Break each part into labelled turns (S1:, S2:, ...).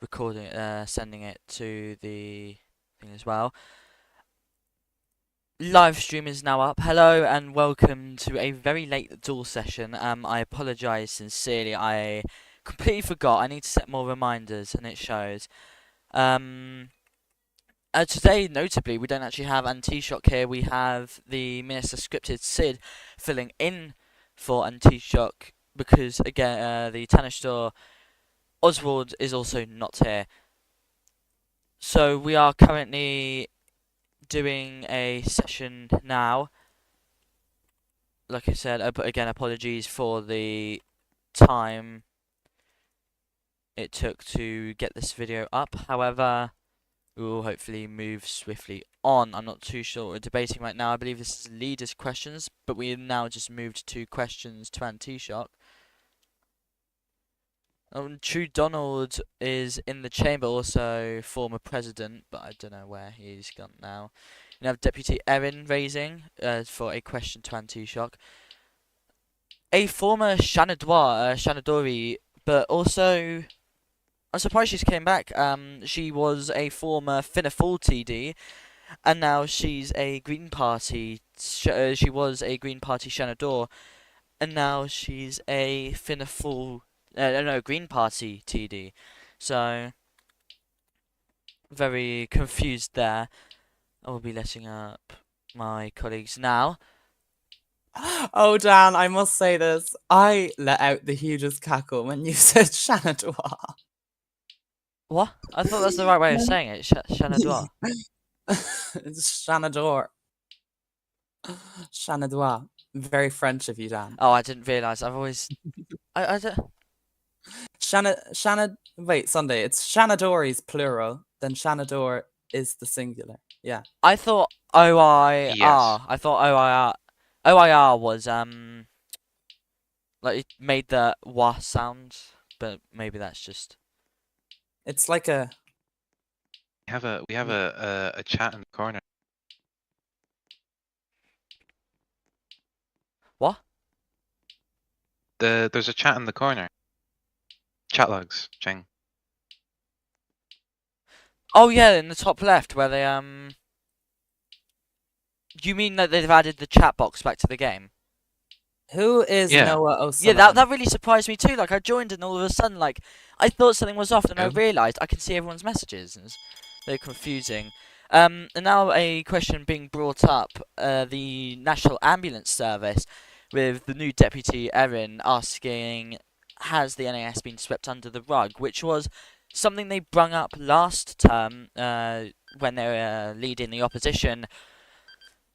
S1: recording, sending it to the thing as well. Live stream is now up. Hello and welcome to a very late Duel session. I apologise sincerely. I completely forgot. I need to set more reminders, and it shows. Today, notably, we don't actually have Anti-Shock here. We have the Minister Scripted Sid filling in for Anti-Shock because, again, the Tanner Store Oswald is also not here. So we are currently doing a session now. Like I said, but again, apologies for the time it took to get this video up. However, we will hopefully move swiftly on. I'm not too sure what we're debating right now. I believe this is leaders' questions, but we have now just moved to questions to Anti-Shock. True Donald is in the chamber, also former president, but I don't know where he's gone now. You have Deputy Erin raising for a question to Anti-Shock. A former Shanadori, but also I'm surprised she's came back. She was a former Fianna Fáil TD, and now she's a Green Party. She was a Green Party Shanador, and now she's a Fianna Fáil. No, Green Party TD. So very confused there. I will be letting up my colleagues now.
S2: Oh, Dan, I must say this. I let out the hugest cackle when you said Shanadwa.
S1: What? I thought that's the right way of saying it. Shanador.
S2: It's Shanador. Shanadwa. Very French of you, Dan.
S1: Oh, I didn't realise. I've always. I don't.
S2: Wait, Sunday. It's Shanadori's plural. Then Shanador is the singular. Yeah.
S1: I thought OIR.
S3: Yes.
S1: I thought OIR. OIR was like it made the wah sound, but maybe that's just.
S2: It's like a.
S3: We have a chat in the corner.
S1: What?
S3: There's a chat in the corner. Chat logs, Cheng.
S1: Oh yeah, in the top left where they You mean that they've added the chat box back to the game?
S2: Who is
S3: Yeah.
S2: Noah O'Sullivan?
S1: Yeah, that really surprised me too. Like I joined and all of a sudden, like I thought something was off, and I
S3: Oh.
S1: realised I could see everyone's messages, and it's very confusing. And now a question being brought up: the National Ambulance Service, with the new deputy Erin asking, "Has the NAS been swept under the rug?" Which was something they brung up last term when they were leading the opposition.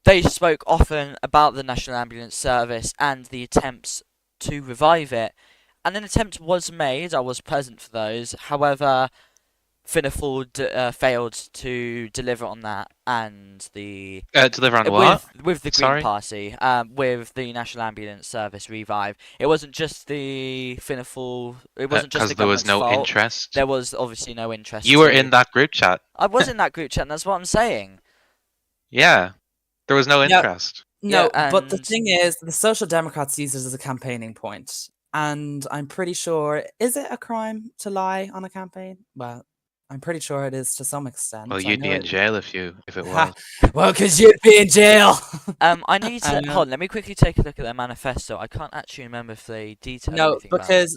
S1: They spoke often about the National Ambulance Service and the attempts to revive it, and an attempt was made. I was present for those. However, Fianna Fáil failed to deliver on that, and the
S3: Deliver on what?
S1: with the Green
S3: Sorry?
S1: Party, with the National Ambulance Service revive. It wasn't just the Fianna Fáil. It wasn't just the
S3: Because there was
S1: government's
S3: no
S1: fault.
S3: interest.
S1: There was obviously no interest.
S3: You were in that group chat.
S1: I was in that group chat, and that's what I'm saying.
S3: Yeah. There was no
S2: Yeah.
S3: interest.
S2: No,
S1: Yeah,
S2: but the
S1: and-
S2: thing is, the Social Democrats use it as a campaigning point. And I'm pretty sure, is it a crime to lie on a campaign? Well, I'm pretty sure it is to some extent.
S3: Well,
S2: I
S3: you'd be
S2: know
S3: in jail if it was.
S2: Well, because you'd be in jail.
S1: I need to
S2: I know.
S1: hold on, let me quickly take a look at their manifesto. I can't actually remember if they detail
S2: No,
S1: anything about it.
S2: because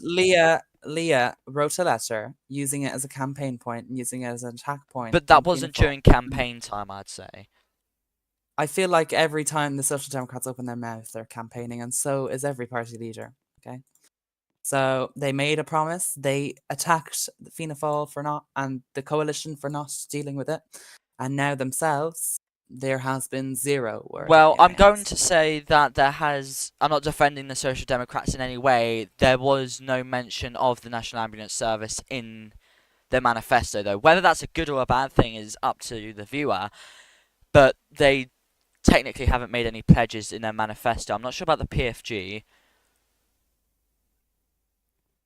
S2: Leah wrote a letter using it as a campaign point and using it as an attack point.
S1: But
S2: on
S1: that
S2: Fianna
S1: wasn't
S2: Fáil.
S1: during campaign time, I'd say.
S2: I feel like every time the Social Democrats open their mouth, they're campaigning, and so is every party leader. Okay, so they made a promise. They attacked the Fianna Fáil for not, and the coalition for not dealing with it, and now themselves, there has been zero word.
S1: Well, I'm going to say that I'm not defending the Social Democrats in any way. There was no mention of the National Ambulance Service in their manifesto, though. Whether that's a good or a bad thing is up to the viewer. But they technically haven't made any pledges in their manifesto. I'm not sure about the PFG.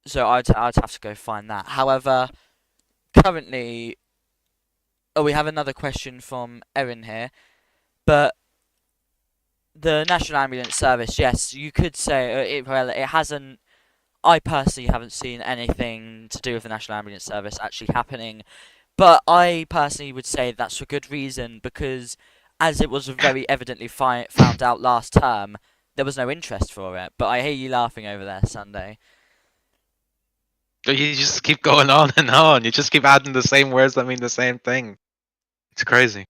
S1: So I'd have to go find that. However, currently... Oh, we have another question from Erin here. But the National Ambulance Service, yes, you could say it hasn't. I personally haven't seen anything to do with the National Ambulance Service actually happening, but I personally would say that's for good reason because, as it was very evidently found out last term, there was no interest for it. But I hear you laughing over there, Sunday.
S3: You just keep going on and on. You just keep adding the same words that mean the same thing. It's crazy.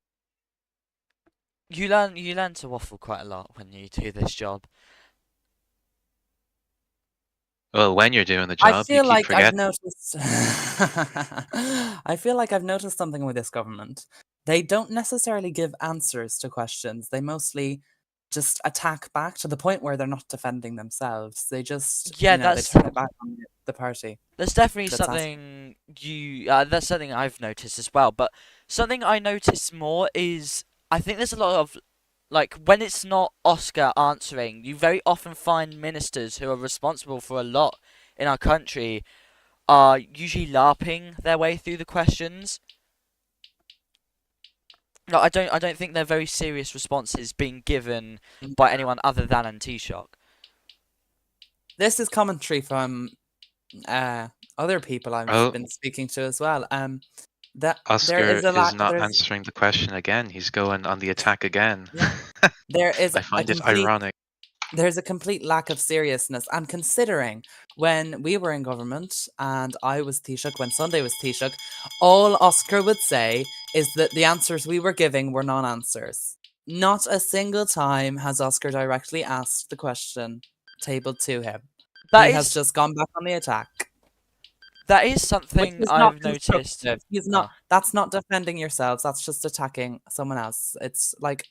S1: You learn to waffle quite a lot when you do this job.
S3: Well, when you're doing the
S2: I
S3: job, you
S2: feel
S3: keep
S2: like I've
S3: forgetting.
S2: noticed. I feel like I've noticed something with this government. They don't necessarily give answers to questions. They mostly just attack back to the point where they're not defending themselves. They just,
S1: Yeah,
S2: they
S1: that's
S2: turn it back on the party
S1: That's definitely
S2: that's asking.
S1: that's something I've noticed as well. But something I notice more is I think there's a lot of like when it's not Oscar answering, you very often find ministers who are responsible for a lot in our country are usually LARPing their way through the questions. No, I don't think they're very serious responses being given by anyone other than Antishok.
S2: This is commentary from other people I've
S3: Oh,
S2: been speaking to as well. That there
S3: Oscar
S2: is a
S3: is
S2: lack.
S3: not
S2: There's
S3: answering the question again. He's going on the attack again.
S2: Yeah, there is
S3: I
S2: a
S3: find it
S2: complete
S3: ironic.
S2: there's a complete lack of seriousness. And considering when we were in government and I was Taoiseach, when Sunday was Taoiseach, all Oscar would say is that the answers we were giving were non-answers. Not a single time has Oscar directly asked the question tabled to him.
S1: That
S2: He has
S1: is
S2: just gone back on the attack,
S1: that is
S2: which
S1: something
S2: is not
S1: I've noticed.
S2: constructive. He's not.
S1: Oh.
S2: That's not defending yourselves. That's just attacking someone else. It's like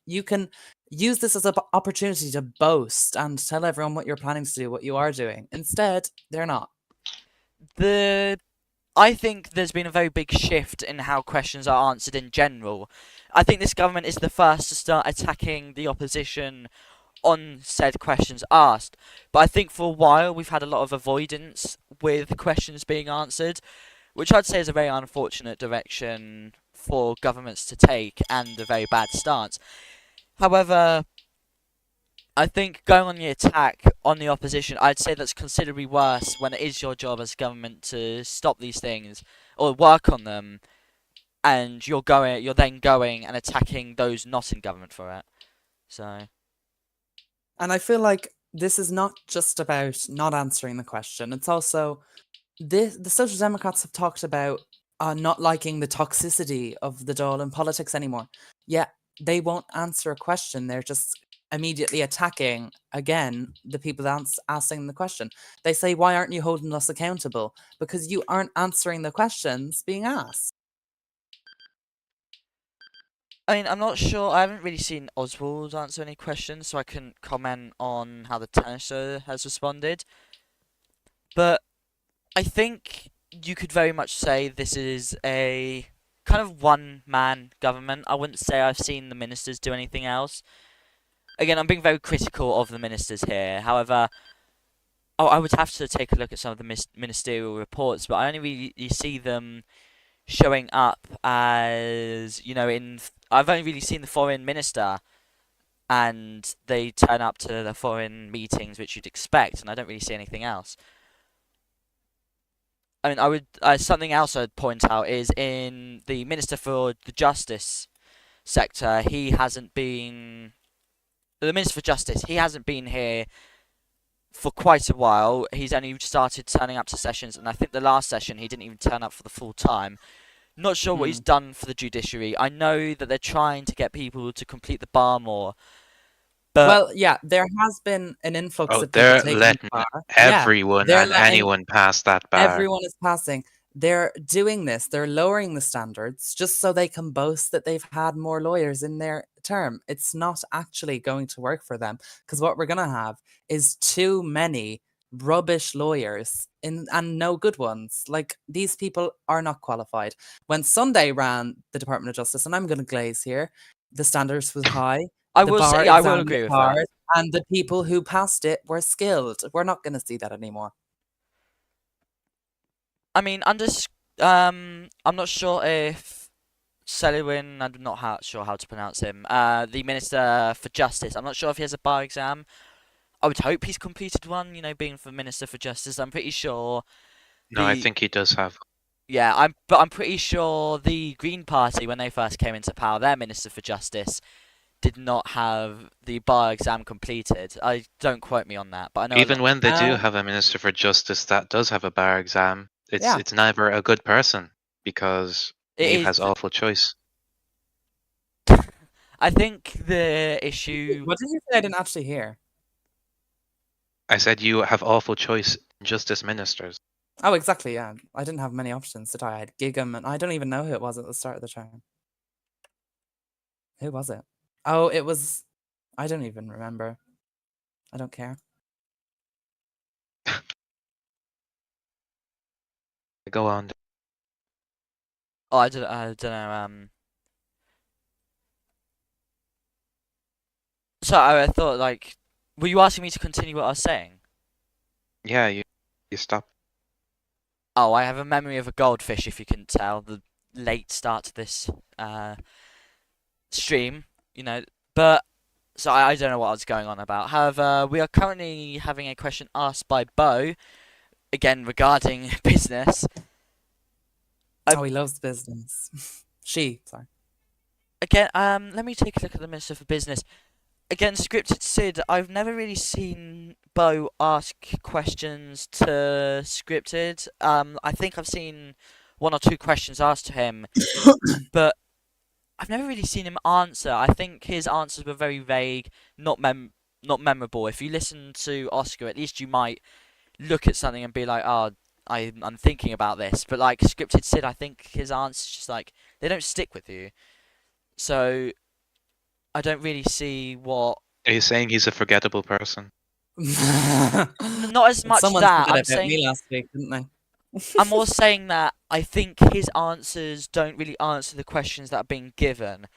S2: you can use this as an opportunity to boast and tell everyone what you're planning to do, what you are doing. Instead, they're not.
S1: The I think there's been a very big shift in how questions are answered in general. I think this government is the first to start attacking the opposition on said questions asked. But I think for a while we've had a lot of avoidance with questions being answered, which I'd say is a very unfortunate direction for governments to take and a very bad stance. However, I think going on the attack on the opposition, I'd say that's considerably worse when it is your job as government to stop these things or work on them, and you're then going and attacking those not in government for it. So
S2: And I feel like this is not just about not answering the question. It's also the Social Democrats have talked about not liking the toxicity of the Dáil in politics anymore. Yet they won't answer a question. They're just immediately attacking again the people that's asking the question. They say, "Why aren't you holding us accountable? Because you aren't answering the questions being asked."
S1: I mean, I'm not sure. I haven't really seen Oswald answer any questions, so I couldn't comment on how the Tanisha has responded. But I think you could very much say this is a kind of one-man government. I wouldn't say I've seen the ministers do anything else. Again, I'm being very critical of the ministers here. However, I would have to take a look at some of the ministerial reports, but I only really see them showing up as, I've only really seen the foreign minister, and they turn up to the foreign meetings, which you'd expect, and I don't really see anything else. I mean, something else I'd point out is in the Minister for the Justice sector, the Minister for Justice, he hasn't been here for quite a while. He's only started turning up to sessions, and I think the last session he didn't even turn up for the full time. Not sure what he's
S2: Hmm.
S1: done for the judiciary. I know that they're trying to get people to complete the bar more, but
S2: Well, yeah, there has been an influx
S3: Oh,
S2: of people
S3: they're
S2: taking the
S3: letting
S2: bar. Yeah,
S3: everyone
S2: they're
S3: and
S2: letting
S3: anyone pass that bar.
S2: everyone is passing. They're doing this. They're lowering the standards just so they can boast that they've had more lawyers in their term. It's not actually going to work for them because what we're going to have is too many rubbish lawyers and no good ones. Like these people are not qualified. When Sunday ran the Department of Justice, and I'm going to glaze here, the standards was high.
S1: I
S2: The
S1: will
S2: bar
S1: say I will
S2: examined
S1: agree
S2: it
S1: with that.
S2: hard, and the people who passed it were skilled. We're not going to see that anymore.
S1: I mean, I'm not sure if Selwyn, I'm not sure how to pronounce him. The Minister for Justice. I'm not sure if he has a bar exam. I would hope he's completed one. Being for Minister for Justice, I'm pretty sure
S3: No, I
S1: the
S3: think he does have.
S1: yeah, I'm pretty sure the Green Party, when they first came into power, their Minister for Justice did not have the bar exam completed. I don't quote me on that, but I know a
S3: Even
S1: lot.
S3: when they do
S2: Uh,
S3: have a Minister for Justice that does have a bar exam, it's
S2: yeah.
S3: it's never a good person because
S1: It
S3: he
S1: is.
S3: has awful choice.
S1: I think the issue.
S2: What did you say? I didn't actually hear.
S3: I said you have awful choice in justice ministers.
S2: Oh, exactly. Yeah, I didn't have many options, did I? I had Gig'em, and I don't even know who it was at the start of the term. Who was it? Oh, it was. I don't even remember. I don't care.
S3: Go on.
S1: Oh, I don't know. So I thought like, were you asking me to continue what I was saying?
S3: Yeah, you stop.
S1: Oh, I have a memory of a goldfish. If you can tell, the late start to this stream, but. So I don't know what I was going on about. However, we are currently having a question asked by Bo, again regarding business.
S2: Oh, he loves business. Sorry.
S1: Again, let me take a look at the Minister for Business. Again, scripted Sid. I've never really seen Bo ask questions to scripted. I think I've seen one or two questions asked to him, but I've never really seen him answer. I think his answers were very vague, not memorable. If you listen to Oscar, at least you might look at something and be like, "Oh, I'm thinking about this." But like scripted Sid, I think his answers just like they don't stick with you. So I don't really see what.
S3: Are you saying he's a forgettable person?
S1: Not as much
S2: Someone
S1: that
S2: said
S1: I'm
S2: that about me
S1: saying.
S2: last week, didn't they?
S1: I'm more saying that I think his answers don't really answer the questions that are being given.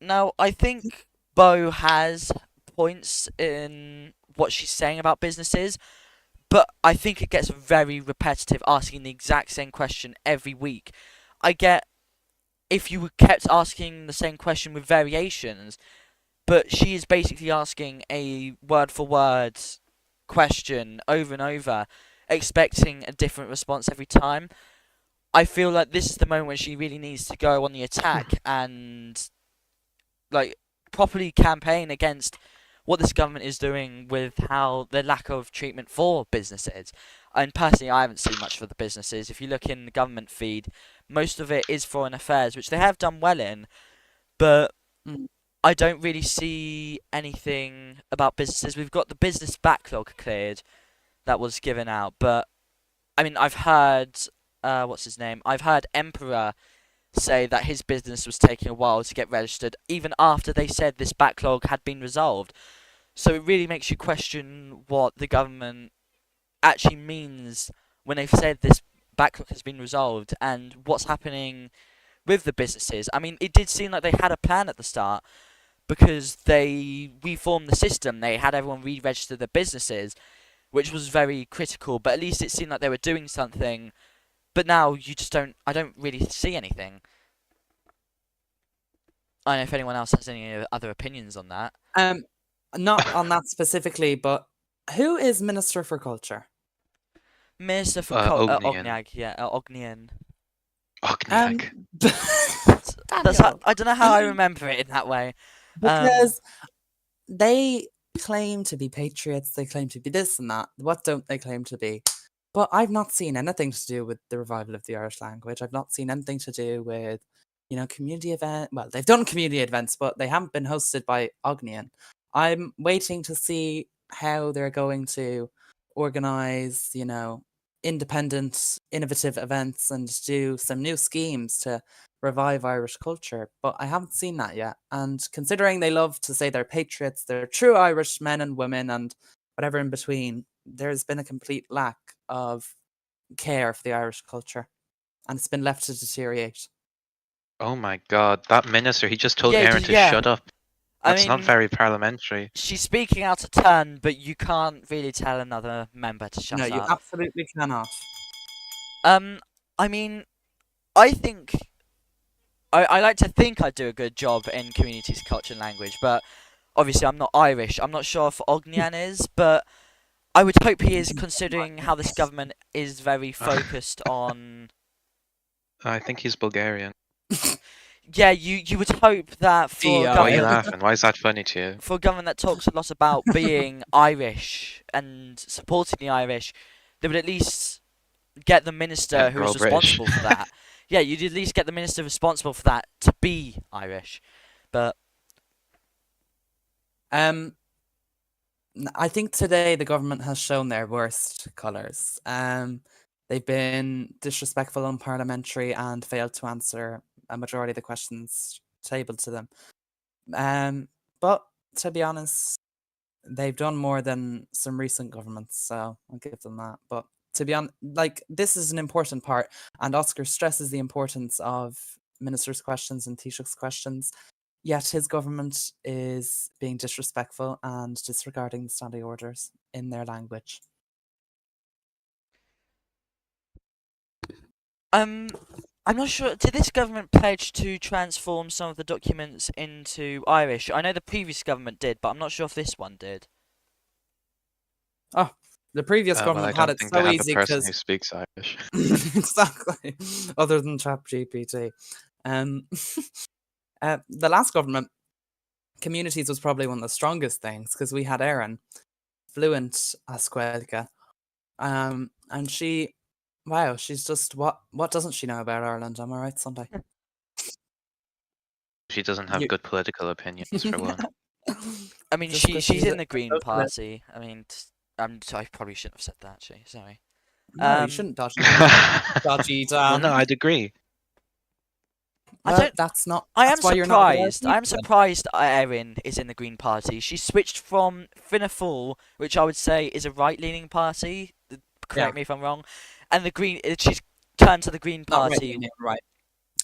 S1: Now, I think Bo has points in what she's saying about businesses, but I think it gets very repetitive asking the exact same question every week. I get if you kept asking the same question with variations, but she is basically asking a word for word question over and over, expecting a different response every time. I feel like this is the moment when she really needs to go on the attack and like properly campaign against what this government is doing with how the lack of treatment for businesses. And personally, I haven't seen much for the businesses. If you look in the government feed, most of it is foreign affairs, which they have done well in, but
S2: Mm.
S1: I don't really see anything about businesses. We've got the business backlog cleared that was given out, but I mean, I've heard, what's his name? I've heard Emperor say that his business was taking a while to get registered, even after they said this backlog had been resolved. So it really makes you question what the government actually means when they've said this backlog has been resolved and what's happening with the businesses. I mean, it did seem like they had a plan at the start because they reformed the system. They had everyone re-register their businesses, which was very critical, but at least it seemed like they were doing something. But now you just don't. I don't really see anything. I don't know if anyone else has any other opinions on that.
S2: Um, not on that specifically, but who is Minister for Culture?
S1: Minister for
S3: Ognian.
S1: Ogniag, yeah, Ognian.
S3: Ogniag.
S1: That's how,
S2: Daniel,
S1: I don't know how I remember it in that way.
S2: because they claim to be patriots, they claim to be this and that. What don't they claim to be? But I've not seen anything to do with the revival of the Irish language. I've not seen anything to do with, community event. Well, they've done community events, but they haven't been hosted by Ognian. I'm waiting to see how they're going to organize, independent, innovative events and do some new schemes to revive Irish culture, but I haven't seen that yet. And considering they love to say they're patriots, they're true Irish men and women and whatever in between, there's been a complete lack of care for the Irish culture and it's been left to deteriorate.
S3: Oh my god, that minister, he just told
S1: Yeah,
S3: Aaron to
S1: yeah.
S3: shut up.
S1: I
S3: That's not
S1: mean,
S3: very parliamentary.
S1: she's speaking out of turn, but you can't really tell another member to shut
S2: No, you
S1: up.
S2: absolutely cannot.
S1: I mean, I think I like to think I do a good job in communities, culture, and language, but Obviously, I'm not Irish. I'm not sure if Ognian is, but I would hope he is, considering how this government is very focused on.
S3: I think he's Bulgarian.
S1: Yeah, you would hope that for
S2: Yeah,
S3: Why are you
S2: yeah.
S3: laughing? Why is that funny to you?
S1: for a government that talks a lot about being Irish and supporting the Irish, they would at least get the minister
S3: Yeah,
S1: who
S3: we're all
S1: is
S3: British.
S1: responsible for that. Yeah, you'd at least get the minister responsible for that to be Irish. But
S2: Um, I think today the government has shown their worst colours. They've been disrespectful, unparliamentary, and failed to answer a majority of the questions tabled to them. But to be honest, they've done more than some recent governments, so I'll give them that. But to be honest, like this is an important part, and Oscar stresses the importance of ministers' questions and Taoiseach's questions. Yet his government is being disrespectful and disregarding the standing orders in their language.
S1: I'm not sure. Did this government pledge to transform some of the documents into Irish? I know the previous government did, but I'm not sure if this one did.
S2: Oh, the previous
S3: Well, I
S2: government had
S3: don't
S2: it
S3: think they
S2: so
S3: have a
S2: easy
S3: person
S2: because
S3: who speaks Irish.
S2: exactly, other than ChatGPT. Um, the last government, communities was probably one of the strongest things because we had Erin, fluent as Gaeilge. And she, wow, she's just what doesn't she know about Ireland? Am I right, Sunday?
S3: She doesn't have
S2: You,
S3: good political opinions, for one.
S1: I mean,
S2: just because
S1: she's
S2: she's
S1: in the
S2: a
S1: Green
S2: socialist.
S1: Party. I mean, I probably shouldn't have said that. Actually, sorry.
S2: No, you
S1: Um,
S2: shouldn't dodge dodgy
S3: Well, no,
S2: Dan.
S3: I'd agree.
S1: I
S2: Well,
S1: don't.
S2: that's not.
S1: I am
S2: That's why you're not with our
S1: surprised. I am
S2: people then.
S1: surprised Erin is in the Green Party. She switched from Fianna Fáil, which I would say is a right-leaning party.
S2: Yeah,
S1: Correct me if I'm wrong. And the Green, she's turned to the Green
S2: not right,
S1: Party.
S2: right.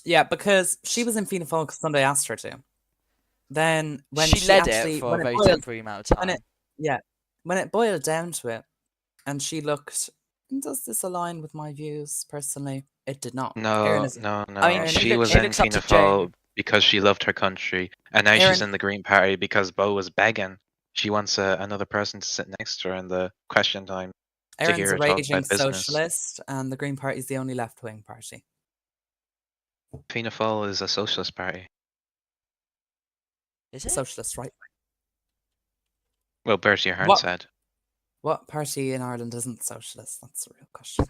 S2: Yeah, because she was in Fianna Fáil because Sunday asked her to. Then when
S1: She
S2: she
S1: led it
S2: actually
S1: for a
S2: when it
S1: very
S2: boiled
S1: temporary amount of
S2: when
S1: time.
S2: it yeah when it boiled down to it, and she looked, does this align with my views personally? It did not. Erin
S3: No,
S2: is
S3: no,
S1: I mean,
S3: no.
S2: Erin,
S3: She was
S1: she
S3: in
S1: looks up
S3: Fianna
S1: to Jane.
S3: Fáil because she loved her country, and now she's
S2: Erin,
S3: in the Green Party because Bo was begging. She wants another person to sit next to her in the question time to
S2: Erin's
S3: hear
S2: a
S3: her talk
S2: raging
S3: about business.
S2: socialist, and the Green Party is the only left-wing party.
S3: Fianna Fáil is a socialist party.
S1: Is
S2: A
S1: it?
S2: socialist, right?
S3: Well, Bertie Ahern
S2: What
S3: said.
S2: what party in Ireland isn't socialist? That's the real question.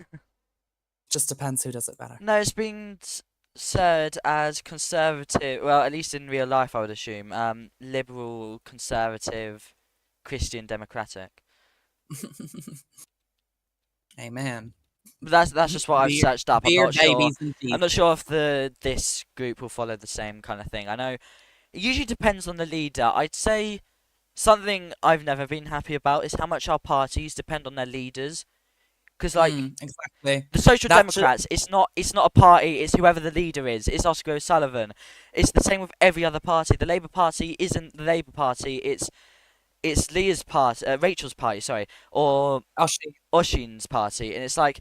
S2: Just depends who does it better.
S1: No, it's been said as conservative. Well, at least in real life, I would assume. Liberal, conservative, Christian, democratic.
S2: Amen.
S1: But that's just what I've
S2: Beer,
S1: searched up. I'm
S2: beer
S1: not sure.
S2: babies and
S1: I'm
S2: teeth.
S1: not sure if this group will follow the same kind of thing. I know it usually depends on the leader. I'd say something I've never been happy about is how much our parties depend on their leaders. Because like
S2: Exactly.
S1: the Social
S2: That should,
S1: Democrats, it's not a party. It's whoever the leader is. It's Oscar O'Sullivan. It's the same with every other party. The Labour Party isn't the Labour Party. It's Leah's party, Rachel's party, sorry, or
S2: oh, she,
S1: Oisín's party, and it's like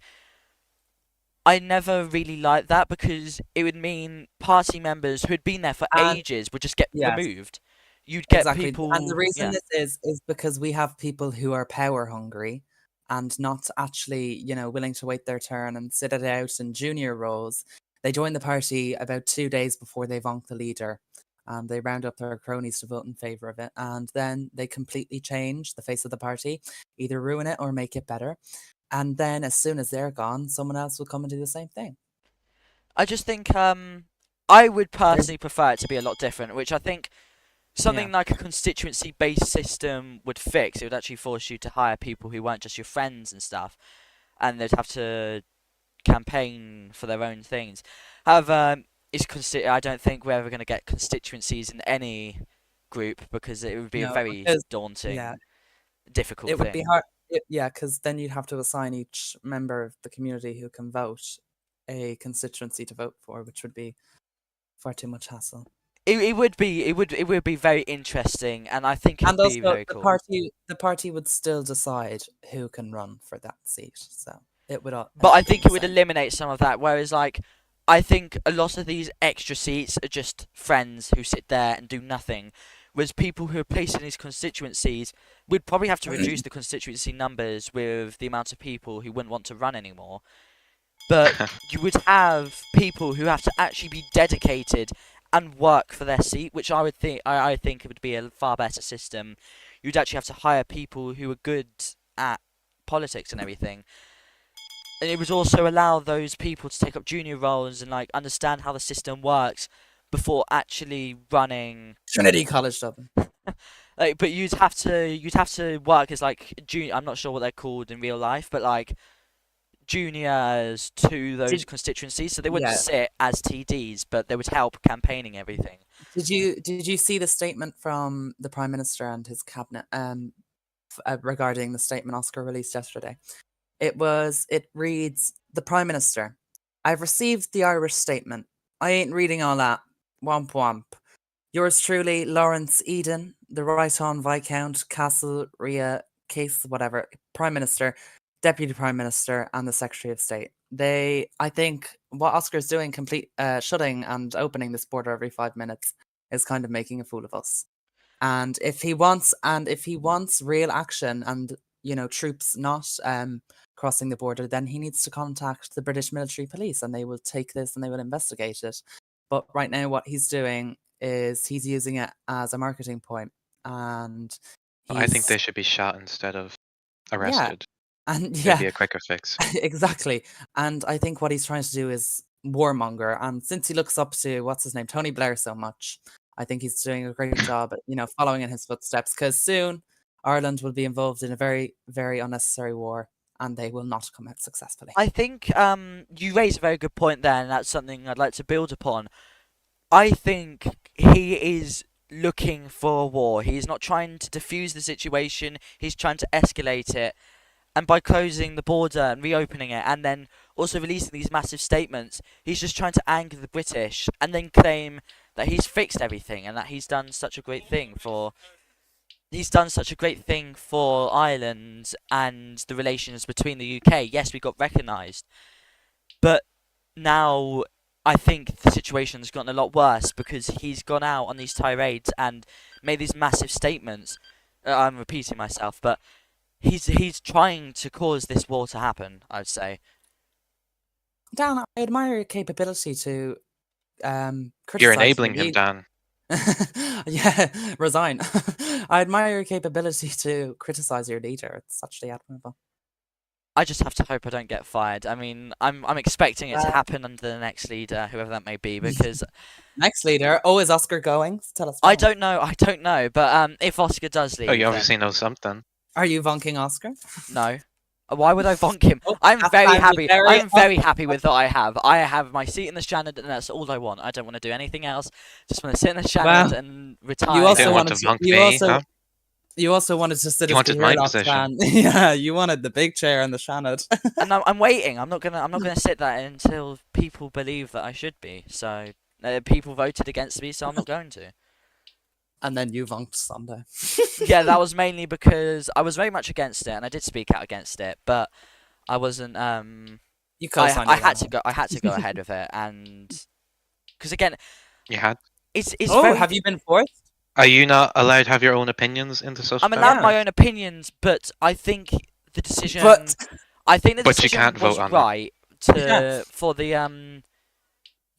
S1: I never really liked that because it would mean party members who had been there for
S2: and
S1: ages would just get
S2: yes,
S1: removed. You'd get
S2: exactly. And the
S1: people,
S2: reason
S1: yeah.
S2: this is because we have people who are power hungry and not actually, willing to wait their turn and sit it out in junior roles. They join the party about 2 days before they vonk the leader. And they round up their cronies to vote in favour of it. And then they completely change the face of the party, either ruin it or make it better. And then as soon as they're gone, someone else will come and do the same thing.
S1: I just think I would
S2: There's,
S1: personally prefer it to be a lot different, which I think
S2: yeah,
S1: something like a constituency-based system would fix. It would actually force you to hire people who weren't just your friends and stuff, and they'd have to campaign for their own things. However, I don't think we're ever going to get constituencies in any group because it would be a
S2: no,
S1: very
S2: because, yeah,
S1: daunting, difficult
S2: it would be
S1: thing.
S2: hard. Yeah, because then you'd have to assign each member of the community who can vote a constituency to vote for, which would be far too much hassle.
S1: It would be very interesting, and I think it
S2: And
S1: would be
S2: also,
S1: very
S2: the
S1: cool.
S2: party would still decide who can run for that seat, so it would all
S1: But
S2: end
S1: I
S2: up being
S1: think
S2: the
S1: it would
S2: same.
S1: eliminate some of that. Whereas, like, I think a lot of these extra seats are just friends who sit there and do nothing. Whereas people who are placed in these constituencies would probably have to reduce the constituency numbers with the amount of people who wouldn't want to run anymore. But you would have people who have to actually be dedicated and work for their seat, which I think it would be a far better system. You'd actually have to hire people who are good at politics and everything. And it would also allow those people to take up junior roles and like understand how the system works before actually running.
S2: Trinity College Dublin.
S1: Like, but you'd have to work as like junior. I'm not sure what they're called in real life, but like juniors to those
S2: Did-
S1: constituencies, so they wouldn't
S2: Yeah.
S1: sit as TDs, but they would help campaigning everything.
S2: Did you see the statement from the Prime Minister and his cabinet regarding the statement Oscar released yesterday? It reads, the Prime Minister, I've received the Irish statement. I ain't reading all that. Womp womp. Yours truly, Lawrence Eden, the Right Hon Viscount, Castle, Ria, Case, whatever, Prime Minister, Deputy Prime Minister, and the Secretary of State. I think what Oscar's doing, shutting and opening this border every 5 minutes, is kind of making a fool of us. And if he wants real action and troops not crossing the border, then he needs to contact the British military police, and they will take this and they will investigate it. But right now, what he's doing is he's using it as a marketing point, and
S3: I think
S2: he's
S3: they should be shot instead of
S2: yeah,
S3: arrested.
S2: and
S3: It'd
S2: yeah,
S3: be a quicker fix.
S2: exactly. And I think what he's trying to do is warmonger. And since he looks up to what's his name, Tony Blair, so much, I think he's doing a great job at following in his footsteps. Because soon Ireland will be involved in a very, very unnecessary war, and they will not come out successfully.
S1: I think you raise a very good point there, and that's something I'd like to build upon. I think he is looking for a war. He's not trying to defuse the situation. He's trying to escalate it. And by closing the border and reopening it, and then also releasing these massive statements, he's just trying to anger the British and then claim that he's fixed everything and that he's done such a great thing for Ireland and the relations between the UK. Yes, we got recognised, but now I think the situation's gotten a lot worse because he's gone out on these tirades and made these massive statements. I'm repeating myself, but he's trying to cause this war to happen, I'd say.
S2: Dan, I admire your capability to
S3: You're
S2: criticize
S3: enabling
S2: your
S3: him, Dan.
S2: yeah, resign. I admire your capability to criticize your leader. It's actually admirable.
S1: I just have to hope I don't get fired. I mean, I'm expecting it to
S2: Uh,
S1: happen under the next leader, whoever that may be, because
S2: Next leader. Oh, is Oscar going? Tell us.
S1: I
S2: more.
S1: don't know. But if Oscar does leave,
S3: Oh, you
S1: then
S3: obviously know something.
S2: Are you vonking Oscar?
S1: no. Why would I vonk him?
S2: Oh,
S1: I'm
S2: that's
S1: very
S2: fine,
S1: happy.
S2: very
S1: I'm very
S2: up-
S1: happy with what I have. I have my seat in the Shannon, and that's all I want. I don't want to do anything else. Just want to sit in the Shannon
S2: Well,
S1: and retire.
S2: You also
S3: Didn't want
S2: wanted
S3: to vonk
S2: you
S3: me,
S2: also
S3: huh?
S2: you also wanted to sit
S3: You
S2: as
S3: wanted
S2: the
S3: my
S2: Oireachtas
S3: position.
S2: fan. Yeah, you wanted the big chair in the Shannon.
S1: And I'm waiting. I'm not gonna sit there until people believe that I should be. So people voted against me, so I'm not going to.
S2: And then you vonked Sunday.
S1: Yeah, that was mainly because I was very much against it, and I did speak out against it, but I wasn't.
S2: You co-signed
S1: I
S2: it,
S1: had to
S2: Ryan.
S1: go. I had to go ahead with it, and because again,
S3: You had.
S1: it's
S2: Oh,
S1: very.
S2: have you been forced?
S3: Are you not allowed to have your own opinions in the social
S1: I'm allowed
S2: Yeah.
S1: my own opinions, but I think the decision.
S2: But
S1: I think the
S3: But you
S1: decision
S3: can't
S1: was
S3: vote on it.
S1: right
S2: Yeah.
S1: for the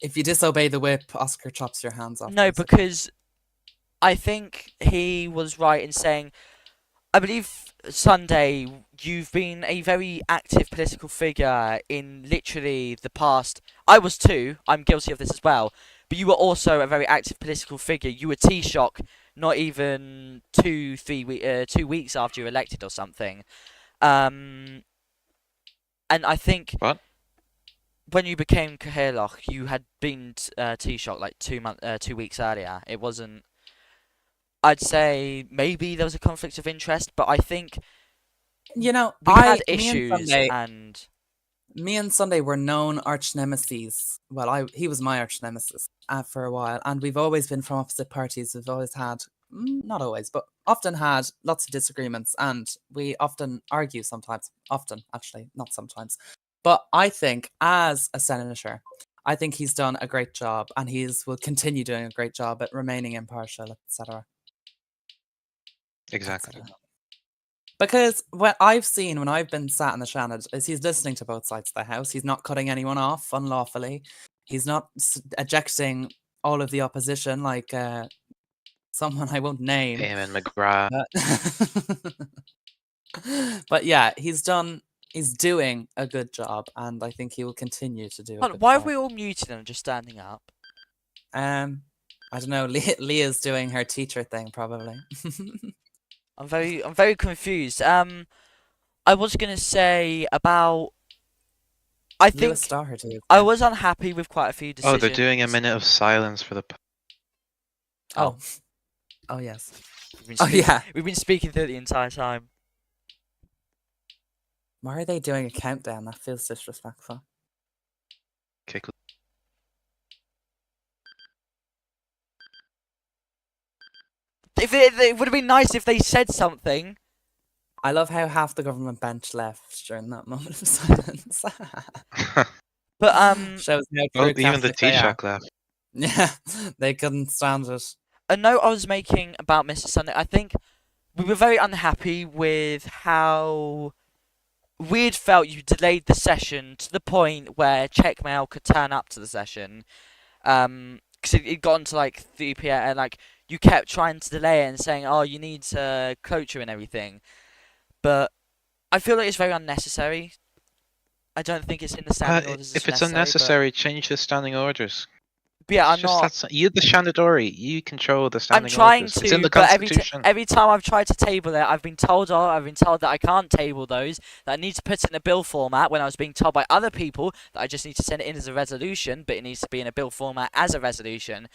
S2: if you disobey the whip, Oscar chops your hands off.
S1: No,
S2: basically.
S1: because I think he was right in saying, I believe Sunday, you've been a very active political figure in literally the past. I was too. I'm guilty of this as well. But you were also a very active political figure. You were Taoiseach not even 2 weeks after you were elected or something. And I think
S3: What?
S1: when you became Cathaoirleach, you had been Taoiseach like 2 weeks earlier. It wasn't. I'd say maybe there was a conflict of interest, but I think
S2: you know,
S1: we had
S2: me and
S1: issues
S2: Sunday,
S1: and
S2: me and Sunday were known arch nemesis. Well, he was my arch nemesis for a while, and we've always been from opposite parties. We've always had, not always, but often had lots of disagreements, and we often argue sometimes. Often, actually, not sometimes. But I think, as a senator, I think he's done a great job, and will continue doing a great job at remaining impartial, etc.
S3: Exactly.
S2: Because what I've seen when I've been sat in the Shannon is he's listening to both sides of the house. He's not cutting anyone off unlawfully. He's not ejecting all of the opposition like someone I won't name.
S3: Eamon McGrath.
S2: But yeah, he's doing a good job, and I think he will continue to do a
S1: Hold on,
S2: good
S1: why are
S2: job.
S1: we all muted and just standing up?
S2: I don't know. Leah's doing her teacher thing probably.
S1: I'm very confused. I was gonna say about. I
S2: Lewis
S1: think
S2: started.
S1: I was unhappy with quite a few
S3: Oh,
S1: decisions.
S3: they're doing a minute of silence for the.
S2: Oh. Oh yes.
S1: Yeah. We've been speaking through it the entire time.
S2: Why are they doing a countdown? That feels disrespectful.
S3: Kick.
S1: It would have been nice if they said something.
S2: I love how half the government bench left during that moment of silence.
S1: But
S2: Shows how
S3: Oh,
S2: true
S3: even the
S2: Catholic they are.
S3: Taoiseach left.
S2: Yeah, they couldn't stand it.
S1: a note I was making about Mr. Sunday, I think we were very unhappy with how we'd felt you delayed the session to the point where Checkmail could turn up to the session. Because it got to like 3 p.m. and like you kept trying to delay it and saying, "Oh, you need cloture and everything," but I feel like it's very unnecessary. I don't think it's in the standing orders.
S3: If it's
S1: necessary,
S3: unnecessary, change the standing orders.
S1: but yeah, I'm
S3: It's just
S1: not.
S3: you, the Shandadori. You control the
S1: I'm
S3: standing
S1: trying
S3: orders.
S1: to,
S3: It's in the
S1: but
S3: Constitution.
S1: every time I've tried to table it, I've been told that I can't table those, that I need to put it in a bill format, when I was being told by other people that I just need to send it in as a resolution, but it needs to be in a bill format as a resolution.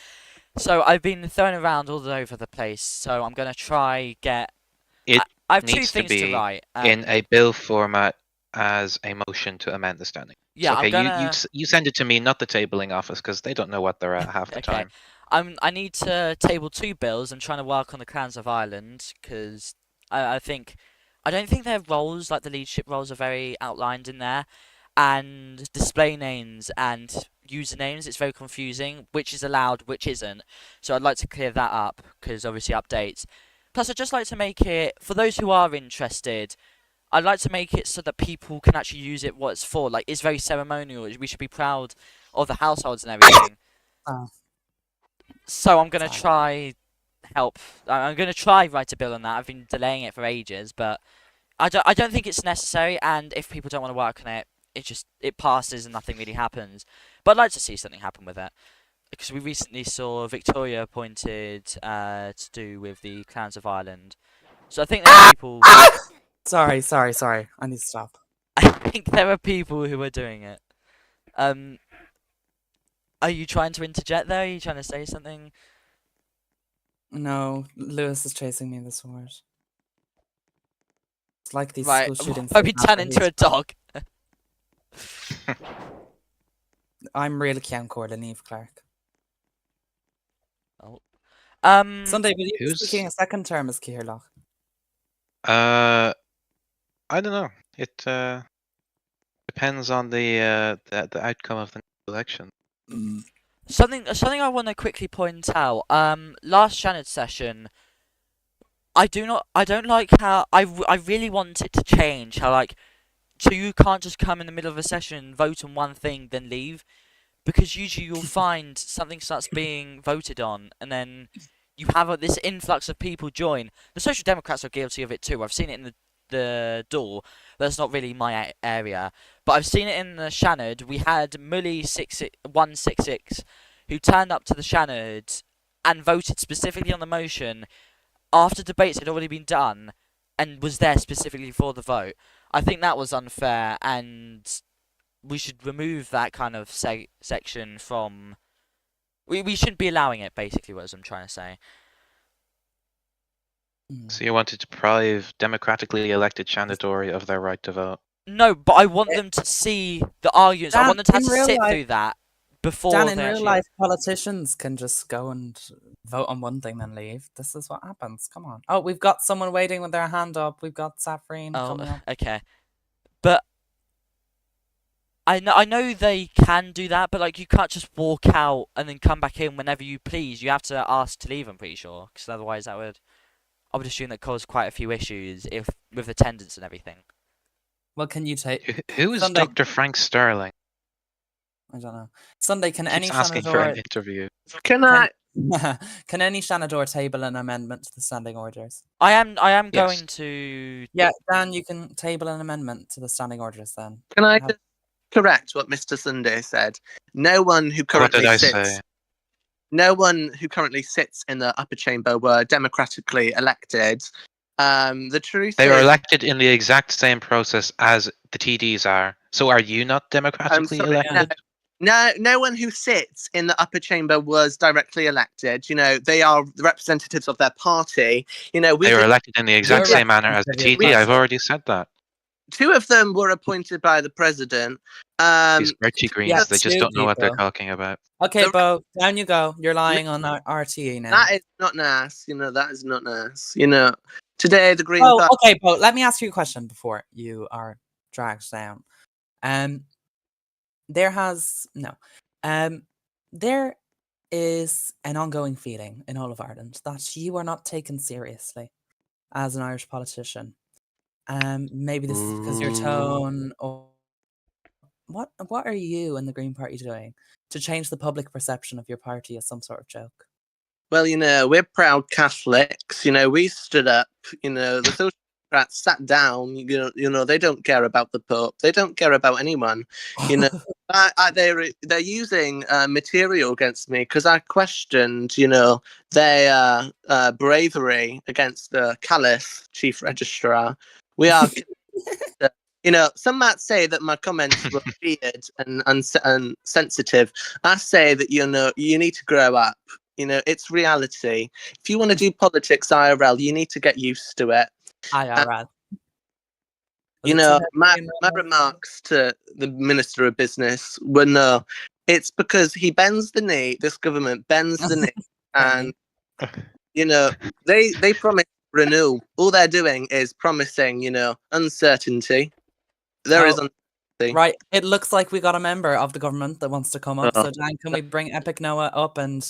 S1: So I've been thrown around all over the place, so I'm going to try get...
S3: It
S1: I have two
S3: needs to
S1: things to
S3: be
S1: write.
S3: in a bill format as a motion to amend the standing.
S1: Yeah,
S3: So, okay,
S1: I'm gonna...
S3: you send it to me, not the tabling office, because they don't know what they're at half the
S1: Okay.
S3: time.
S1: I need to table 2 bills. I'm trying to work on the Clans of Ireland because I don't think their roles, like the leadership roles, are very outlined in there, and display names and usernames, it's very confusing, which is allowed, which isn't. So I'd like to clear that up because obviously updates. Plus, I'd just like to make it for those who are interested. I'd like to make it so that people can actually use it what it's for. Like, it's very ceremonial. We should be proud of the households and everything.
S2: Oh.
S1: So I'm gonna
S2: Sorry.
S1: try help. I'm gonna try write a bill on that. I've been delaying it for ages, but I don't think it's necessary. And if people don't want to work on it, it passes and nothing really happens. But I'd like to see something happen with it because we recently saw Victoria appointed to do with the Clans of Ireland. So I think there are people.
S2: Sorry. I need to stop.
S1: I think there are people who are doing it. Are you trying to interject there? Are you trying to say something?
S2: No, Lewis is chasing me this word. It's like these
S1: Right,
S2: school shootings.
S1: hope you
S2: that
S1: turn
S2: happen
S1: into a
S2: here.
S1: dog.
S2: I'm really Cian Corlin, Eve Clark.
S1: Oh.
S2: Sunday, will you be
S3: Who's-
S2: speaking a second term as Keirloch?
S3: I don't know. It depends on the outcome of the election.
S1: Something I want to quickly point out. Last Shannon session, I don't like how I really want it to change. How like, so you can't just come in the middle of a session, vote on one thing, then leave, because usually you'll find something starts being voted on, and then you have this influx of people join. The Social Democrats are guilty of it too. I've seen it in the door. That's not really my area, but I've seen it in the Shannon. We had Mully 166 who turned up to the Shannon and voted specifically on the motion after debates had already been done, and was there specifically for the vote. I think that was unfair, and we should remove that kind of section from. We shouldn't be allowing it. Basically, what I'm trying to say.
S3: So you want to deprive democratically elected Shandadori of their right to vote?
S1: No, but I want them to see the arguments. I
S2: Dan,
S1: want them to have
S2: in
S1: to
S2: real
S1: sit
S2: life-
S1: through that before
S2: Dan,
S1: they
S2: in real
S1: actually.
S2: life, politicians can just go and vote on one thing then leave. This is what happens. Come on. Oh, we've got someone waiting with their hand up. We've got Safrine coming
S1: Oh,
S2: up.
S1: okay. But I know they can do that, but like you can't just walk out and then come back in whenever you please. You have to ask to leave. I'm pretty sure, because otherwise I I would assume that caused quite a few issues if with attendance and everything.
S2: Well, can you take
S3: Who is
S2: Sunday?
S3: Dr. Frank Sterling?
S2: I don't know. Sunday, can any
S3: Keeps asking for an
S2: Shanador
S3: interview.
S4: Can I?
S2: can any Shanador table an amendment to the standing orders?
S1: I am
S3: Yes.
S1: going to.
S2: Yeah, Dan, you can table an amendment to the standing orders then.
S4: Can I
S2: Have-
S4: just correct what Mr. Sunday said? No one who
S3: What did
S4: currently
S3: I
S4: sits.
S3: say?
S4: No one who currently sits in the upper chamber were democratically elected. The truth
S3: They
S4: is,
S3: were elected in the exact same process as the TDs are. So are you not
S4: I'm
S3: democratically
S4: sorry,
S3: elected?
S4: no one who sits in the upper chamber was directly elected. You know, they are the representatives of their party. You know,
S3: They were elected in the exact
S2: You're
S3: same manner as the
S2: representative of
S3: TD.
S2: your
S3: I've
S2: party.
S3: already said that.
S4: two of them were appointed by the president.
S3: These Archie Greens,
S2: yeah,
S3: they just
S2: two
S3: don't know what they're
S2: people.
S3: talking about.
S2: Okay,
S4: The-
S2: Bo, down you go. You're lying on our RTE now.
S4: That is not nice. You know, that is not nice. You know, today the Green
S2: Oh,
S4: Party.
S2: okay, Bo. Let me ask you a question before you are dragged down. There has no, there is an ongoing feeling in all of Ireland that you are not taken seriously as an Irish politician. Maybe this is because your tone, or what are you and the Green Party doing to change the public perception of your party as some sort of joke?
S4: Well, you know, we're proud Catholics. You know, we stood up. You know, the Social Democrats sat down. You know, they don't care about the Pope. They don't care about anyone. You know, they're using material against me because I questioned, you know, their bravery against the Caliph chief registrar. We are, you know, some might say that my comments were weird and sensitive. I say that, you know, you need to grow up. You know, it's reality. If you want to do politics IRL, you need to get used to it.
S2: IRL.
S4: You know, my remarks to the Minister of Business were no. It's because he bends the knee. This government bends the knee, and you know they promise renewal. All they're doing is promising, you know, uncertainty. There is uncertainty.
S2: Right. It looks like we got a member of the government that wants to come up.
S4: Oh.
S2: So, Dan, can we bring Epic Noah up and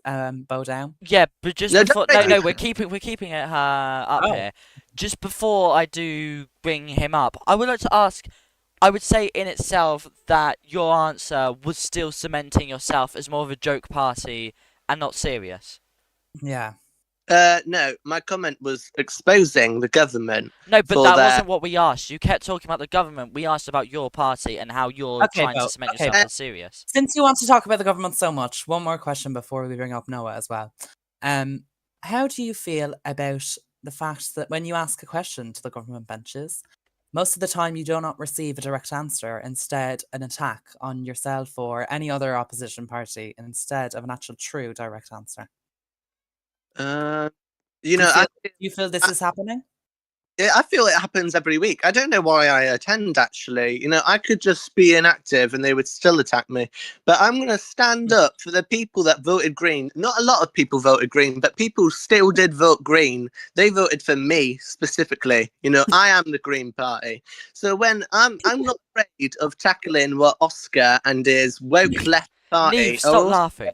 S2: bow down?
S1: Yeah, but just
S4: No,
S1: before.
S4: don't
S1: No,
S4: make
S1: no, we're keeping it up
S2: Oh.
S1: here. Just before I do bring him up, I would like to ask. I would say in itself that your answer was still cementing yourself as more of a joke party and not serious.
S2: Yeah.
S4: No, my comment was exposing the government.
S1: No, but
S4: for
S1: that
S4: their-
S1: wasn't what we asked. You kept talking about the government. We asked about your party and how you're
S2: Okay,
S1: trying
S2: Bo,
S1: to cement
S2: okay.
S1: yourself as serious.
S2: Since you want to talk about the government so much, one more question before we bring up Noah as well. How do you feel about the fact that when you ask a question to the government benches, most of the time you do not receive a direct answer, instead an attack on yourself or any other opposition party instead of an actual true direct answer?
S4: You
S2: Do
S4: know,
S2: you feel this is happening?
S4: I feel it happens every week. I don't know why I attend, actually. You know, I could just be inactive and they would still attack me. But I'm going to stand up for the people that voted Green. Not a lot of people voted Green, but people still did vote Green. They voted for me specifically. You know, I am the Green Party. So when I'm not afraid of tackling what Oscar and his woke left party.
S1: Neve, stop laughing.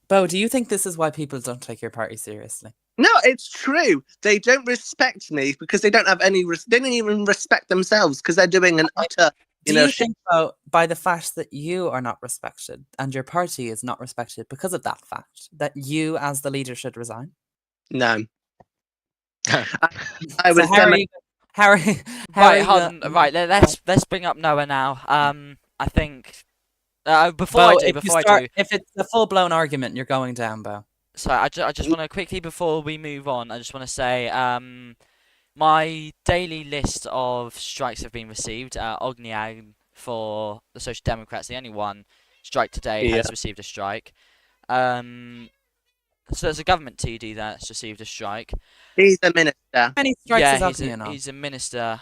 S2: Bo, do you think this is why people don't take your party seriously?
S4: No, it's true. They don't respect me because they don't have any. They don't even respect themselves because they're doing an utter.
S2: Do
S4: You know,
S2: you think, though, by the fact that you are not respected and your party is not respected because of that fact, that you, as the leader, should resign?
S4: no. I
S2: So
S4: was.
S2: how are
S1: Right,
S2: you
S1: hold
S2: gonna-
S1: on. Right, let's bring up Noah now. I think before
S2: Bo,
S1: I do,
S2: if it's a full-blown argument, you're going down, Bo.
S1: so I just want to quickly before we move on, I just want to say my daily list of strikes have been received. Ogniag for the Social Democrats, the only one strike today, has received a strike. So there's a government TD that's received a strike.
S4: He's a minister.
S2: How many strikes
S1: Yeah,
S2: is
S1: he's
S2: Ognian on?
S1: he's a minister.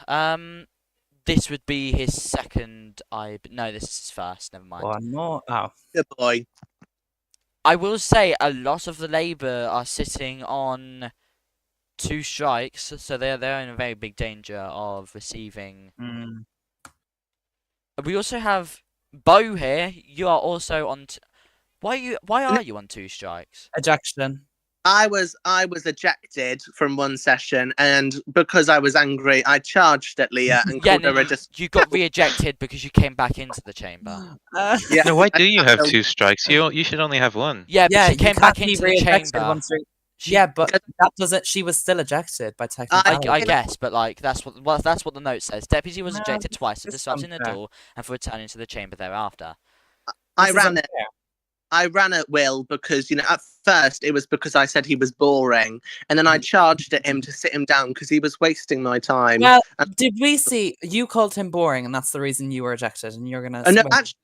S1: This would be his second. No, this is his first. Never mind.
S2: One more. Oh.
S4: Good boy.
S1: I will say a lot of the Labour are sitting on 2 strikes, so they're in a very big danger of receiving.
S2: Mm.
S1: We also have Bo here. You are also on. Why are you on 2 strikes?
S2: Ejection.
S4: I was ejected from one session, and because I was angry, I charged at Leah and
S1: Yeah,
S4: called her a
S1: you got re-ejected because you came back into the chamber.
S4: Yeah,
S3: No, why
S4: I
S3: do you have
S4: know,
S3: 2 strikes? You should only have 1.
S1: Yeah, but
S2: Yeah,
S1: she
S2: you
S1: came
S2: can't
S1: back
S2: be
S1: into the
S2: re-ejected
S1: chamber.
S2: once you're.
S1: She-
S2: Yeah, but
S4: because
S2: that doesn't. She was still ejected by technicality.
S1: I guess, but like that's what the note says. Deputy was
S2: No,
S1: ejected twice for
S2: this is
S1: disrupting the
S2: unfair.
S1: door and for returning to the chamber thereafter.
S4: I
S2: This is
S4: ran it.
S2: unfair.
S4: I ran at Will because, at first it was because I said he was boring, and then I charged at him to sit him down because he was wasting my time.
S2: Well,
S4: And,
S2: did we see you called him boring, and that's the reason you were ejected, and you're gonna.
S4: no,
S2: swing.
S4: actually,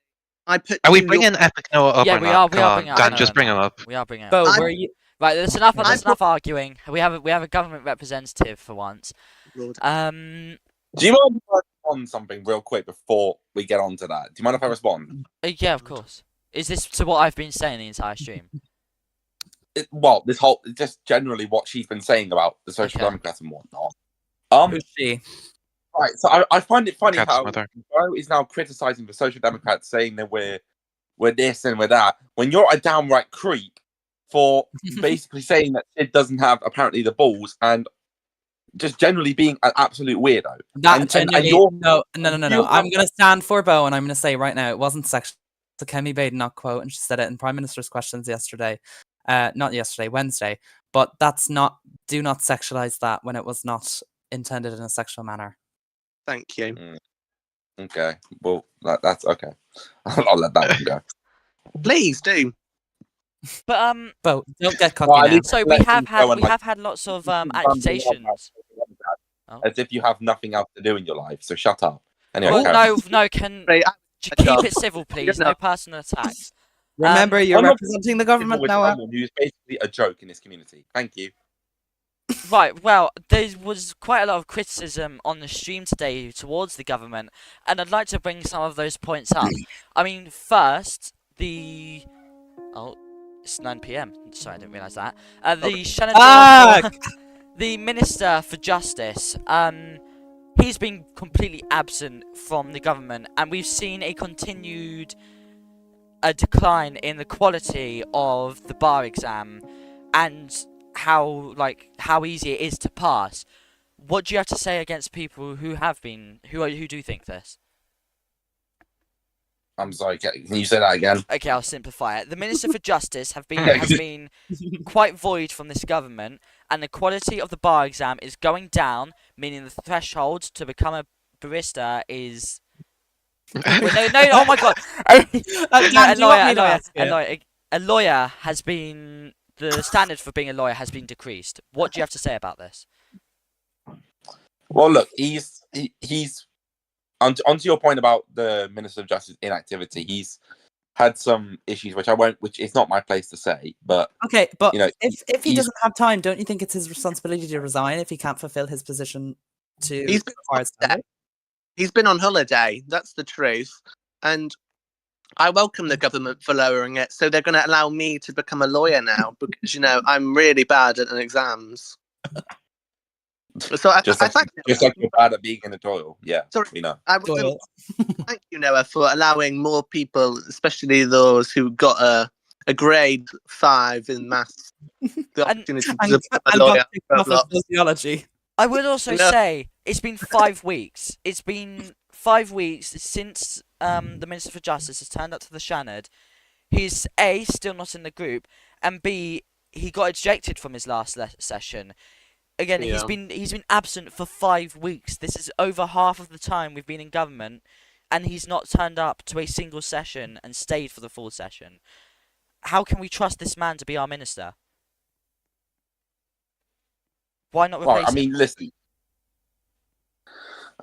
S4: I put
S3: Are we
S4: you.
S3: bringing Epic Noah up
S1: Yeah,
S3: or
S1: we
S3: not?
S1: are. We
S3: Come
S1: are
S3: on,
S1: bringing up.
S3: Dan,
S1: no,
S3: just
S1: no,
S3: bring
S1: no.
S3: him up.
S1: We are bringing up.
S2: Bo,
S4: I-
S2: were you?
S1: Right, there's enough.
S4: I
S1: There's
S4: put-
S1: enough arguing. We have a government representative for once.
S4: Lord.
S5: Do you mind if I respond something real quick before we get on to that? Do you mind if I respond?
S1: Yeah, of course. Is this to what I've been saying the entire stream?
S5: Well, this whole just generally what she's been saying about the Social
S1: Okay.
S5: Democrats and whatnot.
S2: Who's she?
S5: Right. So I find it funny
S3: Cat's
S5: how
S3: mother.
S5: Bo is now criticizing the Social Democrats, saying that we're this and we're that, when you're a downright creep for basically saying that Sid doesn't have apparently the balls and just generally being an absolute weirdo.
S2: That
S5: And
S2: genuinely
S5: you're-
S2: no.
S5: you
S2: I'm
S5: have-
S2: gonna stand for Bo, and I'm gonna say right now it wasn't sexual. It's a Kemi Badenoch quote, and she said it in Prime Minister's questions yesterday. Not yesterday, Wednesday. But that's not. Do not sexualize that when it was not intended in a sexual manner.
S4: Thank you.
S5: Okay. Well, that's okay. I'll let that one go.
S4: Please do.
S1: But
S2: Bo, don't get cocky
S5: Well, I
S2: now.
S5: need-
S1: so
S5: let him go and,
S1: we
S5: like,
S1: have had lots of
S5: bundle up
S1: accusations. Oh.
S5: As if you have nothing else to do in your life. So shut up. Anyway,
S1: Well,
S5: carry on.
S1: no, can
S4: Right,
S1: keep it civil, please. No
S4: No.
S1: personal attacks.
S2: Remember, you're
S5: I'm not-
S2: representing the government
S5: With
S2: now.
S5: someone who's basically a joke in this community. Thank you.
S1: Right, well, there was quite a lot of criticism on the stream today towards the government, and I'd like to bring some of those points up. I mean, first, oh, it's 9 p.m. Sorry, I didn't realise that. The Shenandoah, the Minister for Justice, he's been completely absent from the government, and we've seen a continued decline in the quality of the bar exam, and how easy it is to pass. What do you have to say against people who who do think this?
S5: I'm sorry. Can you say that again?
S1: Okay, I'll simplify it. The Minister for Justice has been quite void from this government, and the quality of the bar exam is going down, meaning the threshold to become a barrister is. Wait, no! Oh my God! A lawyer has been. The standard for being a lawyer has been decreased. What do you have to say about this?
S5: Well, look, he's onto your point about the Minister of Justice inactivity. He's had some issues, which is not my place to say, but
S2: Okay, but if he
S5: he's-
S2: doesn't have time, don't you think it's his responsibility to resign if he can't fulfill his position to
S4: He's been
S2: required standard?
S4: He's been on holiday. That's the truth. And I welcome the government for lowering it. So they're going to allow me to become a lawyer now because, I'm really bad at exams. So I
S5: just
S4: thank
S5: like you're bad at being in the toil. Yeah,
S4: Sorry.
S5: we know.
S4: I would thank you, Noah, for allowing more people, especially those who got a grade 5 in maths, the opportunity to become a lawyer.
S2: Sociology.
S1: I would also
S4: No.
S1: say it's been 5 weeks. It's been 5 weeks since the Minister for Justice has turned up to the Shannon. He's A, still not in the group, and B, he got ejected from his last session. Again,
S4: Yeah.
S1: he's been absent for 5 weeks. This is over half of the time we've been in government, and he's not turned up to a single session and stayed for the full session. How can we trust this man to be our minister? Why not replace
S5: Well, I
S1: him?
S5: mean, listen.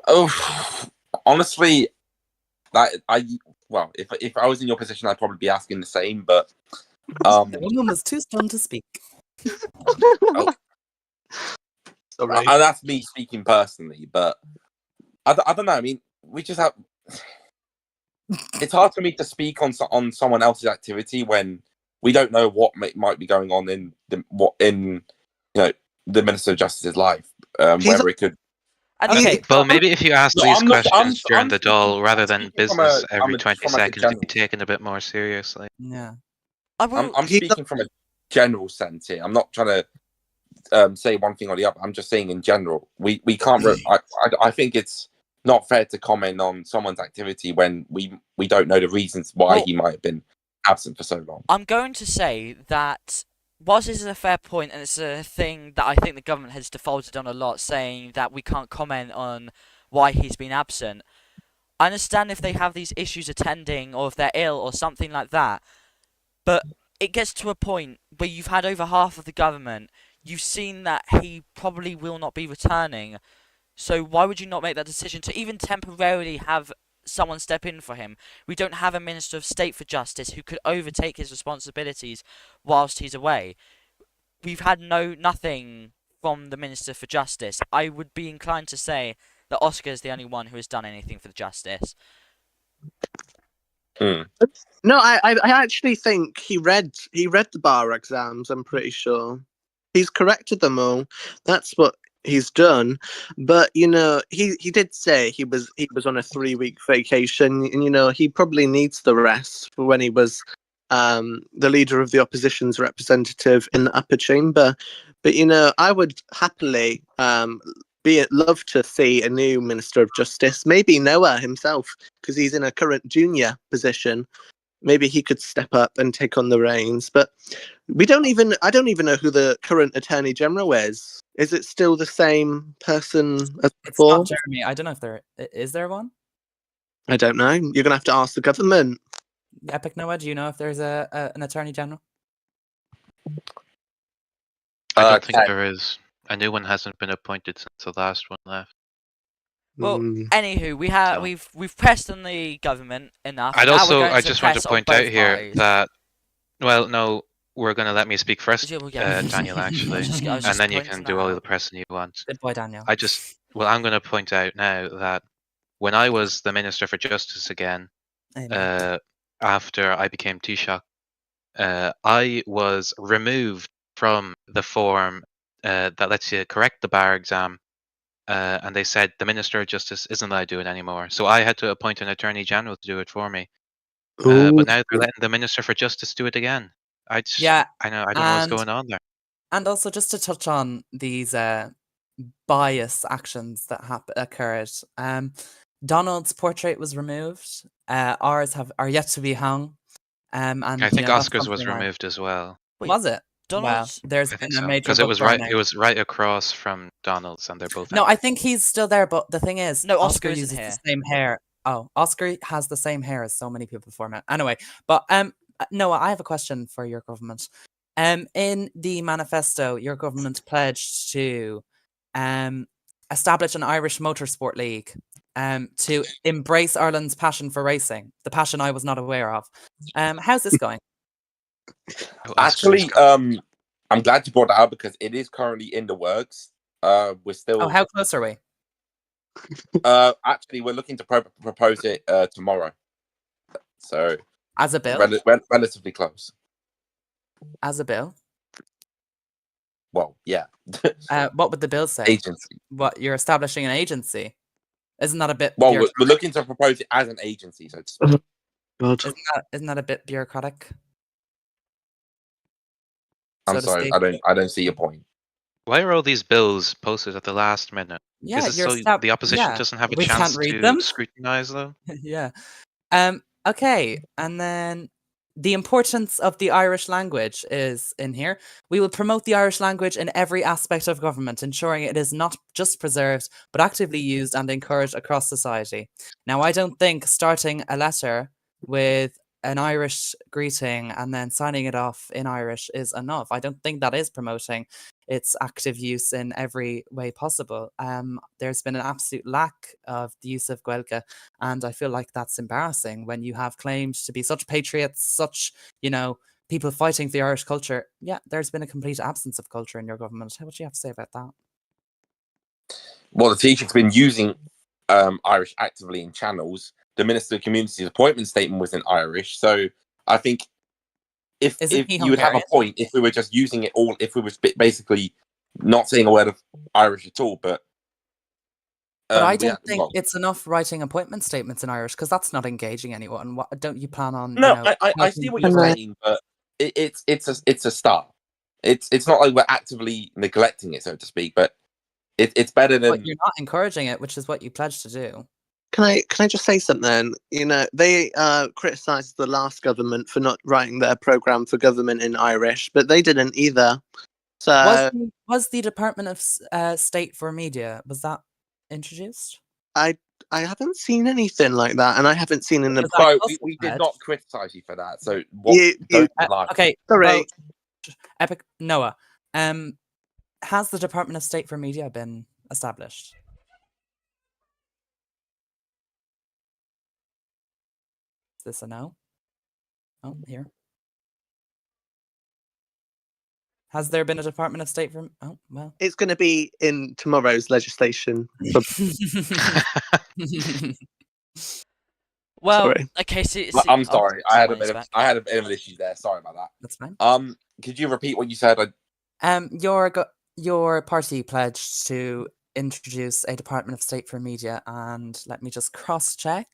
S5: Oh, honestly, if I was in your position, I'd probably be asking the same. But
S2: The woman was too stunned to speak.
S4: Sorry.
S5: and that's me speaking personally. But I don't know. I mean, we just have. It's hard for me to speak on someone else's activity when we don't know what might be going on in the Minister of Justice's life. Whether it could.
S1: And
S2: Okay.
S3: Well, maybe if you ask
S5: No,
S3: these
S5: I'm not-
S3: questions during
S5: I'm
S3: the Dáil rather
S5: I'm
S3: than
S5: speaking from
S3: business
S5: a-
S3: every
S5: I'm
S3: 20
S5: from, like, a
S3: seconds, you'd be
S5: general.
S3: taken a bit more seriously.
S2: Yeah.
S1: I will.
S5: I'm speaking from a general sense here. I'm not trying to say one thing or the other. I'm just saying in general. We can't. I think it's not fair to comment on someone's activity when we don't know the reasons why
S1: Well,
S5: he might have been absent for so long.
S1: I'm going to say that whilst this is a fair point, and it's a thing that I think the government has defaulted on a lot, saying that we can't comment on why he's been absent. I understand if they have these issues attending, or if they're ill, or something like that, but it gets to a point where you've had over half of the government, you've seen that he probably will not be returning, so why would you not make that decision to even temporarily have someone step in for him? We don't have a Minister of State for Justice who could overtake his responsibilities whilst he's away. We've had nothing from the Minister for Justice. I would be inclined to say that Oscar is the only one who has done anything for the justice.
S4: No, I actually think he read the bar exams. I'm pretty sure he's corrected them all. That's what he's done. But he did say he was on a 3-week vacation, and he probably needs the rest for when he was the leader of the opposition's representative in the upper chamber. But I would happily love to see a new Minister of Justice, maybe Noah himself, because he's in a current junior position. Maybe he could step up and take on the reins. But I don't even know who the current Attorney General is. Is it still the same person as
S2: It's
S4: before?
S2: not Jeremy. I don't know if there is there one.
S4: I don't know. You're gonna have to ask the government.
S2: Epic Noah, do you know if there's an Attorney General?
S3: I don't think
S5: Okay.
S3: there is. A new one hasn't been appointed since the last one left.
S1: Well,
S4: Mm.
S1: anywho,
S3: So-
S1: we've pressed on the government enough.
S3: I'd
S1: Now we're
S3: also,
S1: going
S3: I
S1: to
S3: just want to
S1: press on
S3: point out
S1: both
S3: here
S1: parties.
S3: that, well, no, we're going to let me speak first,
S1: Yeah, well, yeah.
S3: Daniel, actually,
S1: I was
S2: And
S1: just
S3: and then you
S1: pointing
S3: can do all
S1: that
S3: the pressing you want.
S2: Good boy, Daniel.
S3: I'm going to point out now that when I was the Minister for Justice again,
S2: Amen.
S3: after I became Taoiseach, I was removed from the form that lets you correct the bar exam, and they said the Minister of Justice isn't allowed to do it anymore. So I had to appoint an Attorney General to do it for me.
S4: Ooh.
S3: But now they're letting the Minister for Justice do it again. I don't know what's
S2: and-
S3: going on there.
S2: And also, just to touch on these bias actions that occurred, Donald's portrait was removed. Ours are yet to be hung. And
S3: I think
S2: that's
S3: Oscar's was
S2: something
S3: removed as well.
S1: Wait,
S2: Was it?
S1: Donald's.
S2: Well, there's
S3: I think
S2: been a
S3: so
S2: major
S3: because it
S2: book
S3: was right.
S2: burning.
S3: It was right across from Donald's, and they're both.
S2: No,
S3: empty.
S2: I think he's still there, but the thing is,
S1: No, Oscar isn't
S2: uses
S1: here.
S2: the same hair. Oh, Oscar has the same hair as so many people before him. Anyway, but Noah, I have a question for your government. In the manifesto, your government pledged to establish an Irish motorsport league to embrace Ireland's passion for racing, the passion I was not aware of. How's this going?
S3: Oh, Oscar is
S5: Actually,
S3: gone.
S5: I'm glad you brought that up because it is currently in the works. We're still.
S2: Oh, how close are we?
S5: Actually, we're looking to propose it tomorrow. So
S2: As a bill?
S5: relatively close.
S2: As a bill?
S5: Well, yeah.
S2: What would the bill say?
S5: Agency.
S2: What, you're establishing an agency? Isn't that a bit
S5: Well,
S2: bureaucratic?
S5: we're looking to propose it as an agency. So it's,
S4: God.
S2: Isn't that a bit bureaucratic?
S5: I'm
S2: so to
S5: sorry,
S2: speak?
S5: I don't see your point.
S3: Why are all these bills posted at the last minute?
S2: Yeah,
S3: Is it
S2: you're
S3: so the opposition
S2: yeah,
S3: doesn't have a
S2: we can't
S3: chance
S2: read
S3: to
S2: them.
S3: scrutinize them?
S2: Yeah. Okay, and then the importance of the Irish language is in here. We will promote the Irish language in every aspect of government, ensuring it is not just preserved, but actively used and encouraged across society. Now, I don't think starting a letter with an Irish greeting and then signing it off in Irish is enough. I don't think that is promoting its active use in every way possible. There's been an absolute lack of the use of Gaeilge, and I feel like that's embarrassing when you have claimed to be such patriots, such, people fighting for the Irish culture. Yeah, there's been a complete absence of culture in your government. What do you have to say about that?
S5: Well, the Taoiseach's been using Irish actively in channels. The Minister of Community's appointment statement was in Irish. So I think if
S2: Isn't he
S5: you would have a
S2: Hungarian?
S5: point if we were just using it all, if we were basically not saying a word of Irish at all, but
S2: I don't think it's enough writing appointment statements in Irish because that's not engaging anyone. What don't you plan on?
S5: No, I see what you're
S4: Right.
S5: saying, but it's a start. It's not like we're actively neglecting it, so to speak, but it's better
S2: But
S5: than.
S2: you're not encouraging it, which is what you pledged to do.
S4: Can I just say something? They criticised the last government for not writing their programme for government in Irish, but they didn't either. So
S2: Was the Department of State for Media, was that introduced?
S4: I haven't seen anything like that, and I haven't seen in the
S2: Because I
S5: No,
S2: also
S5: we did
S2: read-
S5: not criticize you for that. So what?
S4: You-
S5: Don't
S4: you-
S5: lie.
S2: Okay,
S4: Sorry.
S2: Epic Noah. Has the Department of State for Media been established? Is this a no? Oh, here. Has there been a Department of State for? Oh, well.
S4: It's going to be in tomorrow's legislation.
S1: Well,
S4: Sorry.
S1: okay. See,
S5: I'm sorry. I had a
S1: Ryan's
S5: bit of
S1: back.
S5: an issue there. Sorry about that.
S2: That's fine.
S5: Could you repeat what you said?
S2: Your party pledged to introduce a Department of State for Media, and let me just cross-check.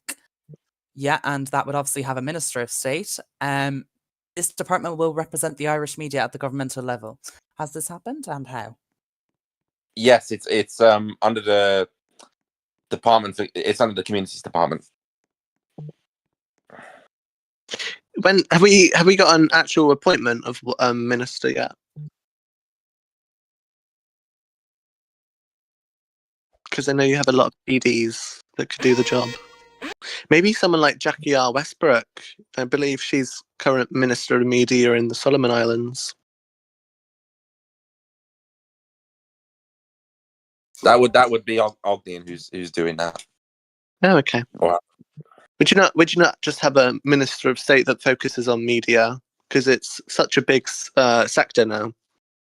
S2: Yeah, and that would obviously have a Minister of State. This department will represent the Irish media at the governmental level. Has this happened, and how?
S5: Yes, it's under the department. It's under the communities department.
S4: When have we got an actual appointment of minister yet? Because I know you have a lot of PDs that could do the job. Maybe someone like Jackie R. Westbrook. I believe she's current Minister of Media in the Solomon Islands.
S5: That would be Ogden who's doing that.
S4: Oh, okay.
S5: All right.
S4: Would you not just have a Minister of State that focuses on media? Because it's such a big sector now.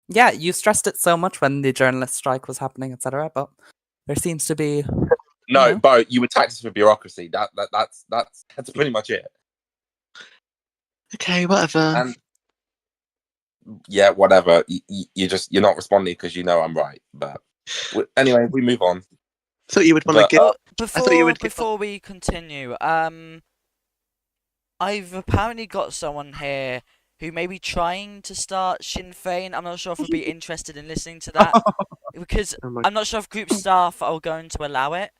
S2: Yeah, you stressed it so much when the journalist strike was happening, etc. But there seems to be
S5: No,
S2: know?
S5: Bo, you attacked us for bureaucracy. That's pretty much it.
S4: Okay, whatever.
S5: And yeah, whatever. You're not responding because you know I'm right. But anyway, we move on.
S4: Thought you would want to
S5: But-
S4: give.
S1: Before
S4: you would give-
S1: before we continue, I've apparently got someone here who may be trying to start Sinn Féin. I'm not sure if we'd be interested in listening to that because
S4: Oh my-
S1: I'm not sure if group staff are going to allow it.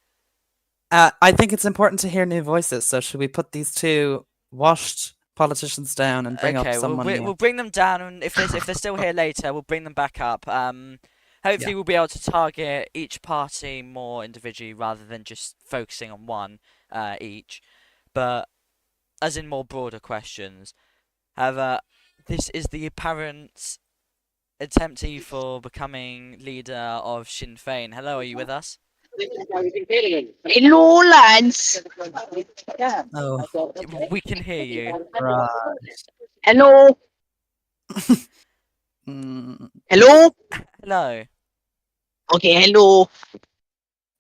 S2: I think it's important to hear new voices. So should we put these two washed politicians down and bring
S1: Okay,
S2: up someone new?
S1: we'll bring them down, and if they're still here later, we'll bring them back up. Hopefully, we'll be able to target each party more individually rather than just focusing on one each, but as in more broader questions. However, this is the apparent attemptee for becoming leader of Sinn Féin. Hello, are you with us?
S6: Hello, lads.
S2: Oh,
S1: We can hear you.
S2: right.
S6: Hello.
S2: Mm,
S6: Hello.
S1: Hello.
S6: Okay, hello.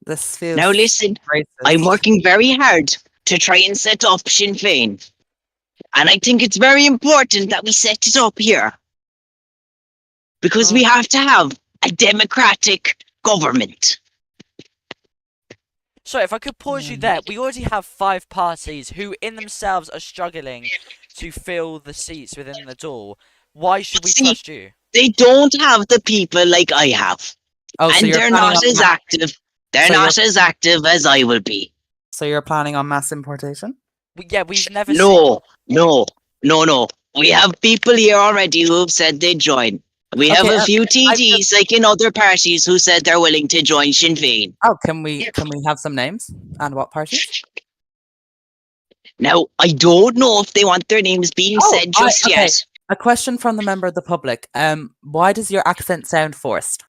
S2: this feels
S6: Now listen,
S2: racist.
S6: I'm working very hard to try and set up Sinn Féin. And I think it's very important that we set it up here. Because we have to have a democratic government.
S1: Sorry, if I could pause you there. We already have 5 parties who in themselves are struggling to fill the seats within the door. Why should we
S6: See,
S1: trust you?
S6: They don't have the people like I have.
S2: Oh, so
S6: And
S2: you're
S6: they're
S2: planning
S6: not
S2: on
S6: as active. They're
S2: so you're-
S6: not as active as I will be.
S2: So you're planning on mass importation?
S1: We've never seen...
S6: No. We have people here already who have said they'd join. We have
S2: Okay,
S6: a few
S2: I've
S6: TDs, like in other parties, who said they're willing to join Sinn Féin.
S2: Oh, can we have some names and what parties?
S6: Now, I don't know if they want their names being
S2: Oh,
S6: said just
S2: okay.
S6: yet.
S2: A question from the member of the public. Why does your accent sound forced?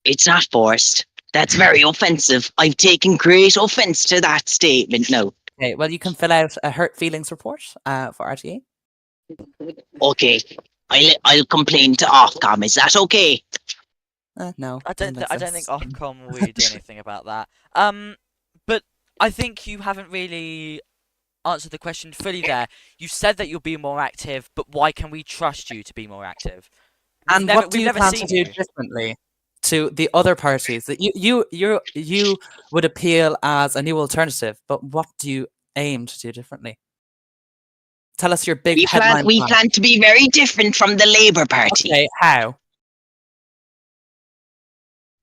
S6: It's not forced. That's very offensive. I've taken great offence to that statement now.
S2: Okay, well, you can fill out a hurt feelings report for RTA.
S6: Okay, I'll complain to Ofcom. Is that okay?
S2: No,
S1: I
S2: doesn't
S1: don't
S2: make
S1: think
S2: sense.
S1: Ofcom will really do anything about that. But I think you haven't really answered the question fully there. You said that you'll be more active, but why can we trust you to be more active?
S2: And what do
S1: we've
S2: you
S1: never
S2: plan to
S1: seen
S2: do
S1: you.
S2: differently to the other parties? That you would appeal as a new alternative, but what do you aim to do differently Tell us your big
S6: We
S2: headline plan.
S6: plan to be very different from the Labour Party.
S2: Okay, how?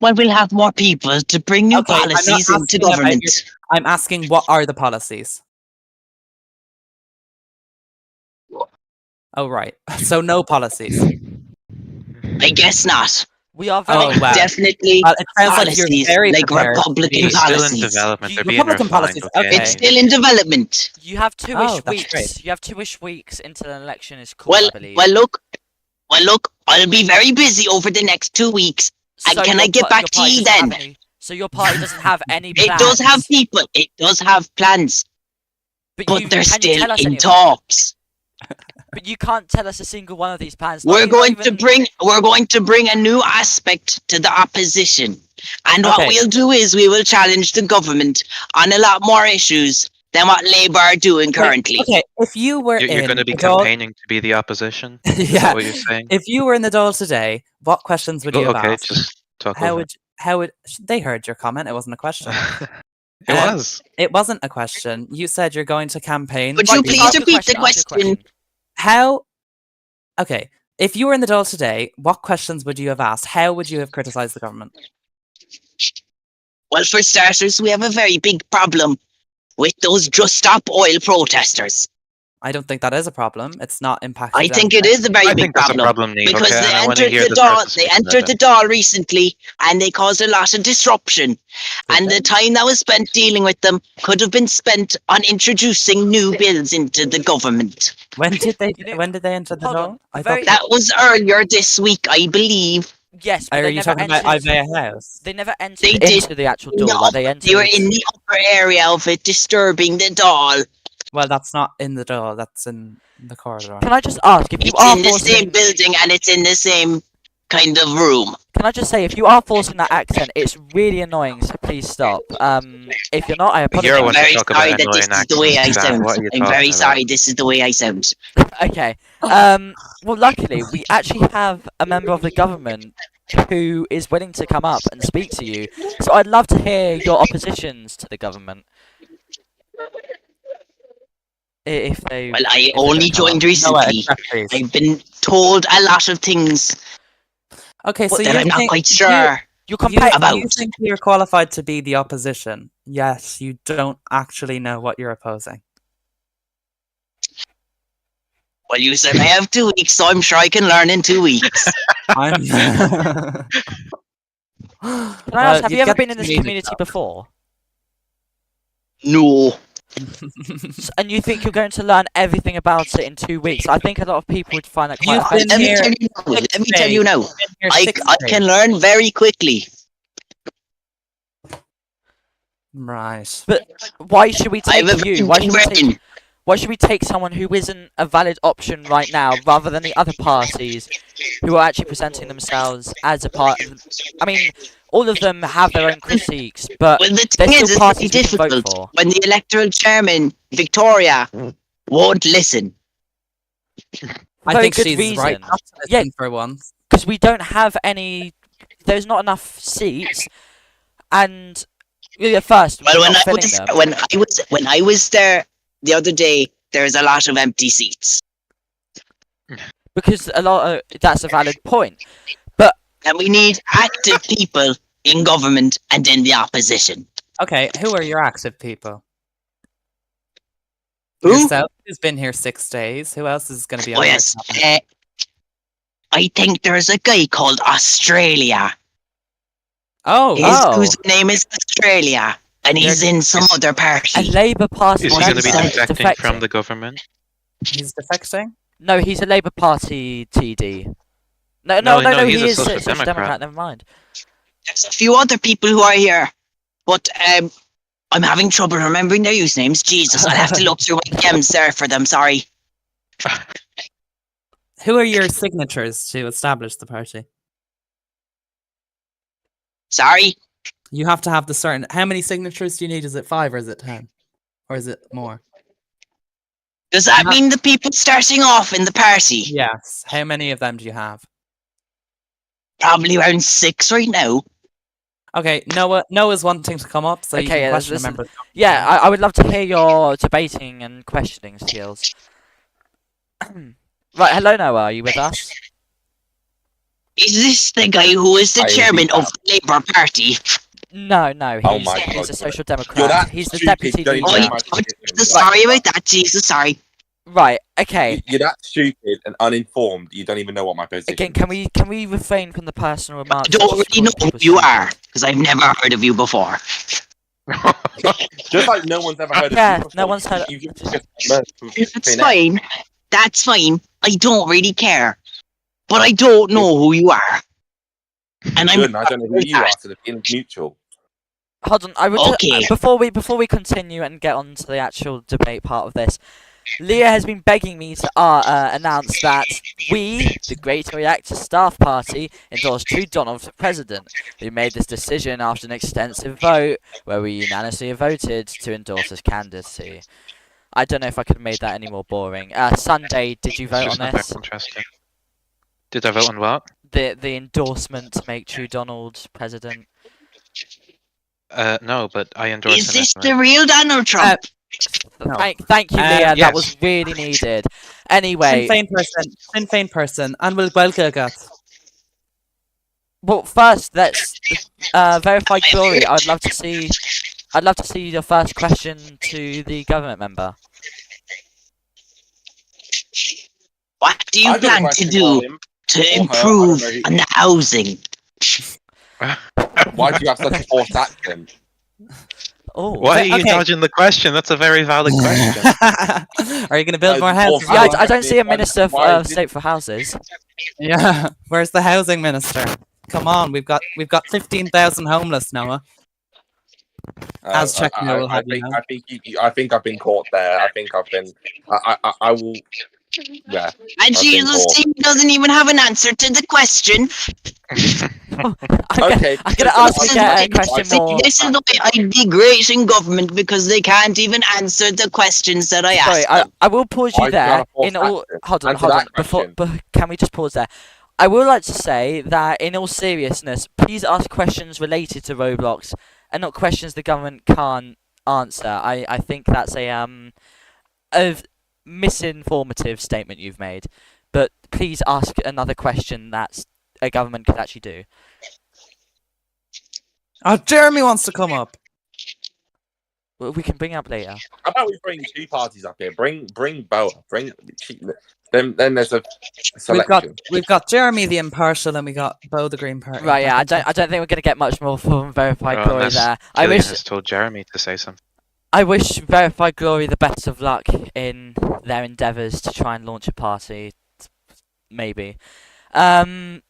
S6: Well, we'll have more people to bring new
S2: Okay, I'm not
S6: policies into
S2: asking about
S6: government.
S2: I'm asking what are the policies? Oh, right. So no policies.
S6: I guess not.
S1: We are very.
S2: Oh, wow.
S6: Definitely
S2: Well, it sounds like you're
S6: policies
S2: very
S6: like
S2: prepared to
S6: Republican
S2: be-
S3: It's still in
S6: policies.
S3: development. They're being
S2: Republican
S3: refined.
S2: policies,
S3: Okay.
S2: okay.
S6: It's still in development.
S1: You have two-ish
S2: Oh, that's
S1: weeks.
S2: great.
S1: You have two-ish weeks until an election is called,
S6: Well,
S1: I believe.
S6: well, look. I'll be very busy over the next 2 weeks. And can
S1: your
S6: I get
S1: pa-
S6: back
S1: your
S6: to
S1: party
S6: you
S1: doesn't have
S6: then?
S1: any- so your party doesn't have any
S6: It
S1: plans.
S6: does have people. It does have plans,
S1: but
S6: but
S1: you,
S6: they're
S1: can you
S6: still
S1: tell us any
S6: in
S1: of them?
S6: talks.
S1: But you can't tell us a single one of these plans. not
S6: We're
S1: even-
S6: going
S1: not
S6: to
S1: even-
S6: bring a new aspect to the opposition. And what
S2: Okay.
S6: we'll do is we will challenge the government on a lot more issues than what Labour are doing currently.
S2: Okay, if you were
S3: You're
S2: in
S3: going to be
S2: the Dáil-
S3: campaigning to be the opposition. Is
S2: yeah,
S3: that what you're saying?
S2: if you were in the Dáil today, what questions would you have
S3: Okay,
S2: asked?
S3: just talk
S2: How
S3: over.
S2: would they heard your comment? It wasn't a question.
S3: It
S2: Um,
S3: was.
S2: It wasn't a question. You said you're going to campaign.
S6: Would you
S1: Right,
S6: please
S1: ask a
S6: repeat the
S1: ask a
S6: question?
S2: How? Okay, if you were in the Dáil today, what questions would you have asked? How would you have criticised the government?
S6: Well, for starters, we have a very big problem with those Just Stop Oil protesters.
S2: I don't think that is a problem. It's not impacted.
S6: I think it is a very
S3: I
S6: big
S3: think that's a
S6: problem.
S3: problem, Neil.
S6: Because
S3: Okay,
S6: they
S3: and I want to
S6: entered
S3: hear
S6: the
S3: the
S6: Dáil.
S3: person
S6: They
S3: speaking
S6: entered the
S3: about
S6: Dáil recently, and they caused a lot of disruption. And the time that was spent dealing with them could have been spent on introducing new bills into the government.
S2: When did they?
S1: You know-
S2: When did they enter the
S1: hold
S2: Dáil?
S1: on,
S2: I
S1: very-
S2: thought.
S6: That was earlier this week, I believe.
S1: Yes, but
S2: Are
S1: they
S2: you
S1: never
S2: talking about
S1: entered.
S2: Ivea House?
S1: They never entered
S6: They did.
S1: into the actual door. Like they entered.
S6: They were in the upper area of it, disturbing the Dáil.
S2: Well, that's not in the Dáil. That's in the corridor.
S1: Can I just ask if you
S6: It's
S1: are
S6: in the same
S1: forcing?
S6: building and it's in the same kind of room.
S1: Can I just say if you are forcing that accent, it's really annoying. So please stop. If you're not, I apologize.
S3: You're
S6: I'm
S3: one to
S6: very
S3: talk
S6: sorry
S3: about
S6: that this
S3: annoying
S6: is the way I
S3: accents, Sam.
S6: sound.
S3: What are you
S6: I'm
S3: talking
S6: very
S3: about?
S6: sorry this is the way I sound.
S1: Okay. Well, luckily, we actually have a member of the government who is willing to come up and speak to you. So I'd love to hear your oppositions to the government. If they.
S6: Well, I
S1: if they
S6: only
S1: don't come up.
S6: joined
S2: No,
S6: recently.
S2: except please.
S6: I've been told a lot of things
S2: Okay, so
S6: that
S2: you
S6: I'm not
S2: think
S6: quite sure.
S1: You're
S2: you
S1: comparing.
S6: about-
S2: think you're qualified to be the opposition? Yes, you don't actually know what you're opposing.
S6: Well, you said I have 2 weeks, so I'm sure I can learn in 2 weeks.
S2: I'm.
S1: Can I ask, have you ever been in this community before?
S6: No.
S1: And you think you're going to learn everything about it in 2 weeks? I think a lot of people would find that quite
S2: You've
S1: offensive.
S2: been here
S6: Let me tell you now.
S2: You're
S6: I
S2: 6
S6: can
S2: days.
S6: learn very quickly.
S2: Right.
S1: But why should we
S6: I
S1: take
S6: have a
S1: you? Why should we
S6: brain.
S1: take, why should we take someone who isn't a valid option right now, rather than the other parties who are actually presenting themselves as a part? I mean, all of them have their own critiques, but
S6: Well, the
S1: they're
S6: thing
S1: still
S6: is, it's
S1: parties
S6: very
S1: we can vote
S6: difficult
S1: for.
S6: when the electoral chairman, Victoria, won't listen.
S2: I
S1: Very
S2: think
S1: good
S2: she's right
S1: reason.
S2: not to
S1: Yeah.
S2: listen for once.
S1: Because we don't have any. There's not enough seats, and first
S6: Well,
S1: we're
S6: when
S1: not
S6: I
S1: filling
S6: was
S1: them.
S6: when I was there the other day, there's a lot of empty seats,
S1: Because that's a valid point.
S6: and we need active people in government and in the opposition.
S2: Okay, who are your active people?
S6: Who?
S2: Yourself, who's been here 6 days. Who else is going to be on
S6: Oh
S2: our
S6: yes,
S2: cabinet?
S6: I think there's a guy called Australia.
S2: Oh,
S6: Whose name is Australia, and he's in some other
S1: A
S6: party.
S1: Labour Party.
S3: Is he going to be
S6: Defecting.
S3: defecting from the government?
S2: he's defecting?
S1: No, he's a Labour Party TD. No,
S3: he's
S1: he
S3: a
S1: is
S3: Social
S1: Social
S3: Democrat.
S1: Democrat. Never mind.
S6: There's a few other people who are here, but I'm having trouble remembering their usernames. Jesus, I'll have to look through my DMs there for them. Sorry.
S2: Who are your signatures to establish the party?
S6: Sorry.
S2: You have to have the certain. How many signatures do you need? Is it 5 or is it 10? Or is it more?
S6: Does that
S2: Yeah.
S6: mean the people starting off in the party?
S2: Yes. How many of them do you have?
S6: Probably around 6 right now.
S2: Okay, Noah's wanting to come up, so you
S1: Okay,
S2: can
S1: yeah,
S2: question a
S1: listen.
S2: member.
S1: Yeah, I would love to hear your debating and questioning skills. Right, hello Noah, are you with us?
S6: Is this the guy who is the
S5: I
S6: chairman
S5: indeed
S6: of
S5: am.
S6: the Labour Party?
S1: No,
S5: Oh
S1: he's
S5: my
S1: he's
S5: God,
S1: a social
S5: you're
S1: democrat.
S5: that
S1: He's the
S5: stupid.
S1: deputy
S5: You don't even
S6: Oh,
S5: know
S1: leader.
S5: my
S6: oh,
S5: position.
S6: Jesus, sorry about that. Jesus, sorry.
S1: Right, okay.
S5: You're that stupid and uninformed. You don't even know what my position
S1: Again,
S5: is.
S1: can we refrain from the personal
S6: I
S1: remarks
S6: don't
S1: such as
S6: really know
S1: calling
S6: who
S1: people
S6: you
S1: stupid?
S6: are because I've never heard of you before.
S5: Just like no one's ever heard of you
S1: Yeah,
S5: before.
S1: no one's heard.
S5: You just emerged from
S6: That's
S5: thin air.
S6: fine. That's fine. I don't really care. But I don't know who you are. And I'm
S5: Good, and I don't know who you are, so the feeling's mutual.
S1: Hold on, I would just,
S6: Okay.
S1: before we continue and get on to the actual debate part of this, Leah has been begging me to announce that we, the Great Oireachtas Staff Party, endorse True Donald for president. We made this decision after an extensive vote where we unanimously voted to endorse his candidacy. I don't know if I could have made that any more boring. Sunday, did you
S3: It's
S1: vote
S3: just
S1: on
S3: not very
S1: this?
S3: interesting. Did I vote on what?
S1: The endorsement to make True Donald president.
S3: No, but I endorse
S6: Is
S3: him
S6: this
S3: anyway.
S6: the real Donald Trump?
S2: No.
S1: Thank you, Leah. That
S3: Yes.
S1: was really needed.
S2: Sinn
S1: Anyway,
S2: Féin person, and we'll welcome that.
S1: well, first let's verify glory. I'd love to see your first question to the government member.
S6: What do you
S5: I've got a
S6: plan to
S5: question
S6: do
S5: for him.
S6: to
S5: or her, I don't
S6: improve
S5: know who-
S6: on the housing?
S5: Why do you have such a forced accent?
S1: Oh,
S3: Why are you
S2: Okay.
S3: dodging the question? That's a very valid question.
S2: Are you going to build
S5: No,
S2: more
S5: the
S2: houses?
S5: fourth
S1: yeah,
S2: Noah?
S1: I don't see a
S5: Why-
S1: minister of
S5: why did-
S1: state for houses.
S2: Yeah. Where's the housing minister? Come on, we've got 15,000 homeless, Noah. As check Noah will have you know.
S5: I think I've been caught there. I think I've been. I will. Yeah.
S6: And
S5: I've been
S6: Jesus
S5: caught.
S6: he doesn't even have an answer to the question.
S5: Okay,
S1: I'm gonna
S5: so
S1: ask
S5: I'll
S1: you a
S5: take
S1: question
S5: my-
S1: more.
S6: This is the way I degrade in government because they can't even answer the questions that I
S1: Sorry,
S6: ask them.
S1: I will pause you
S5: Why do you
S1: there.
S5: have a forced
S1: In all,
S5: accent?
S1: hold on,
S5: Answer
S1: hold on.
S5: that
S1: Before,
S5: question.
S1: can we just pause there? I would like to say that in all seriousness, please ask questions related to Roblox and not questions the government can't answer. I think that's a misinformative statement you've made. But please ask another question that a government could actually do.
S2: Oh, Jeremy wants to come up.
S1: Well, we can bring up later.
S5: How about we bring two parties up here? Bring Boa. Then there's a selection.
S2: We've got Jeremy the impartial, and we got Bo the Green Party.
S1: Right, yeah, I
S2: think
S1: don't think we're gonna get much more from Verified Glory
S3: Unless
S1: there.
S3: Killian has told Jeremy to say something.
S1: I wish Verified Glory the best of luck in their endeavours to try and launch a party. Maybe. So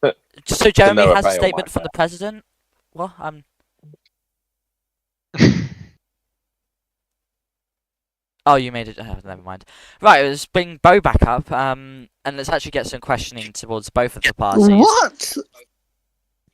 S1: Jeremy
S5: Noah
S1: has a
S5: Bail
S1: statement
S5: might
S1: from the president. What? Oh, you made it. Never mind. Right, let's bring Bo back up. And let's actually get some questioning towards both of the parties.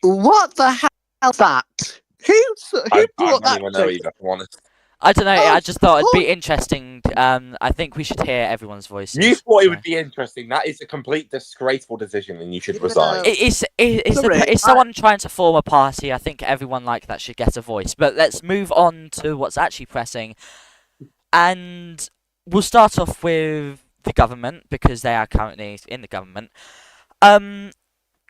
S4: What the hell is that? Who
S5: I
S4: brought
S5: don't
S4: that
S5: even know
S4: to?
S5: either. If I'm honest.
S1: I don't know. I just thought it'd
S4: Oh,
S1: be interesting. I think we should hear everyone's voices.
S5: You thought it
S1: so.
S5: would be interesting. That is a complete disgraceful decision, and you should
S4: Yeah.
S5: resign.
S1: It's someone trying to form a party. I think everyone like that should get a voice. But let's move on to what's actually pressing, and we'll start off with the government because they are currently in the government.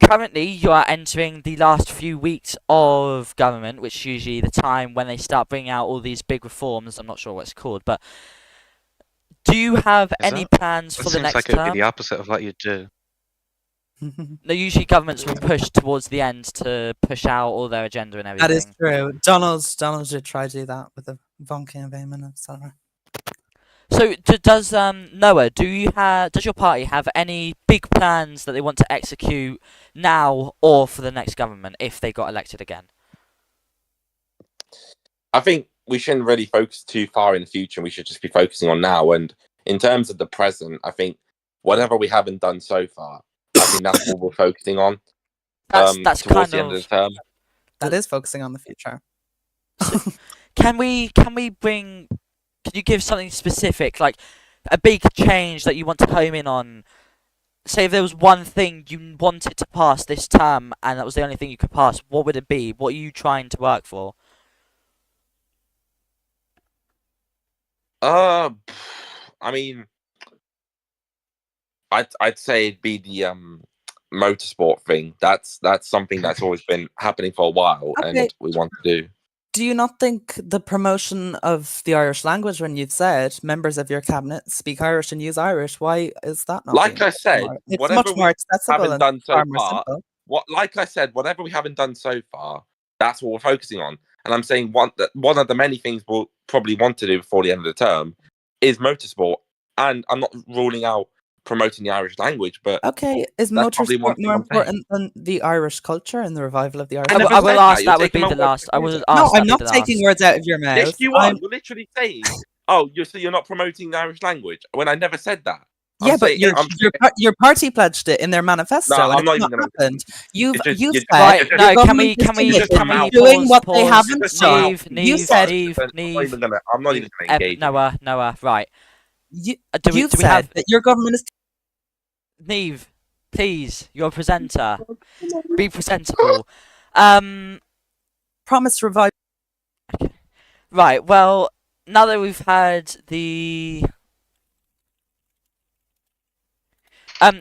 S1: Currently, you are entering the last few weeks of government, which is usually the time when they start bringing out all these big reforms. I'm not sure what it's called, but do you have
S3: Is
S1: any
S3: it?
S1: plans for
S3: It
S1: the
S3: seems
S1: next
S3: like it would be
S1: term?
S3: the opposite of what you do.
S1: No, usually governments will push towards the end to push out all their agenda and everything.
S2: that is true. Donald did try to do that with the Von Campaign, etc.
S1: So does Noah? Does your party have any big plans that they want to execute now or for the next government if they got elected again?
S5: I think we shouldn't really focus too far in the future. We should just be focusing on now. And in terms of the present, I think whatever we haven't done so far, I think that's what we're focusing on.
S1: That's
S5: towards
S1: kind
S5: the end
S1: of.
S5: of the term.
S2: That is focusing on the future.
S1: Can we bring? Can you give something specific, like a big change that you want to home in on? Say if there was one thing you wanted to pass this term, and that was the only thing you could pass. What would it be? What are you trying to work for?
S5: I mean, I'd say it'd be the motorsport thing. That's something that's always been happening for a while,
S2: Okay.
S5: and we want to do.
S2: Do you not think the promotion of the Irish language, when you've said members of your cabinet speak Irish and use Irish, why is that not
S5: Like
S2: being
S5: I said,
S2: more? It's
S5: whatever
S2: much
S5: we
S2: more accessible
S5: haven't
S2: and
S5: done so
S2: far more
S5: far,
S2: simple.
S5: like I said, whatever we haven't done so far, that's what we're focusing on. And I'm saying one of the many things we'll probably want to do before the end of the term is motorsport. And I'm not ruling out promoting the Irish language, but
S2: Okay, is
S5: that's probably one
S2: motorsport
S5: thing
S2: more
S5: I'm saying.
S2: important than the Irish culture and the revival of the Irish
S5: I
S1: I,
S5: never
S1: I
S2: culture?
S1: will
S5: said that.
S1: ask.
S5: You're
S1: That would
S5: taking
S1: be
S5: my
S1: the
S5: word
S1: last.
S5: for
S1: I
S5: it.
S1: will
S2: No,
S1: ask.
S2: I'm
S1: That
S2: not
S1: be the
S2: taking
S1: last.
S2: words out of your
S5: Yes,
S2: mouth.
S5: you are. You're literally saying, "Oh, so you're not promoting the Irish language," when I never said that.
S2: Yeah, but your party pledged it in their manifesto,
S5: No,
S2: and
S5: I'm not
S2: it's
S5: even
S2: not
S5: gonna.
S2: happened. You've
S5: It's just-
S2: you've
S5: you're-
S2: said
S1: Right,
S5: you're just-
S1: no,
S2: your
S1: can
S2: government
S1: we,
S2: is
S1: can we,
S2: committed
S1: can
S2: to
S1: we
S2: doing
S1: pause,
S2: what they
S1: pause,
S2: haven't done.
S1: Neve,
S2: You
S1: Neve,
S2: said
S1: Neve,
S5: I'm not
S1: Neve,
S5: even gonna. I'm not even gonna engage.
S1: Noah, right.
S2: you,
S1: Do we,
S2: you've
S1: do we
S2: said
S1: have,
S2: that your government is
S1: Neve, please, you're a presenter. Be presentable. Um,
S2: promised revival.
S1: right, well, now that we've had the...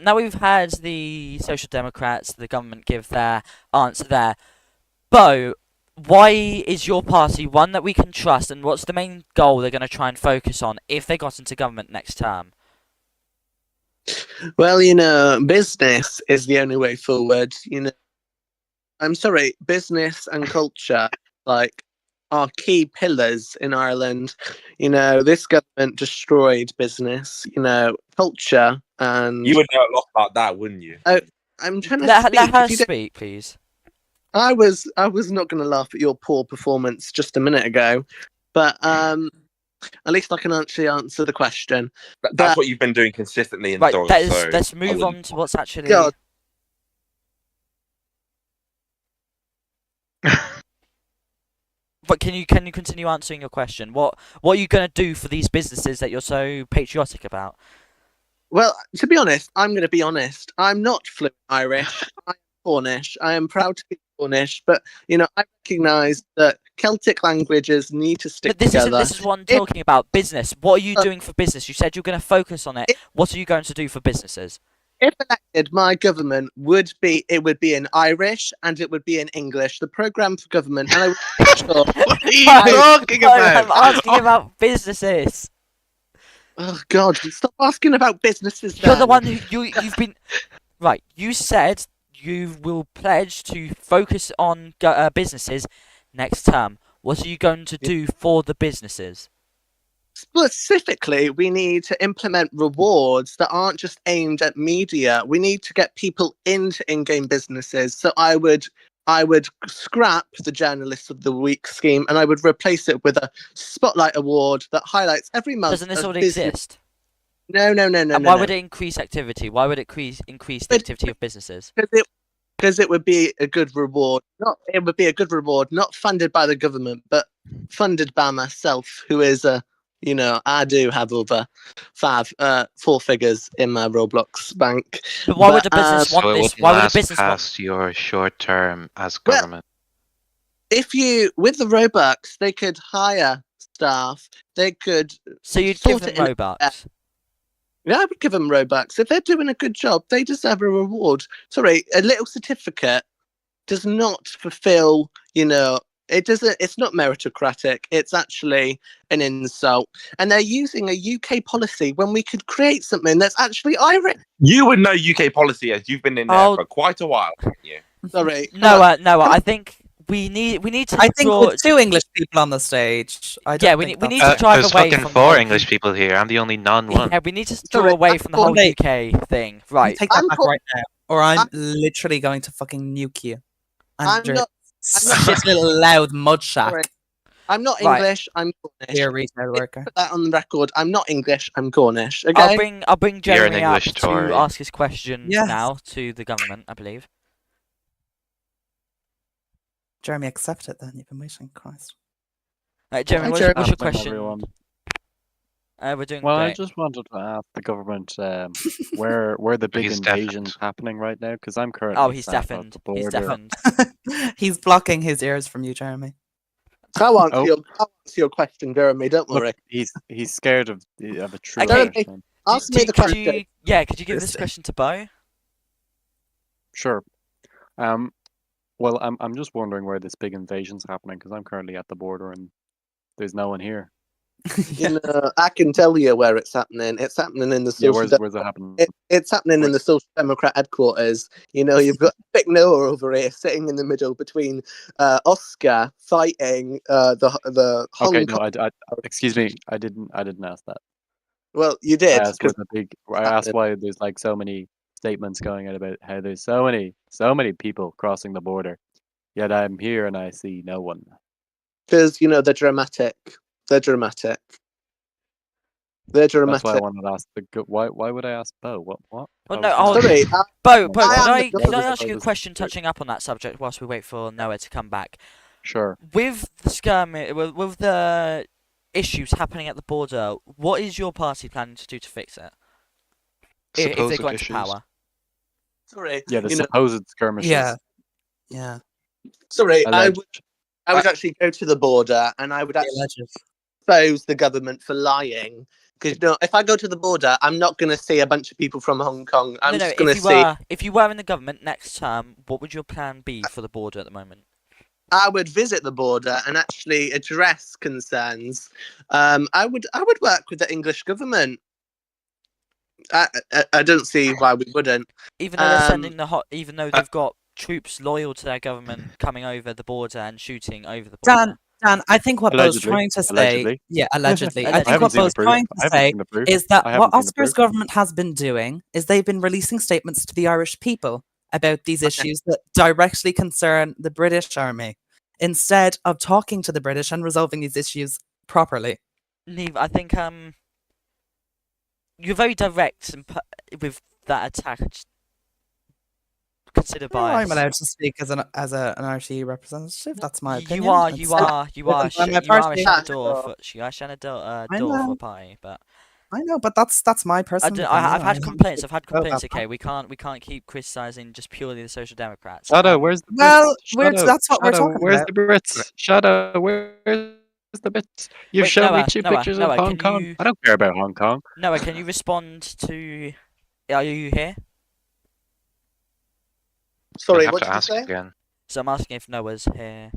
S1: now we've had the Social Democrats, the government give their answer there. Bo, why is your party one that we can trust, and what's the main goal they're going to try and focus on if they got into government next term?
S4: Well, business is the only way forward. I'm sorry, business and culture, like, are key pillars in Ireland. This government destroyed business, culture, and
S5: You would know a lot about that, wouldn't you?
S4: I'm trying to
S1: Let
S4: speak.
S1: her
S4: If you don't-
S1: speak, please.
S4: I was not going to laugh at your poor performance just a minute ago, but at least I can actually answer the question.
S5: That's
S4: But
S5: what you've been doing consistently in
S1: Right,
S5: Dáil, so
S1: let's
S5: I
S1: move
S5: wouldn't-
S1: on to what's actually...
S4: God,
S1: But can you continue answering your question? What are you going to do for these businesses that you're so patriotic about?
S4: well, to be honest, I'm going to be honest. I'm not fluent Irish. I'm Cornish. I am proud to be Cornish, but I recognise that Celtic languages need to stick
S1: But this
S4: together.
S1: is what I'm talking about. Business. What are you doing for business? You said you're going to focus on it. What are you going to do for businesses?
S4: If elected, my government would be in Irish and it would be in English. The programme for government, and I would make sure.
S7: What are you
S1: No,
S7: talking
S1: no,
S7: about?
S1: I'm asking about businesses.
S4: Oh God! Stop asking about businesses.
S1: You're the
S4: then.
S1: one who you've been... Right, you said you will pledge to focus on businesses next term. What are you going to do for the businesses?
S4: Specifically, we need to implement rewards that aren't just aimed at media. We need to get people into in-game businesses. So I would scrap the Journalists of the Week scheme and I would replace it with a spotlight award that highlights every month.
S1: Doesn't this
S4: of
S1: already
S4: business.
S1: exist?
S4: No.
S1: And why would it increase activity? Why would it increase the activity of businesses?
S4: Because it would be a good reward. Not funded by the government, but funded by myself, who is I do have over 4 figures in my Roblox bank.
S1: But why would a business
S3: So
S1: want
S3: it
S1: this?
S3: wouldn't
S1: Why would a
S3: last
S1: business want...
S3: past your short term as
S4: Well,
S3: government.
S4: If you, with the Robux, they could hire staff. They could.
S1: So you'd give
S4: sort
S1: them
S4: it in-
S1: Robux?
S4: Yeah, I would give them Robux. If they're doing a good job, they deserve a reward. Sorry, a little certificate does not fulfill, it doesn't, it's not meritocratic. It's actually an insult. And they're using a UK policy when we could create something that's actually Irish.
S5: You would know UK policy as you've been in there for quite a while, haven't you?
S4: Sorry.
S1: Noah, I think we need to
S2: I think
S1: draw...
S2: with 2 English people on the stage, I don't
S1: Yeah, we
S2: think
S1: need
S2: that's
S1: to drive
S3: There's
S1: away
S3: fucking
S1: from
S3: 4
S1: the
S3: English people here. I'm the only non-one.
S1: Yeah, we need to draw
S4: Sorry,
S1: away from the whole
S2: Sunday.
S1: UK thing. Right.
S2: Take that
S4: I'm
S2: back
S4: Cor-
S2: right now, or I'm literally going to fucking nuke you.
S4: I'm
S2: And your
S4: not-
S2: shit little loud mud shack.
S4: Sorry. I'm not
S1: Right.
S4: English. I'm Cornish.
S2: Here, retail worker.
S4: Put that on the record. I'm not English. I'm Cornish. Okay.
S1: I'll bring
S3: You're an
S1: Jeremy up
S3: English Tory.
S1: to ask his question
S2: Yes.
S1: now to the government, I believe.
S2: Jeremy, accept it then. You've been waiting, Christ.
S1: Right, Jeremy,
S4: Hi,
S1: what's
S4: Jeremy.
S1: your
S8: Afternoon,
S1: question?
S8: everyone.
S1: We're doing
S8: Well, I
S1: great.
S8: just wanted to ask the government where the big
S3: He's
S8: invasion's
S3: deafened.
S8: happening right now, because I'm currently
S1: Oh, he's
S8: sat at
S1: deafened.
S8: the
S1: He's
S8: border.
S1: deafened.
S2: He's blocking his ears from you, Jeremy.
S4: I'll answer
S8: Oh.
S4: your question, Jeremy. Don't worry.
S8: Look, he's scared of a true
S1: Okay.
S8: Irishman.
S4: Ask me the question.
S1: Could you give this
S2: Interesting.
S1: question to Bo?
S8: Sure. Well, I'm just wondering where this big invasion's happening because I'm currently at the border and there's no one here.
S4: You know, I can tell you where it's happening. It's happening in the
S8: Yeah,
S4: social.
S8: where's it happening?
S4: It's happening in the Social Democrat headquarters. You know, you've got Big Noah over here sitting in the middle between Oscar fighting the Hong
S8: Okay, no,
S4: Kong.
S8: excuse me, I didn't ask that.
S4: Well, you
S8: I
S4: did.
S8: asked I asked why there's like so many statements going out about how there's so many people crossing the border, yet I'm here and I see no one.
S4: Because, you know, they're dramatic. They're dramatic. They're
S8: That's why I
S4: dramatic.
S8: wanted to ask why would I ask Bo? What?
S1: Well,
S8: How
S1: no,
S8: is
S1: I'll-
S8: that?
S4: Sorry,
S1: Bo,
S8: Well,
S4: I am
S1: can
S4: the
S1: I
S4: government.
S1: ask you a
S8: This is
S1: question
S8: weird.
S1: touching up on that subject whilst we wait for Noah to come back?
S8: Sure.
S1: With the skirmish, with the issues happening at the border, what is your party planning to do to fix it? If they
S3: Supposed
S1: got into
S3: issues.
S1: power.
S4: Sorry.
S8: Yeah, the
S4: you know,
S8: supposed skirmishes.
S2: Yeah.
S4: sorry,
S8: Alleged.
S4: I would actually go to the border and I would actually
S2: Alleged.
S4: expose the government for lying. Because, you know, if I go to the border, I'm not going to see a bunch of people from Hong Kong. I'm just going to see.
S1: If you were in the government next term, what would your plan be for the border at the moment?
S4: I would visit the border and actually address concerns. I would work with the English government. I don't see why we wouldn't.
S1: Even though they're
S4: Um,
S1: sending even though they've got troops loyal to their government coming over the border and shooting over the border.
S2: Dan, I think what Bo's
S8: Allegedly.
S2: trying to say,
S8: Allegedly.
S2: yeah, allegedly. I
S1: Allegedly.
S2: think
S8: I haven't
S2: what
S8: seen the
S2: Bo's
S8: proof.
S2: trying
S8: I
S2: to
S8: haven't
S2: say
S8: seen the proof.
S2: is
S8: I
S2: that
S8: haven't
S2: what
S8: seen the
S2: Oscar's
S8: proof.
S2: government has been doing is they've been releasing statements to the Irish people about these issues that directly concern the British Army, instead of talking to the British and resolving these issues properly.
S1: Neve, I think you're very direct with that attack. Consider
S2: Well, I'm
S1: bias.
S2: allowed to speak as an RTE representative. That's my opinion.
S1: You are
S2: It's-
S1: you are
S2: my
S1: a
S2: party.
S1: Shenador
S2: I
S1: door
S2: know.
S1: for a party, but
S2: I know, but that's my personal opinion.
S1: I've had complaints. I've had
S2: go about
S1: complaints.
S2: that.
S1: Okay, we can't keep criticizing just purely the Social Democrats.
S8: Shadow, where's the Brits?
S2: Well,
S8: Shadow,
S2: that's what we're
S8: Shadow,
S2: talking
S8: where's
S2: about.
S8: the Brits? Shadow, where's the Brits? You've
S1: Wait,
S8: shown me
S1: Noah,
S8: two
S1: Noah,
S8: pictures
S1: Noah,
S8: of Hong
S1: can
S8: Kong.
S1: you-
S8: I don't care about Hong Kong.
S1: Noah, can you respond to? Are you here?
S4: Sorry,
S3: I'll have
S4: what
S3: to
S4: did you
S3: ask
S4: say?
S3: again.
S1: So I'm asking if Noah's here.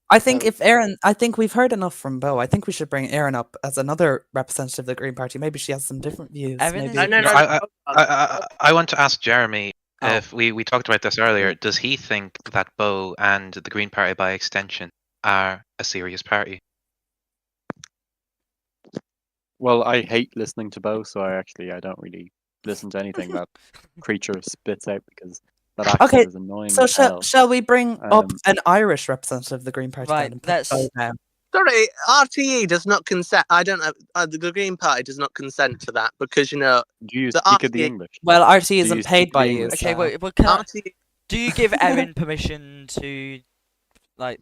S2: I think
S4: Oh.
S2: I think we've heard enough from Bo. I think we should bring Erin up as another representative of the Green Party. Maybe she has some different views.
S1: Erin
S2: Maybe
S1: is-
S4: No.
S3: No, I want to ask Jeremy
S2: Oh.
S3: if we talked about this earlier. Does he think that Bo and the Green Party, by extension, are a serious party?
S8: Well, I hate listening to Bo, so I don't really listen to anything that creature spits out because that accent
S2: Okay,
S8: is annoying.
S2: So
S8: as hell.
S2: shall we bring up
S8: Um,
S2: an Irish representative of the Green Party
S1: Right,
S2: then and put
S1: let's-
S2: Bo down?
S4: Sorry, RTE does not consent. I don't know. The Green Party does not consent to that because, you know,
S8: do you
S4: the
S8: speak of the
S4: RTE
S8: English?
S2: Well, RT
S8: you
S2: isn't
S8: speak
S2: paid by
S8: the
S2: you.
S8: English?
S1: Okay,
S2: so-
S1: wait.
S4: RTE.
S1: Do you give Erin permission to, like,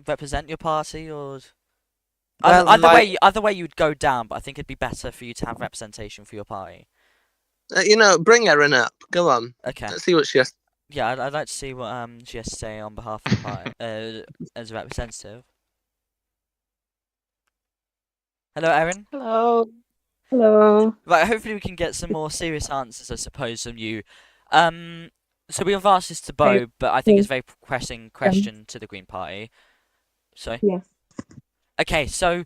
S1: represent your party, or?
S2: Well,
S1: Either way, you'd go down. But I think it'd be better for you to have representation for your party.
S4: You know, bring Erin up. Go on.
S1: Okay.
S4: Let's see what she has.
S1: Yeah, I'd like to see what she has to say on behalf of the party as a representative. Hello, Erin.
S7: Hello. Hello.
S1: Right, hopefully we can get some more serious answers, I suppose, from you. So we have asked this to Bo,
S7: Right.
S1: but I think it's a very pressing question to the Green Party. So,
S7: Yes.
S1: okay, so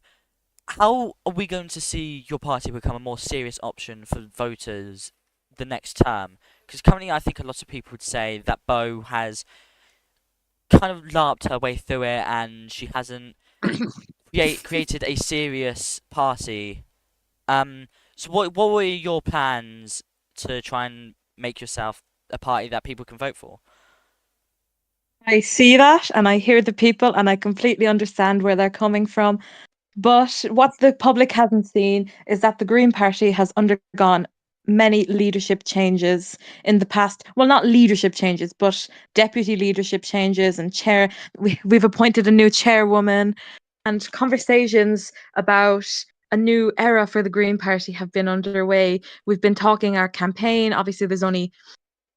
S1: how are we going to see your party become a more serious option for voters the next term? Because currently I think a lot of people would say that Bo has kind of larped her way through it and she hasn't created a serious party. So what were your plans to try and make yourself a party that people can vote for?
S7: I see that and I hear the people and I completely understand where they're coming from. But what the public hasn't seen is that the Green Party has undergone many leadership changes in the past. Well, not leadership changes, but deputy leadership changes and chair. We've appointed a new chairwoman, and conversations about a new era for the Green Party have been underway. We've been talking our campaign. Obviously, there's only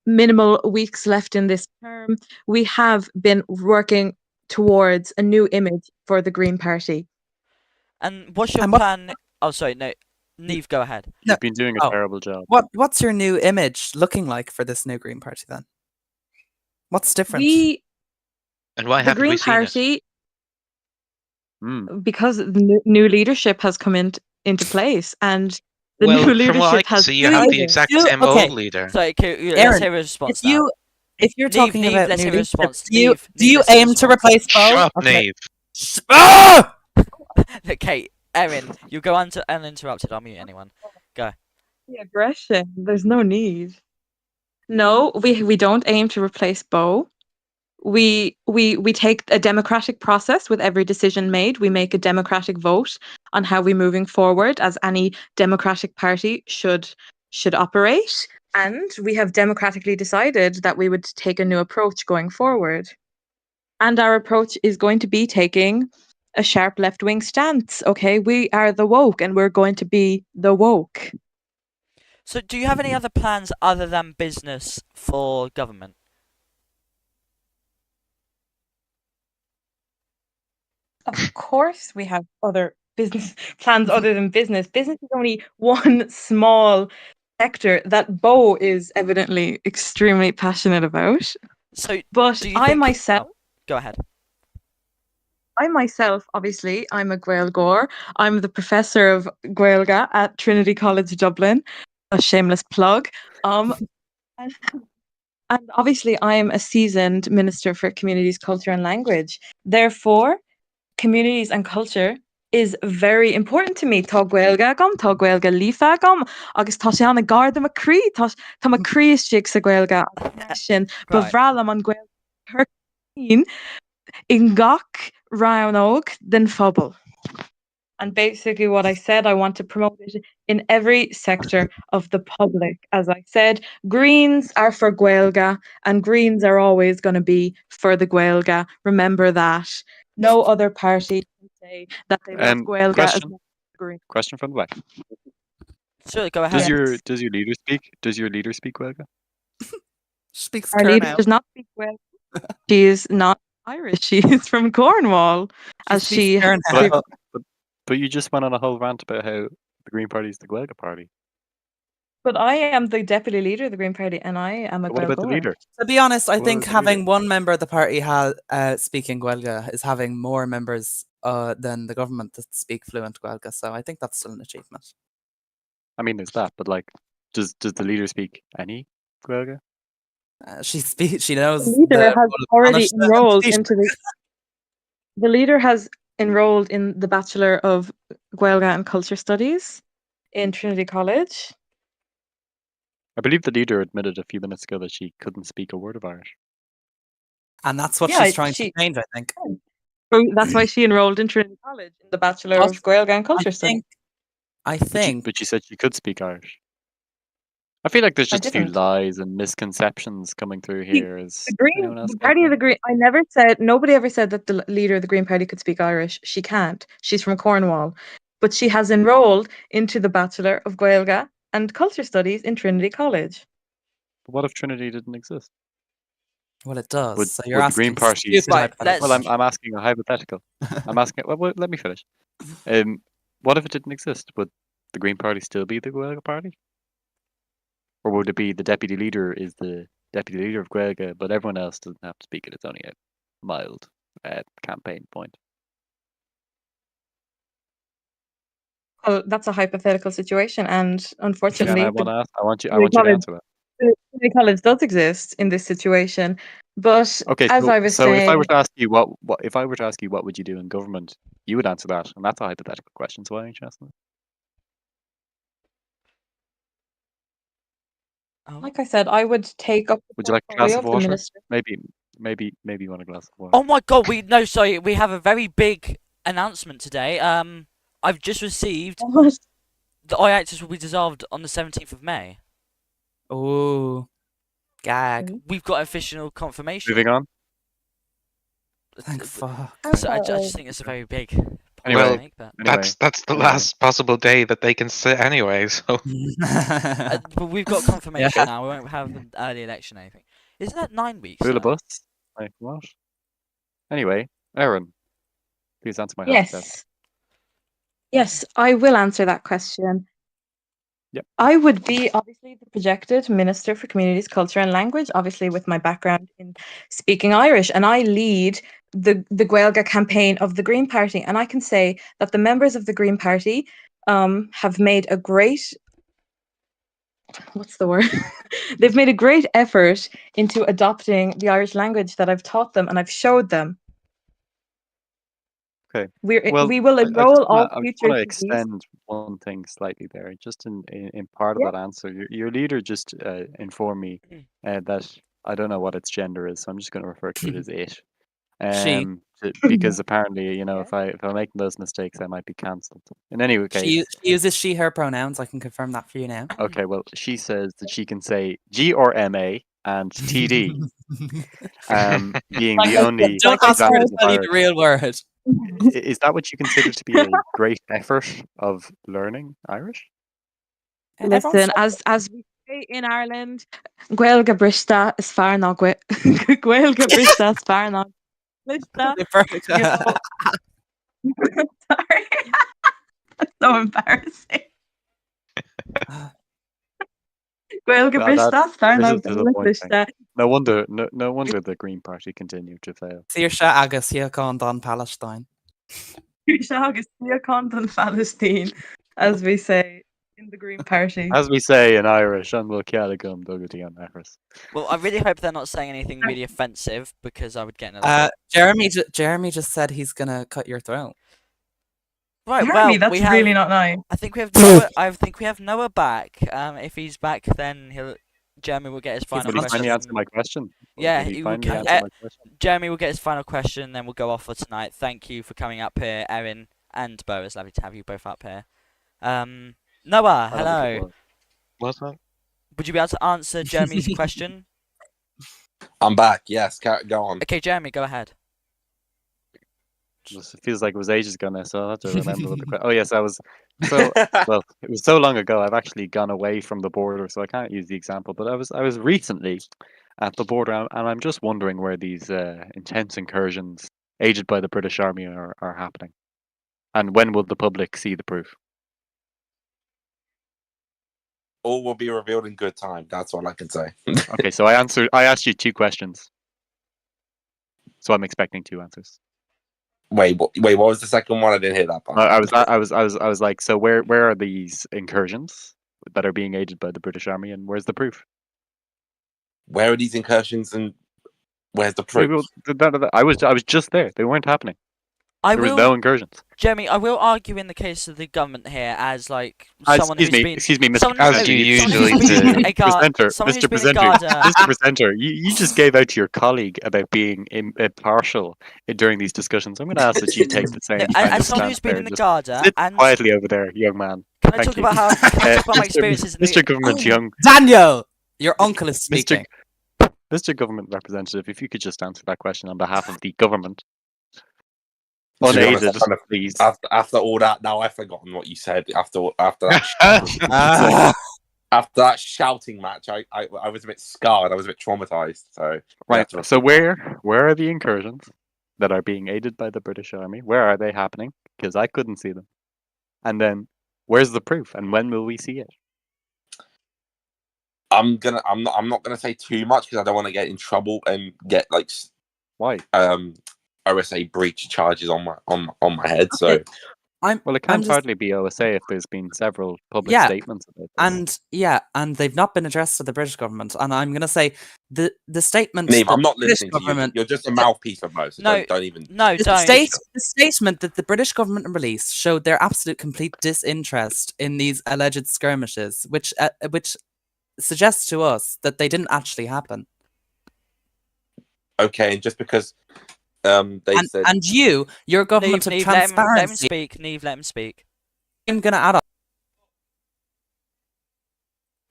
S7: minimal weeks left in this term. We have been working towards a new image for the Green Party.
S1: And what's your
S2: And what-
S1: plan? Oh, sorry, no. Neve, go ahead.
S2: No.
S8: You've been doing a
S2: Oh.
S8: terrible job.
S2: What's your new image looking like for this new Green Party then? What's different?
S3: And why
S7: The
S3: haven't we
S7: Green
S3: seen it?
S7: Party,
S8: Hmm.
S7: because the new leadership has come into place, and the
S3: Well,
S7: new
S3: from what I
S7: leadership
S3: can
S7: has
S3: see, you have the
S7: decided.
S3: exact
S2: You-
S3: same
S2: okay.
S3: old leader.
S1: Sorry, let's
S2: Aaron,
S1: hear a response
S2: If
S1: now.
S2: you're
S1: Neve,
S2: talking
S1: Neve,
S2: about
S1: let's
S2: new
S1: hear a
S2: leadership,
S1: response.
S2: do you
S1: Neve, Neve, let's hear a
S2: aim to
S1: response.
S2: replace Bo?
S3: Shut up,
S2: Okay.
S3: Nave.
S2: Ah!
S1: Okay, Erin, you go uninterrupted. I'll mute anyone. Go.
S7: The aggression. There's no need. No, we don't aim to replace Bo. We take a democratic process with every decision made. We make a democratic vote on how we're moving forward, as any democratic party should operate. And we have democratically decided that we would take a new approach going forward. And our approach is going to be taking a sharp left-wing stance. Okay, we are the woke, and we're going to be the woke.
S1: So, do you have any other plans other than business for government?
S7: Of course, we have other business plans other than business. Business is only one small sector that Bo is evidently extremely passionate about.
S1: So,
S7: But
S1: do you
S7: I
S1: think?
S7: myself,
S1: Oh, go ahead.
S7: obviously, I'm a Gaeilgeoir. I'm the professor of Gaeilge at Trinity College Dublin. A shameless plug. And obviously, I'm a seasoned minister for communities, culture, and language. Therefore, communities and culture is very important to me. Tá Gaeilge agam, tá Gaeilge líofa agam, agus tá sé anna garda a crí, tá críistigh sa Gaeilge sin, ba
S1: Right.
S7: bhrealam an Gaeilge thurcín in gach ránóg den phobal. And basically what I said, I want to promote it in every sector of the public. As I said, Greens are for Gaeilge, and Greens are always going to be for the Gaeilge. Remember that. No other party can say that they love Gaeilge as
S8: Question.
S7: much as the Greens.
S8: Question from the back.
S1: Sure, go
S8: Does
S1: ahead.
S8: your leader speak? Does your leader speak Gaeilge?
S2: Speaks
S7: Our leader
S2: Kernow.
S7: does not speak Gaeilge. She is not Irish. She is from Cornwall, as
S2: speaks
S7: she has
S2: Kernow.
S8: But you just went on a whole rant about how the Green Party is the Gaeilge Party.
S7: But I am the deputy leader of the Green Party, and I am a
S8: But what about the
S7: Gaeilgeoir.
S8: leader?
S2: To be honest, I
S8: What
S2: think
S8: about the leader?
S2: having one member of the party speaking Gaeilge is having more members than the government that speak fluent Gaeilge. So I think that's still an achievement.
S8: I mean, there's that, but like, does the leader speak any Gaeilge?
S2: She knows
S7: The leader
S2: the
S7: has
S2: role of
S7: already
S2: Taoiseach.
S7: enrolled into the leader has enrolled in the Bachelor of Gaeilge and Culture Studies in Trinity College.
S8: I believe the leader admitted a few minutes ago that she couldn't speak a word of Irish.
S2: And that's what
S7: Yeah,
S2: she's trying to change, I think.
S7: So that's why she enrolled in Trinity College in the Bachelor
S2: But
S7: of Gaeilge and Culture Studies.
S2: I
S8: But
S2: think
S8: she said she could speak Irish. I feel like there's
S7: I
S8: just a few
S7: didn't.
S8: lies and misconceptions coming through here. Is anyone else
S7: The
S8: got
S7: party of
S8: that?
S7: the Green. I never said. Nobody ever said that the leader of the Green Party could speak Irish. She can't. She's from Cornwall, but she has enrolled into the Bachelor of Gaeilge and Culture Studies in Trinity College.
S8: But what if Trinity didn't exist?
S2: well, it does.
S8: Would,
S2: So you're
S8: would the Green
S2: asking
S8: Party?
S2: stupid hypotheticals.
S8: Well, I'm asking a hypothetical. I'm asking. Well, let me finish. What if it didn't exist? Would the Green Party still be the Gaeilge Party? Or would it be the deputy leader is the deputy leader of Gaeilge, but everyone else doesn't have to speak it? It's only a mild campaign point.
S7: Well, that's a hypothetical situation, and
S8: And
S7: unfortunately,
S8: I want to ask. I want you to
S7: college,
S8: answer that.
S7: Trinity College does exist in this situation. But
S8: Okay,
S7: as I was
S8: so if I
S7: saying,
S8: were to ask you what if I were to ask you what would you do in government, you would answer that, and that's a hypothetical question. So why aren't you asking that?
S7: like I said, I would take up the
S8: Would you like a glass
S7: portfolio
S8: of
S7: of the
S8: water?
S7: minister.
S8: Maybe you want a glass of water.
S1: Oh my God! Sorry, we have a very big announcement today. I've just received the Oireachtas will be dissolved on the 17th of May.
S2: Oh, gag.
S1: We've got official confirmation.
S8: Moving on.
S2: Thank fuck.
S1: So I just think it's a very big point
S8: Anyway,
S1: to make, but
S3: That's the
S8: anyway.
S3: last possible day that they can sit anyway. So
S1: but we've got confirmation
S2: Yeah.
S1: now. We won't have an early election or anything. Isn't that 9 weeks?
S8: Full of
S1: though?
S8: bus? Like what? Anyway, Aaron, please answer my hypothetical.
S7: Yes. Yes, I will answer that question. I would be obviously the projected Minister for Communities, Culture and Language, obviously with my background in speaking Irish, and I lead the Gaeilge campaign of the Green Party, and I can say that the members of the Green Party have made a great, what's the word? They've made a great effort into adopting the Irish language that I've taught them and I've showed them.
S8: Okay.
S7: We
S8: Well,
S7: will enroll all
S8: I just
S7: future
S8: want to
S7: TDs.
S8: extend one thing slightly there. Just in part of
S7: Yeah.
S8: that answer, your leader just informed me that I don't know what its gender is, so I'm just going to refer to it as it.
S2: She.
S8: Because apparently, you know, if I'm making those mistakes, I might be cancelled. In any case,
S2: She uses she, her pronouns. I can confirm that for you now.
S8: okay. Well, she says that she can say G or MA and TD, being
S7: Like
S8: the
S7: I
S8: only
S7: said,
S2: Don't ask her to
S8: examples of
S2: tell you
S8: Irish.
S2: the real word.
S8: Is that what you consider to be a great effort of learning Irish?
S7: Listen, as we say in Ireland, Gaeilge brista is far ná Gaeilge brista is far ná Brista. You know. Sorry. That's so embarrassing. Gaeilge
S8: That-
S7: brista is far
S8: This
S7: ná
S8: is
S7: Gaeilge
S8: disappointing.
S7: brista.
S8: No wonder the Green Party continued to fail.
S2: Saoirse agus Hiacán Don Palestine.
S7: Agus Condon Palestine, as we say in the Green Party.
S8: As we say in Irish, an bhfuil ceadagam dogatí an achras.
S1: Well, I really hope they're not saying anything really offensive because I would get in a lot.
S2: Jeremy just said he's gonna cut your throat.
S1: Right,
S7: Jeremy,
S1: well,
S7: that's
S1: we have.
S7: really not nice.
S1: I think we have Noah. I think we have Noah back. If he's back, then Jeremy will get his final
S8: Will he
S1: question.
S8: finally answer my question?
S1: Yeah,
S8: Will
S1: he
S8: he
S1: will
S8: finally
S1: ca-
S8: answer my question?
S1: Jeremy will get his final question, then we'll go off for tonight. Thank you for coming up here, Erin and Bo. It's lovely to have you both up here. Noah, hello.
S3: What's that?
S1: Would you be able to answer Jeremy's question?
S5: I'm back. Yes, go on.
S1: Okay, Jeremy, go ahead.
S8: It feels like it was ages ago now, so I'll have to remember what the question. Oh yes, I was. So well, it was so long ago. I've actually gone away from the border, so I can't use the example. But I was recently at the border, and I'm just wondering where these intense incursions, aided by the British Army, are happening, and when will the public see the proof?
S5: All will be revealed in good time. That's all I can say.
S8: Okay, so I asked you two questions, so I'm expecting two answers.
S5: Wait, what was the second one? I didn't hear that part.
S8: I was like, so where are these incursions that are being aided by the British Army, and where's the proof?
S5: Where are these incursions, and where's the proof?
S8: I was just there. They weren't happening.
S1: There
S8: was no incursions.
S1: Jeremy, I will argue in the case of the government here as like someone who's been.
S8: Excuse me, Mr.
S1: someone-
S3: As you usually do.
S1: a guard-
S8: Presenter,
S1: someone who's
S8: Mr.
S1: been a
S8: Presenter,
S1: guard,
S8: Mr. Presenter, you just gave out to your colleague about being impartial during these discussions. I'm going to ask that you take the same.
S1: No,
S8: kind
S1: as
S8: of
S1: someone
S8: stance
S1: who's been
S8: there.
S1: in the
S8: Just
S1: Garda
S8: sit
S1: and
S8: quietly over there, young man.
S1: can I
S8: Thank
S1: talk
S8: you.
S1: about how can I talk about my
S8: Mr.
S1: experiences in
S8: Mr. Government Young,
S2: Daniel, your uncle is speaking.
S8: Mr. Government Representative, if you could just answer that question on behalf of the government.
S5: To be honest,
S8: Unaided,
S5: I kind of-
S8: please.
S5: After all that, now I've forgotten what you said. After that, after that shouting match, I was a bit scarred. I was a bit traumatized. So
S8: Right. So where are the incursions that are being aided by the British Army? Where are they happening? Because I couldn't see them. And then, where's the proof? And when will we see it?
S5: I'm not gonna say too much because I don't want to get in trouble and get like
S8: Why?
S5: OSA breach charges on my head. So
S8: Well, it can't hardly be OSA if there's been several public
S2: Yeah,
S8: statements about this.
S2: and they've not been addressed to the British government. And I'm gonna say the statement.
S5: Neve,
S2: that
S5: I'm not
S2: the British
S5: listening to you.
S2: government-
S5: You're just a mouthpiece for most. So
S1: No,
S5: don't even.
S1: No,
S2: The
S1: don't.
S2: the statement that the British government released showed their absolute complete disinterest in these alleged skirmishes, which suggests to us that they didn't actually happen.
S5: Okay, and just because they said
S2: And your government of
S1: Neve,
S2: transparency.
S1: let him speak. Neve, let him speak.
S2: I'm gonna add on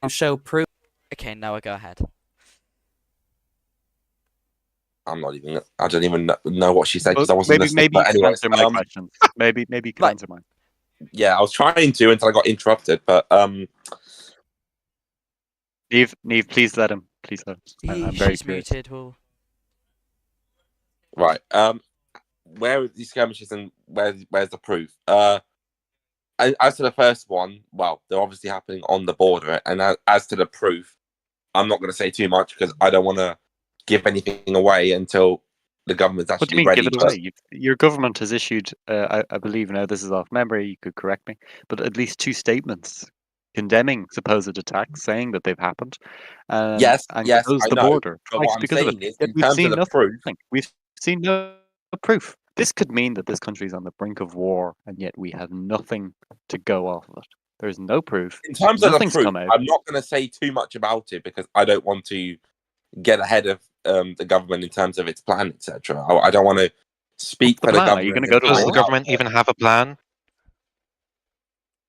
S2: to show proof.
S1: Okay, Noah, go ahead.
S5: I'm not even. I don't even know what she said because I
S8: Well,
S5: wasn't listening.
S8: maybe
S5: But
S8: you can
S5: anyways,
S8: answer my question. Maybe you can
S1: Right.
S8: answer mine.
S5: yeah, I was trying to until I got interrupted. But
S8: Neve, please let him. Please let him. I'm very
S1: She's
S8: curious.
S1: muted. Well,
S5: right, where are these skirmishes and where's the proof? as to the first one, well, they're obviously happening on the border, and as to the proof, I'm not going to say too much because I don't want to give anything away until the government's
S8: What do you
S5: actually
S8: mean, give
S5: ready.
S8: it away? Your government has issued, I believe now this is off memory, you could correct me, but at least 2 statements condemning supposed attacks, saying that they've happened,
S5: Yes,
S8: and
S5: yes,
S8: closed
S5: I
S8: the
S5: know.
S8: border
S5: But
S8: twice
S5: what I'm
S8: because of it.
S5: saying is,
S8: Yet
S5: in
S8: we've
S5: terms of
S8: seen
S5: the proof,
S8: nothing. We've seen no proof. This could mean that this country's on the brink of war, and yet we have nothing to go off of it. There's no proof.
S5: in terms of the
S8: Nothing's
S5: proof,
S8: come out.
S5: I'm not going to say too much about it because I don't want to get ahead of the government in terms of its plan, etc. I don't want to speak
S8: the
S5: for the
S8: plan? Are you
S5: government.
S8: gonna go to
S3: Does the
S8: war?
S3: government even have a plan?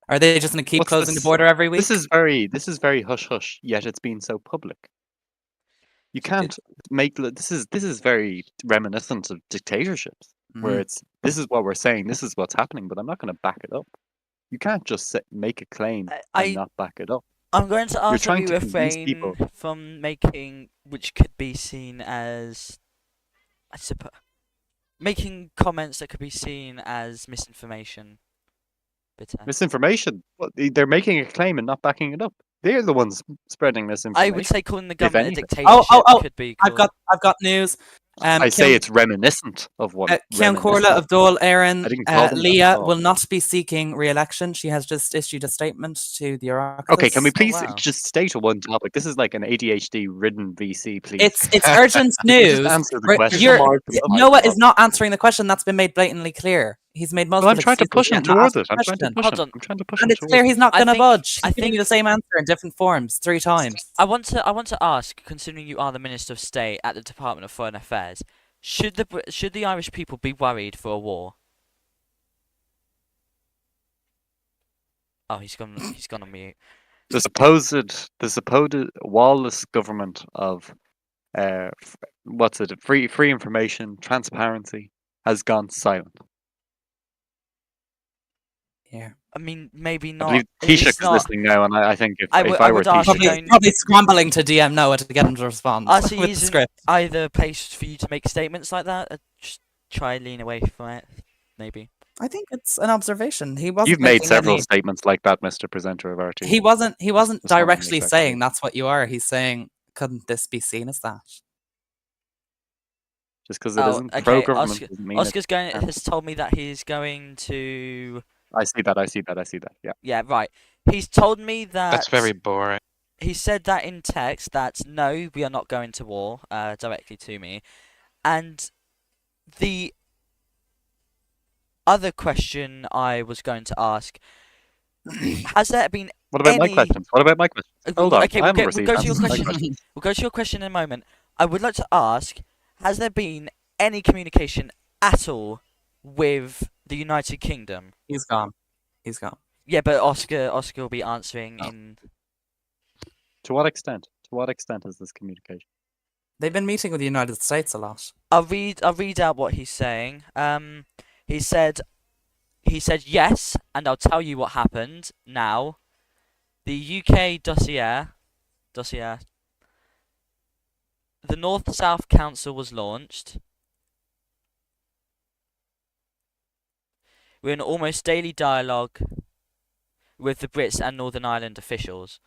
S2: Are they just going to keep
S8: What's
S2: closing the
S8: this?
S2: border every week?
S8: This is very hush hush. Yet it's been so public. You can't make this is very reminiscent of dictatorships, where it's this is what we're saying, this is what's happening, but I'm not going to back it up. You can't just make a claim and not back it up.
S1: I'm going to
S8: You're
S1: ask that we
S8: trying to convince people.
S1: refrain from making, which could be seen as, I suppose, making comments that could be seen as misinformation. Bitter.
S8: Misinformation. They're making a claim and not backing it up. They're the ones spreading misinformation.
S1: I would say calling the
S8: if
S1: government a
S8: anything.
S1: dictatorship could be called.
S2: I've got news.
S8: I say it's reminiscent of one.
S2: Cian Corla of Dáil, Éireann,
S8: I didn't call them that
S2: Leah
S8: at all.
S2: will not be seeking re-election. She has just issued a statement to the Oireachtas.
S8: Okay, can we please
S1: wow.
S8: just stay to one topic? This is like an ADHD-ridden VC, please.
S2: It's urgent news.
S8: Just answer the question.
S2: Noah is not answering the question. That's been made blatantly clear. He's made most
S8: Well,
S2: of
S8: I'm
S2: it.
S8: trying to push him towards it. I'm trying to push
S1: Hold
S8: him.
S1: on.
S8: I'm trying to push
S2: And
S8: him
S2: it's clear
S8: towards
S2: he's not
S1: I
S2: going to
S1: think-
S2: budge.
S1: I
S2: He's giving you the same answer in different forms 3 times.
S1: I want to ask, considering you are the Minister of State at the Department of Foreign Affairs, should the Irish people be worried for a war? Oh, he's gone on mute.
S8: the supposed lawless government of free information, transparency has gone silent.
S2: Yeah.
S1: I mean, maybe
S8: I
S1: not.
S8: believe
S1: It's
S8: Taoiseach is
S1: not.
S8: listening now, and I think if
S1: I
S8: I were
S1: would ask
S8: Taoiseach,
S1: going-
S2: Probably scrambling to DM Noah to get him to respond
S1: Archie
S2: with the
S1: isn't
S2: script.
S1: either place for you to make statements like that. Just try lean away from it, maybe.
S2: I think it's an observation. He wasn't.
S8: you've made
S2: making
S8: several
S2: any-
S8: statements like that, Mr. Presenter of RT.
S2: He wasn't. He wasn't
S8: That's not
S2: directly
S8: exactly.
S2: saying that's what you are. He's saying, couldn't this be seen as that?
S8: Just because it
S1: Oh,
S8: isn't
S1: okay,
S8: pro-government
S1: Oscar-
S8: doesn't mean
S1: Oscar's going
S8: harmful.
S1: has told me that he's going to.
S8: I see that. Yeah.
S1: Yeah, right. He's told me that.
S3: That's very boring.
S1: He said that in text that no, we are not going to war. Directly to me, and the other question I was going to ask: has there been
S8: What about my
S1: any-
S8: questions? Hold on.
S1: Okay,
S8: I
S1: we'll
S8: haven't
S1: go to
S8: received
S1: your
S8: answers to my
S1: question.
S8: questions.
S1: We'll go to your question in a moment. I would like to ask: has there been any communication at all with the United Kingdom?
S2: He's gone. He's gone.
S1: Yeah, but Oscar will be answering
S2: Oh.
S1: in.
S8: To what extent? To what extent is this communication?
S2: They've been meeting with the United States a lot.
S1: I'll read out what he's saying. He said yes, and I'll tell you what happened now. The UK dossier. The North-South Council was launched. We're in almost daily dialogue with the Brits and Northern Ireland officials.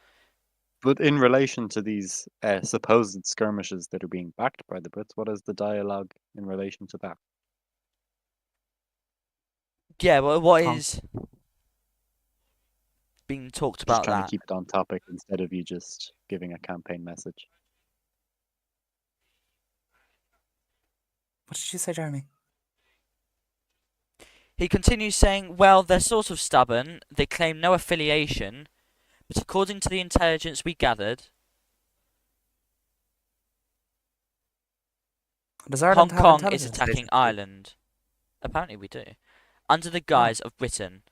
S8: But in relation to these supposed skirmishes that are being backed by the Brits, what is the dialogue in relation to that?
S1: Yeah, well, what
S2: Tom.
S1: is being talked
S8: Just
S1: about
S8: trying
S1: that?
S8: to keep it on topic instead of you just giving a campaign message.
S2: What did you say, Jeremy?
S1: He continues saying, well, they're sort of stubborn. They claim no affiliation. But according to the intelligence we gathered,
S2: Does
S1: Hong
S2: Ireland have
S1: Kong is
S2: intelligence
S1: attacking
S2: agencies?
S1: Ireland. Apparently we do. Under the guise of Britain.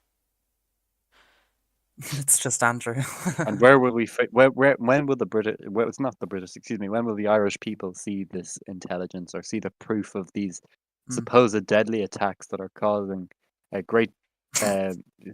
S2: It's just Andrew.
S8: And where will we? When will the British? Well, it's not the British. Excuse me. When will the Irish people see this intelligence or see the proof of these supposed deadly attacks that are causing a great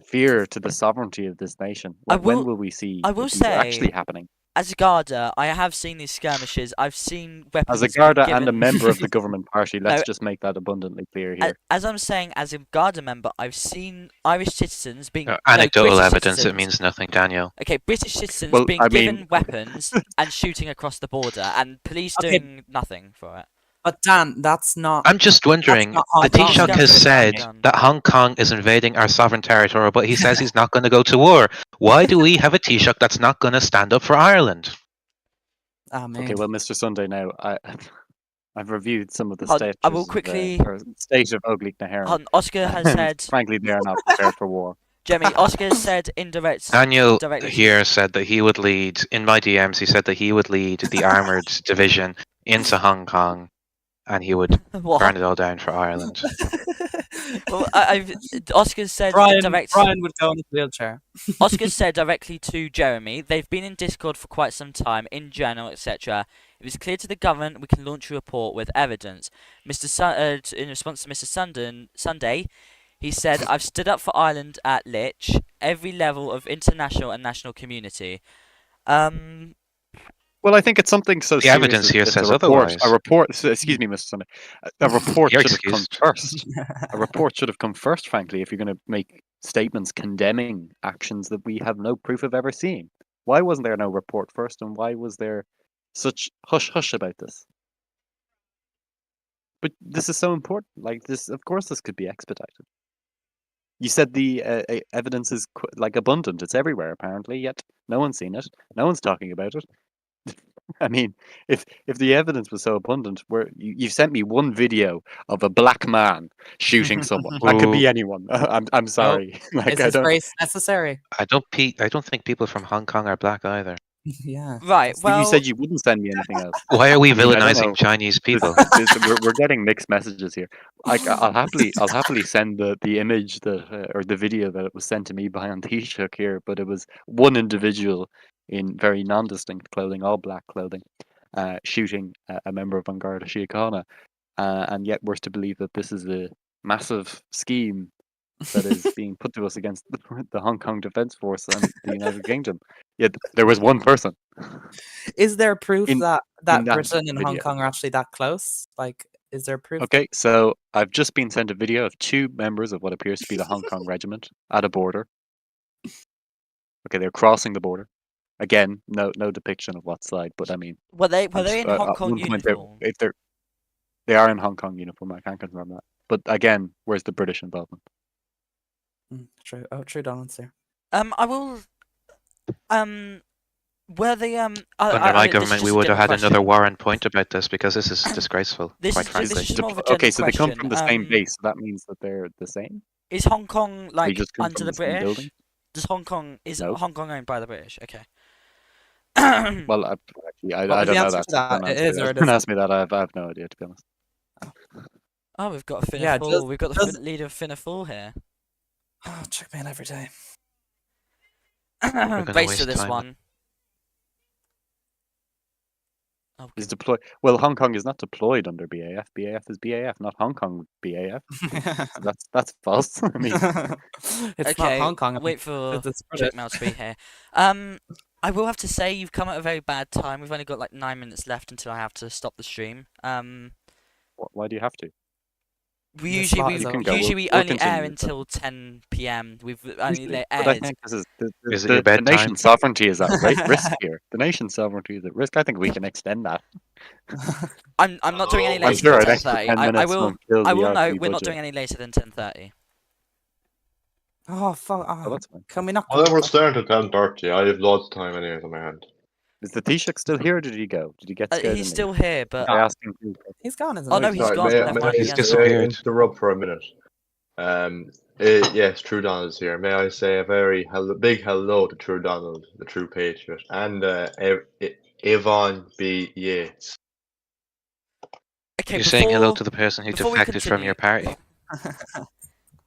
S8: fear to the sovereignty of this nation?
S1: I
S8: When
S1: will-
S8: will we see
S1: I will
S8: that these are
S1: say-
S8: actually happening?
S1: as a Garda, I have seen these skirmishes. I've seen weapons
S8: As a
S1: being
S8: Garda and a
S1: given-
S8: member of the government party, let's
S1: No.
S8: just make that abundantly clear here.
S1: As I'm saying, as a Garda member, I've seen Irish citizens being
S3: Anecdotal
S1: British
S3: evidence, it
S1: citizens-
S3: means nothing, Daniel.
S1: Okay, British citizens
S8: Well,
S1: being
S8: I mean-
S1: given weapons and shooting across the border, and police
S2: Okay.
S1: doing nothing for it.
S2: But Dan, that's not.
S3: I'm just wondering,
S2: not Hong
S3: the
S2: Kong.
S3: Taoiseach has
S1: That's
S3: said
S1: done.
S3: that Hong Kong is invading our sovereign territory, but he says he's not going to go to war. Why do we have a Taoiseach that's not going to stand up for Ireland?
S2: Ah, man.
S8: Okay, well, Mr. Sunday, now I've reviewed some of the
S1: Hold-
S8: stages
S1: I will quickly-
S8: or state of Oglik na HÉireann.
S1: Oscar has said,
S8: Frankly, they are not prepared for war.
S1: Jeremy, Oscar has said indirect.
S3: Daniel
S1: directly to-
S3: here said that he would lead, in my DMs, he said that he would lead the armoured division into Hong Kong and he would
S1: What?
S3: burn it all down for Ireland.
S1: Well, I've Oscar said
S2: Brian would go in his wheelchair.
S1: Oscar said directly to Jeremy, they've been in Discord for quite some time, in journal, etc. It was clear to the government we can launch a report with evidence. In response to Mr. Sunday, he said, I've stood up for Ireland at Lich, every level of international and national community.
S8: Well, I think it's something so
S3: The
S8: serious
S3: evidence
S8: as
S3: here
S8: this,
S3: says
S8: a report,
S3: otherwise.
S8: A report, excuse me, Mr. Sunday. A report
S3: You're
S8: should have come
S3: excused.
S8: first. A report should have come first, frankly, if you're going to make statements condemning actions that we have no proof of ever seeing. Why wasn't there no report first, and why was there such hush-hush about this? But this is so important. Like this, of course, this could be expedited. You said the evidence is abundant. It's everywhere, apparently. Yet no one's seen it. No one's talking about it. I mean, if the evidence was so abundant, you've sent me one video of a black man shooting someone. That could be anyone. I'm sorry.
S2: Is his grace necessary?
S3: I don't think people from Hong Kong are black either.
S2: Yeah.
S1: Right,
S8: But
S1: well,
S8: you said you wouldn't send me anything else.
S3: Why are we
S8: I don't know.
S3: villainizing Chinese people?
S8: We're getting mixed messages here. I'll happily send the image that or the video that it was sent to me by Taoiseach here, but it was one individual in very non-distinct clothing, all black clothing, shooting a member of An Garda Síochána, and yet we're to believe that this is a massive scheme that is being put to us against the Hong Kong Defence Force and the United Kingdom. Yet there was one person.
S2: Is there proof
S8: In-
S2: that
S8: that
S2: Britain and Hong
S8: video.
S2: Kong are actually that close? Like, is there proof?
S8: Okay, so I've just been sent a video of two members of what appears to be the Hong Kong regiment at a border. Okay, they're crossing the border. Again, no depiction of what side, but I mean,
S1: were they in Hong
S8: at
S1: Kong
S8: one point
S1: uniform?
S8: they are in Hong Kong uniform. I can't confirm that. But again, where's the British involvement?
S2: True. Oh, true, Donald's there.
S1: I will. Were they
S3: Under my
S1: this is
S3: government,
S1: just
S3: we
S1: a
S3: would have
S1: general
S3: had another
S1: question.
S3: Warren point about this because this is disgraceful,
S1: This
S3: quite
S1: is
S3: frankly.
S1: just more of a
S8: Okay,
S1: general
S8: so they come
S1: question.
S8: from the same base. So that means that they're the same.
S1: Is Hong Kong
S8: They
S1: like
S8: just come
S1: under
S8: from
S1: the
S8: the same
S1: British?
S8: building?
S1: Does Hong Kong
S8: No.
S1: Hong Kong owned by the British? Okay.
S8: Well, actually, I
S2: What was
S8: don't
S2: the
S8: know
S2: answer
S8: that.
S2: to that?
S8: Don't
S2: It
S8: answer
S2: is
S8: that.
S2: or it
S8: Don't
S2: isn't?
S8: ask me that. I have no idea, to be honest.
S1: Oh, we've got a Fianna
S2: Yeah,
S1: Fáil. We've got the
S2: does-
S1: leader of Fianna Fáil here.
S2: Oh, check mail every day.
S3: gonna
S1: Brace
S3: waste
S1: for this
S3: time.
S1: one. Oh,
S8: Is deployed. Well, Hong Kong is not deployed under BAF. BAF is BAF, not Hong Kong BAF. So that's false. I mean,
S2: It's not Hong Kong.
S1: Wait for
S2: It's British.
S1: checkmail to be here. I will have to say you've come at a very bad time. We've only got like 9 minutes left until I have to stop the stream.
S8: why do you have to?
S1: We
S2: The
S1: usually
S2: slot
S1: we
S2: is
S8: open.
S1: usually we
S8: We'll
S1: only air
S8: continue.
S1: until 10 p.m. We've only
S8: But I
S1: aired.
S8: think this is
S3: Is it
S8: the
S3: your bedtime?
S8: nation's sovereignty is at risk here. The nation's sovereignty is at risk. I think we can extend that.
S1: I'm not doing any
S3: I'm
S1: later
S8: sure
S1: than
S8: an extra
S1: 10:30.
S8: 10
S1: I
S8: minutes
S1: will
S8: won't kill
S1: I
S8: the
S1: will
S8: RP
S1: note we're not
S8: budget.
S1: doing any later than 10:30.
S2: Oh fuck!
S8: Oh,
S2: Oh,
S8: that's fine.
S2: can we not?
S9: Well, then we're starting at 10:30. I have lots of time anyways on my hand.
S8: Is the Taoiseach still here, or did he go? Did he get scared?
S1: He's still here, but
S8: I asked him to.
S2: He's gone, isn't
S1: Oh,
S2: he?
S1: no, he's
S9: Sorry,
S1: gone.
S9: may,
S1: Never
S9: may,
S1: mind,
S9: I-
S1: he
S3: He's
S1: has
S9: may I
S3: disappeared.
S9: interrupt for a minute? Yes, True Donald is here. May I say a very big hello to True Donald, the true patriot, and Yvonne B. Yates.
S1: okay.
S3: You're saying hello
S1: before-
S3: to the person who
S1: before we
S3: defected from your party.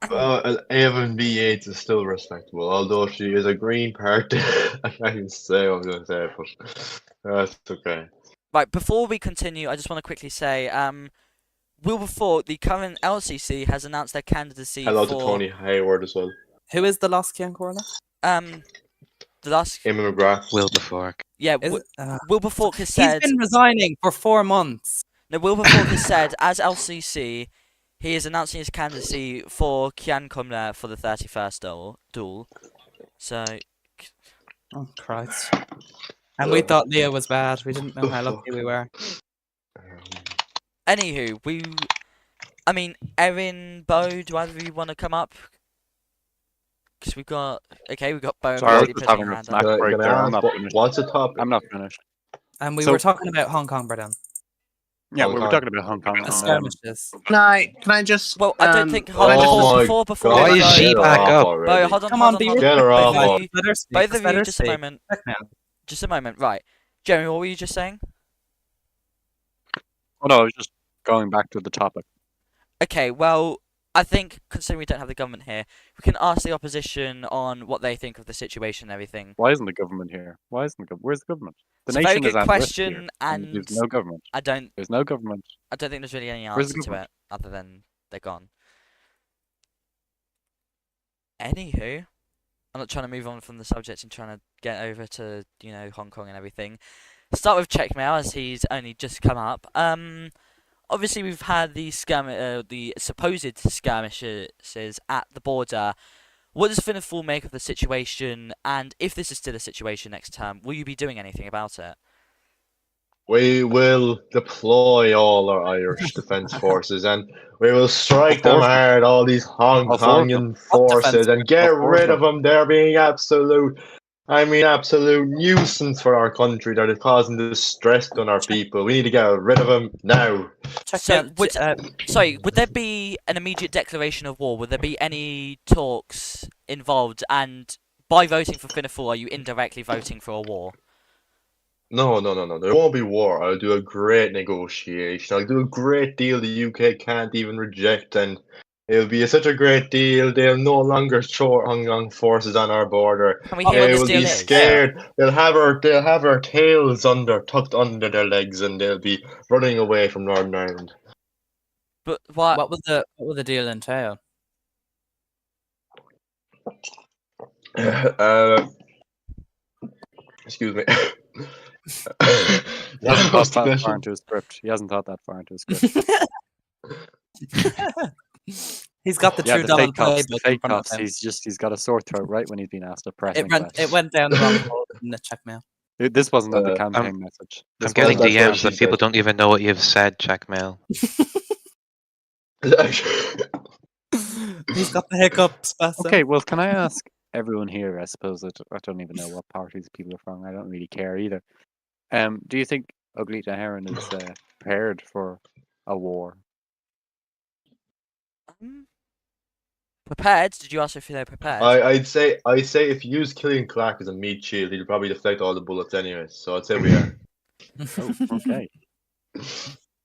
S9: Yvonne B. Yates is still respectable, although she is a Green Party. I can't even say what I'm going to say, but that's okay.
S1: Right, before we continue, I just want to quickly say, Wilberforce, the current LCC, has announced their candidacy
S9: Hello
S1: for
S9: to Tony Hayward as well.
S2: Who is the Lost Kian Corla?
S1: The last,
S9: Eamon McGrath.
S3: Wilberforce.
S1: yeah, Wilberforce has
S2: He's
S1: said.
S2: been resigning for 4 months.
S1: No, Wilberforce has said, as LCC, he is announcing his candidacy for Kian Cumler for the 31st duel. So,
S2: Oh, Christ. And we thought Leo was bad. We didn't know how lucky we were.
S1: anywho, I mean, Erin, Bo, do either of you want to come up? Because we've got Bo
S8: Sorry, I was
S1: already
S8: just
S1: putting
S8: having
S1: her
S8: a
S1: hand
S8: snack
S1: up.
S8: break
S9: Can I
S8: there. I'm
S9: ask,
S8: not finished.
S9: what's the topic?
S8: I'm not finished.
S2: And we
S8: So-
S2: were talking about Hong Kong, Brendan.
S8: Yeah,
S9: Hong
S8: we were
S9: Kong.
S8: talking about Hong Kong.
S2: The
S8: and,
S2: skirmishes.
S4: Can I just?
S1: Well, I don't think.
S9: Oh my
S1: Before
S9: God,
S3: Why is she
S9: get her
S3: back
S9: off
S3: up?
S9: already.
S1: Bo, hold on,
S2: Come
S1: hold
S2: on,
S1: on,
S2: be
S1: hold on.
S9: Get her off.
S1: Both of you,
S2: Let her speak.
S1: both of
S2: let
S1: you,
S2: her
S1: just a
S2: speak.
S1: moment.
S2: Check now.
S1: Just a moment. Right, Jeremy, what were you just saying?
S8: Oh no, I was just going back to the topic.
S1: Okay, well, I think considering we don't have the government here, we can ask the opposition on what they think of the situation and everything.
S8: Why isn't the government here? Where's the government? The
S1: It's a very
S8: nation is
S1: good
S8: at risk
S1: question,
S8: here,
S1: and
S8: there's no government.
S1: I don't
S8: There's no government.
S1: think there's really any
S8: Where's the
S1: answer to
S8: government?
S1: it other than they're gone. Anywho, I'm not trying to move on from the subject and trying to get over to Hong Kong and everything. Start with Checkmail as he's only just come up. Obviously we've had the supposed skirmishes at the border. What does Finnaful make of the situation? And if this is still a situation next term, will you be doing anything about it?
S9: We will deploy all our Irish Defence Forces and we will strike them hard, all these Hong
S8: All four of them.
S9: Kongan forces, and get
S8: All four
S9: rid
S8: of
S9: of them. They're being absolute nuisance for our country. They're causing distress on our people. We need to get rid of them now.
S2: Check
S1: So,
S2: out.
S1: would there be an immediate declaration of war? Would there be any talks involved? And by voting for Finnaful, are you indirectly voting for a war?
S9: No. There won't be war. I'll do a great negotiation. I'll do a great deal the UK can't even reject, and it'll be such a great deal. They'll no longer throw Hong Kong forces on our border.
S1: Can we hear what
S9: They
S1: this
S9: will
S1: deal
S9: be
S1: is?
S9: scared. They'll have our tails tucked under their legs, and they'll be running away from Northern Ireland.
S1: But what?
S2: What will the deal entail?
S9: Excuse me.
S8: He hasn't thought that
S9: Special.
S8: far into his script. He hasn't thought that far into his script.
S2: He's got the
S8: Yeah,
S2: true
S8: the
S2: Donald
S8: fake cops.
S2: playbook
S8: The
S2: in
S8: fake
S2: front of
S8: cops.
S2: him.
S8: He's got a sore throat right when he's being asked a pressing
S2: It
S8: question.
S2: went down the wrong hole in the Checkmail.
S8: This wasn't on the
S9: Uh,
S8: campaign message.
S3: I'm
S8: This
S3: getting
S8: wasn't-
S9: that's what
S3: DMs
S9: she
S3: that people
S9: said.
S3: don't even know what you've said, Checkmail.
S2: He's got the hiccups.
S8: Okay, well, can I ask everyone here? I suppose I don't even know what parties people are from. I don't really care either. Do you think Oireachtas Heron is prepared for a war?
S1: Prepared? Did you ask if they're prepared?
S9: I'd say if you use Killian Clark as a meat shield, he'd probably deflect all the bullets anyway. So I'd say we are.
S8: Oh, okay.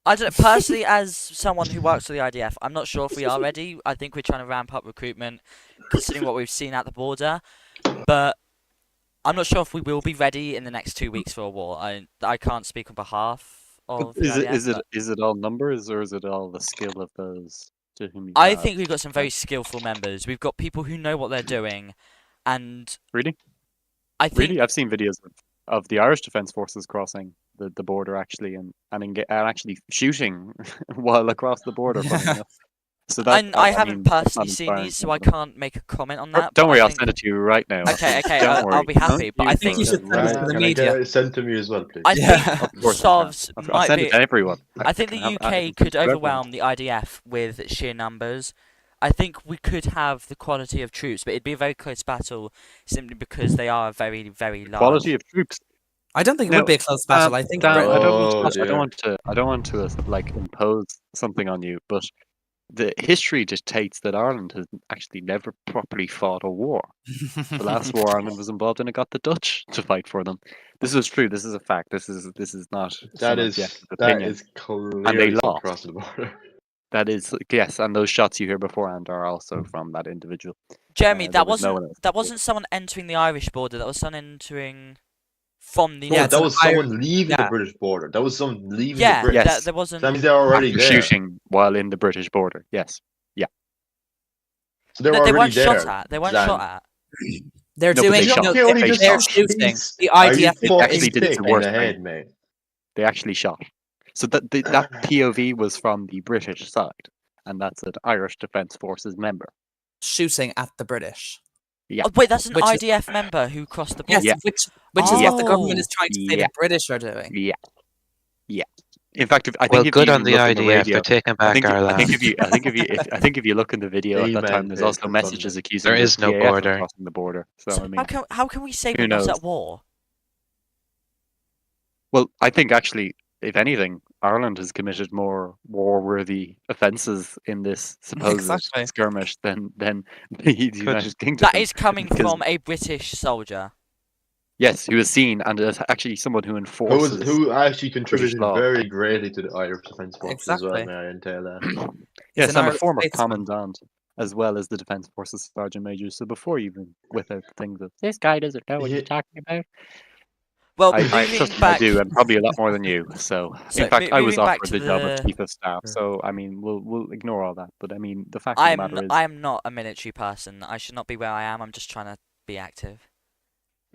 S1: I don't personally, as someone who works for the IDF, I'm not sure if we are ready. I think we're trying to ramp up recruitment, considering what we've seen at the border. But I'm not sure if we will be ready in the next 2 weeks for a war. I can't speak on behalf of the IDF.
S8: Is it all numbers or is it all the skill of those to whom you
S1: I
S8: have?
S1: think we've got some very skillful members. We've got people who know what they're doing, and
S8: Really?
S1: I think
S8: Really? I've seen videos of the Irish Defence Forces crossing the border actually and actually shooting while across the border. funny enough. So that
S1: I
S8: mean,
S1: haven't
S8: that's
S1: personally
S8: not
S1: seen
S8: inspiring
S1: these,
S8: to
S1: so I
S8: them.
S1: can't make a comment on
S8: Oh,
S1: that.
S8: don't
S1: but
S8: worry,
S1: I
S8: I'll
S1: think...
S8: send it to you right now.
S1: Okay,
S8: Don't
S1: I'll
S8: worry.
S1: be happy. But I think
S2: you should send it to the
S9: Can I
S2: media.
S9: get it sent to me as well, please?
S1: I
S2: Yeah.
S1: think
S8: Of course, I can.
S1: Sovs
S8: I'll
S1: might
S8: send
S1: be.
S8: it to everyone.
S1: I think the
S8: can have-
S1: UK could
S8: to everyone.
S1: overwhelm the IDF with sheer numbers. I think we could have the quality of troops, but it'd be a very close battle simply because they are very, very large.
S8: Quality of troops.
S2: I don't think it
S8: No,
S2: would be a close battle. I think
S8: Dan,
S2: Britain-
S8: I don't
S9: Oh,
S8: want to.
S9: dear.
S8: I don't want to like impose something on you, but the history dictates that Ireland has actually never properly fought a war. The last war Ireland was involved in, it got the Dutch to fight for them. This is true. This is a fact. This is not
S9: That
S8: some
S9: is
S8: objective
S9: that
S8: opinion.
S9: is clearly from
S8: lost.
S9: across the border.
S8: That is yes, and those shots you hear beforehand are also from that individual.
S1: Jeremy,
S8: there
S1: that
S8: was no
S1: wasn't
S8: one else.
S1: that wasn't someone entering the Irish border. That was someone entering from the.
S9: No,
S2: Yeah,
S1: North.
S2: it's
S9: that
S2: an
S9: was someone leaving
S2: yeah.
S9: the British border. That was someone leaving
S1: Yeah,
S9: the British.
S8: Yes.
S1: there wasn't.
S9: That means they're already
S8: After
S9: there.
S8: shooting while in the British border. Yes.
S9: So they're
S1: No,
S9: already
S1: they weren't
S9: there.
S1: shot at. They weren't
S9: Zan.
S1: shot at.
S2: They're
S8: No, but
S2: doing
S8: they shot.
S2: no,
S9: He only
S2: they're,
S9: just
S2: they're
S9: shot
S2: shooting.
S9: peace.
S2: The
S9: Are you
S2: IDF
S8: They
S2: is
S8: actually
S9: fucking
S8: did
S9: sick
S8: the
S9: in
S8: worst
S9: the
S8: thing.
S9: head, mate?
S8: They actually shot. So that POV was from the British side, and that's an Irish Defence Forces member.
S2: shooting at the British.
S8: Yeah.
S1: Oh, wait, that's an
S2: Which is-
S1: IDF member who crossed the border.
S2: Yes,
S8: Yeah.
S2: which is what the government is
S1: Oh.
S2: trying to say
S8: Yeah.
S2: the British are doing.
S8: Yeah. In fact, I
S3: Well,
S8: think if
S3: good
S8: you
S3: on the
S8: look on the
S3: IDF.
S8: radio,
S3: They're taking back our
S8: I think
S3: land.
S8: if you look in the video at that
S9: Amen
S8: time, there's
S9: to
S8: also
S9: the
S8: messages
S9: thunder.
S8: accusing
S3: There
S8: the
S3: is no
S8: PAF of
S3: border.
S8: crossing the border. So
S1: So
S8: I mean,
S1: how can we say
S8: who
S1: we're not
S8: knows?
S1: at war?
S8: well, I think actually, if anything, Ireland has committed more war-worthy offences in this supposed
S2: Exactly.
S8: skirmish than the United Kingdom.
S1: That is coming
S8: because-
S1: from a British soldier.
S8: Yes, who is seen and is actually someone who enforces.
S9: Who actually contributed
S8: law.
S9: very greatly to the Irish Defence Forces as well,
S2: Exactly.
S9: may I entail that?
S2: He's
S8: Yes,
S2: an
S8: I'm a
S2: Irish
S8: former
S2: statesman.
S8: commandant as well as the Defence Forces Sergeant Major. So before you even whip out the things of this guy doesn't know what he's
S9: Yeah.
S8: talking about,
S1: Well,
S8: I
S1: moving
S8: trust me, I
S1: back.
S8: do, and probably a lot more than you. So,
S1: So,
S8: in fact, I was
S1: moving back
S8: offered
S1: to
S8: the job of
S1: the-
S8: Chief of Staff. So, I mean, we'll ignore all that. But I mean, the fact of the matter is,
S1: I am not a military person. I should not be where I am. I'm just trying to be active.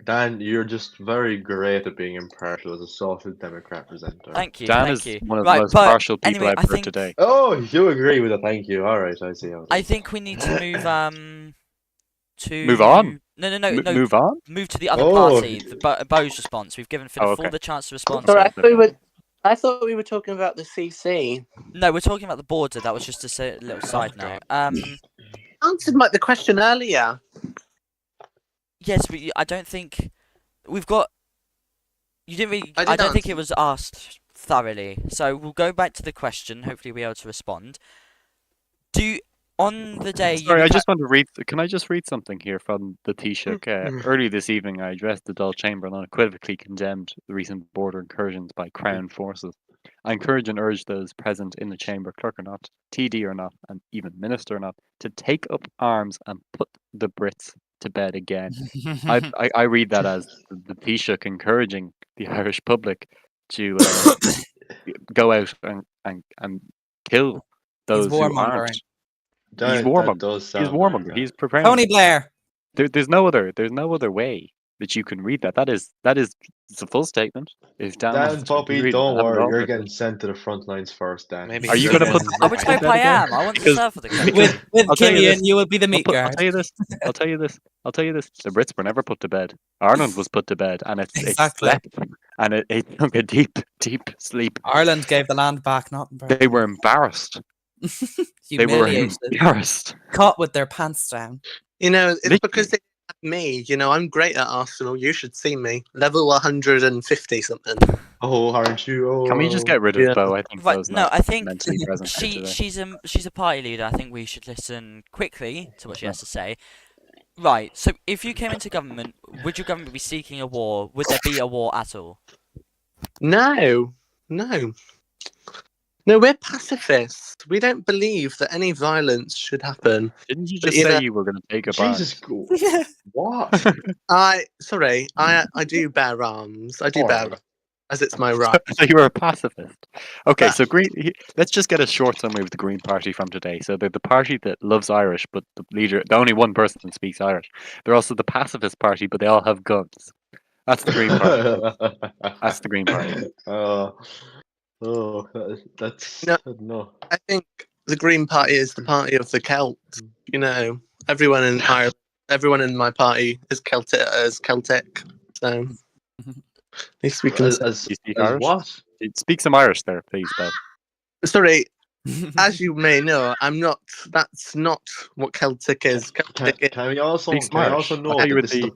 S9: Dan, you're just very great at being impartial as a social democrat presenter.
S1: Thank you.
S8: Dan
S1: thank
S8: is
S1: you.
S8: one of
S1: Right,
S8: the most
S1: but
S8: partial people
S1: anyway,
S8: I've
S1: I
S8: heard
S1: think
S8: today.
S9: Oh, you agree with it? Thank you. All right, I see. How it
S1: I
S9: is.
S1: think we need to move to
S8: Move on?
S1: No,
S8: Move on.
S1: move to the other
S9: Oh.
S1: party. The Bo's response. We've given Finn
S8: Oh,
S1: full
S8: okay.
S1: the chance to respond.
S8: Sorry.
S4: I thought we were talking about the CC.
S1: No, we're talking about the border. That was just a little side note.
S4: Answered the question earlier.
S1: Yes, but I don't think we've got. You didn't really.
S4: I
S1: I
S4: did
S1: don't think it
S4: answer.
S1: was asked thoroughly. So we'll go back to the question. Hopefully, we'll be able to respond. On the day?
S8: Sorry, I just want to read. Can I just read something here from the Taoiseach? Early this evening, I addressed the Dáil Chamber and unequivocally condemned the recent border incursions by Crown forces. I encourage and urge those present in the chamber, clerk or not, TD or not, and even minister or not, to take up arms and put the Brits to bed again. I read that as the Taoiseach encouraging the Irish public to go out and kill those who
S2: warmongering.
S8: aren't. He's
S9: That
S8: warmongering.
S9: does
S8: He's
S9: sound like
S8: warmongering.
S9: that.
S8: He's preparing.
S2: Tony Blair.
S8: There's no other way that you can read that. It's a full statement. If Dan, wants
S9: Dan,
S8: to
S9: Poppy,
S8: read it,
S9: don't
S8: have it
S9: worry.
S8: all
S9: You're
S8: with
S9: getting
S8: it.
S9: sent to the front lines first, Dan.
S3: Maybe
S8: Are you
S3: he's
S8: going to put?
S3: gonna-
S1: I would hope I am. I want to
S8: Because-
S1: serve for the country.
S2: With
S8: I'll tell you
S2: Killian,
S8: this.
S2: you will be the meat
S8: I'll
S2: guard.
S8: tell you this. I'll tell you this. The Brits were never put to bed. Ireland was put to bed, and it
S2: Exactly.
S8: slept, and it took a deep sleep.
S2: Ireland gave the land back, not
S8: They were embarrassed. They were
S2: humiliated,
S8: embarrassed.
S2: caught with their pants down.
S4: You know, it's
S8: Literally.
S4: because they have me. You know, I'm great at Arsenal. You should see me. Level 150 something.
S9: Oh, aren't you? Oh.
S8: Can we just get rid of
S4: Yeah.
S8: Bo? I think
S1: Right,
S8: Bo's
S1: no,
S8: not
S1: I think
S8: mentally present here today.
S1: she's a party leader. I think we should listen quickly to what she has to say. Right. So, if you came into government, would your government be seeking a war? Would there be a war at all?
S4: No. No, we're pacifists. We don't believe that any violence should happen.
S8: Didn't you
S4: But
S8: just
S4: you
S8: say
S4: know-
S8: you were going to take a bar?
S9: Jesus. What?
S4: I do bear arms. I do bear
S9: Alright.
S4: arms, as it's my right.
S8: So you were a pacifist. Okay,
S4: But-
S8: so let's just get a short summary of the Green Party from today. So they're the party that loves Irish, but the only one person speaks Irish. They're also the pacifist party, but they all have guns. That's the Green Party. That's the Green Party.
S9: That's
S4: No.
S9: no.
S4: I think the Green Party is the party of the Celts. You know, everyone in Ireland, everyone in my party is Celtic. So at least we can. say-
S9: As
S8: Do you speak
S9: as
S8: Irish?
S9: what?
S8: Speak some Irish there, please, Bo.
S4: Sorry, as you may know, I'm not. That's not what Celtic is. Celtic is
S9: Can we also
S8: Speak some Irish. I
S9: know
S8: thought you
S9: that
S8: were
S9: this is
S8: the-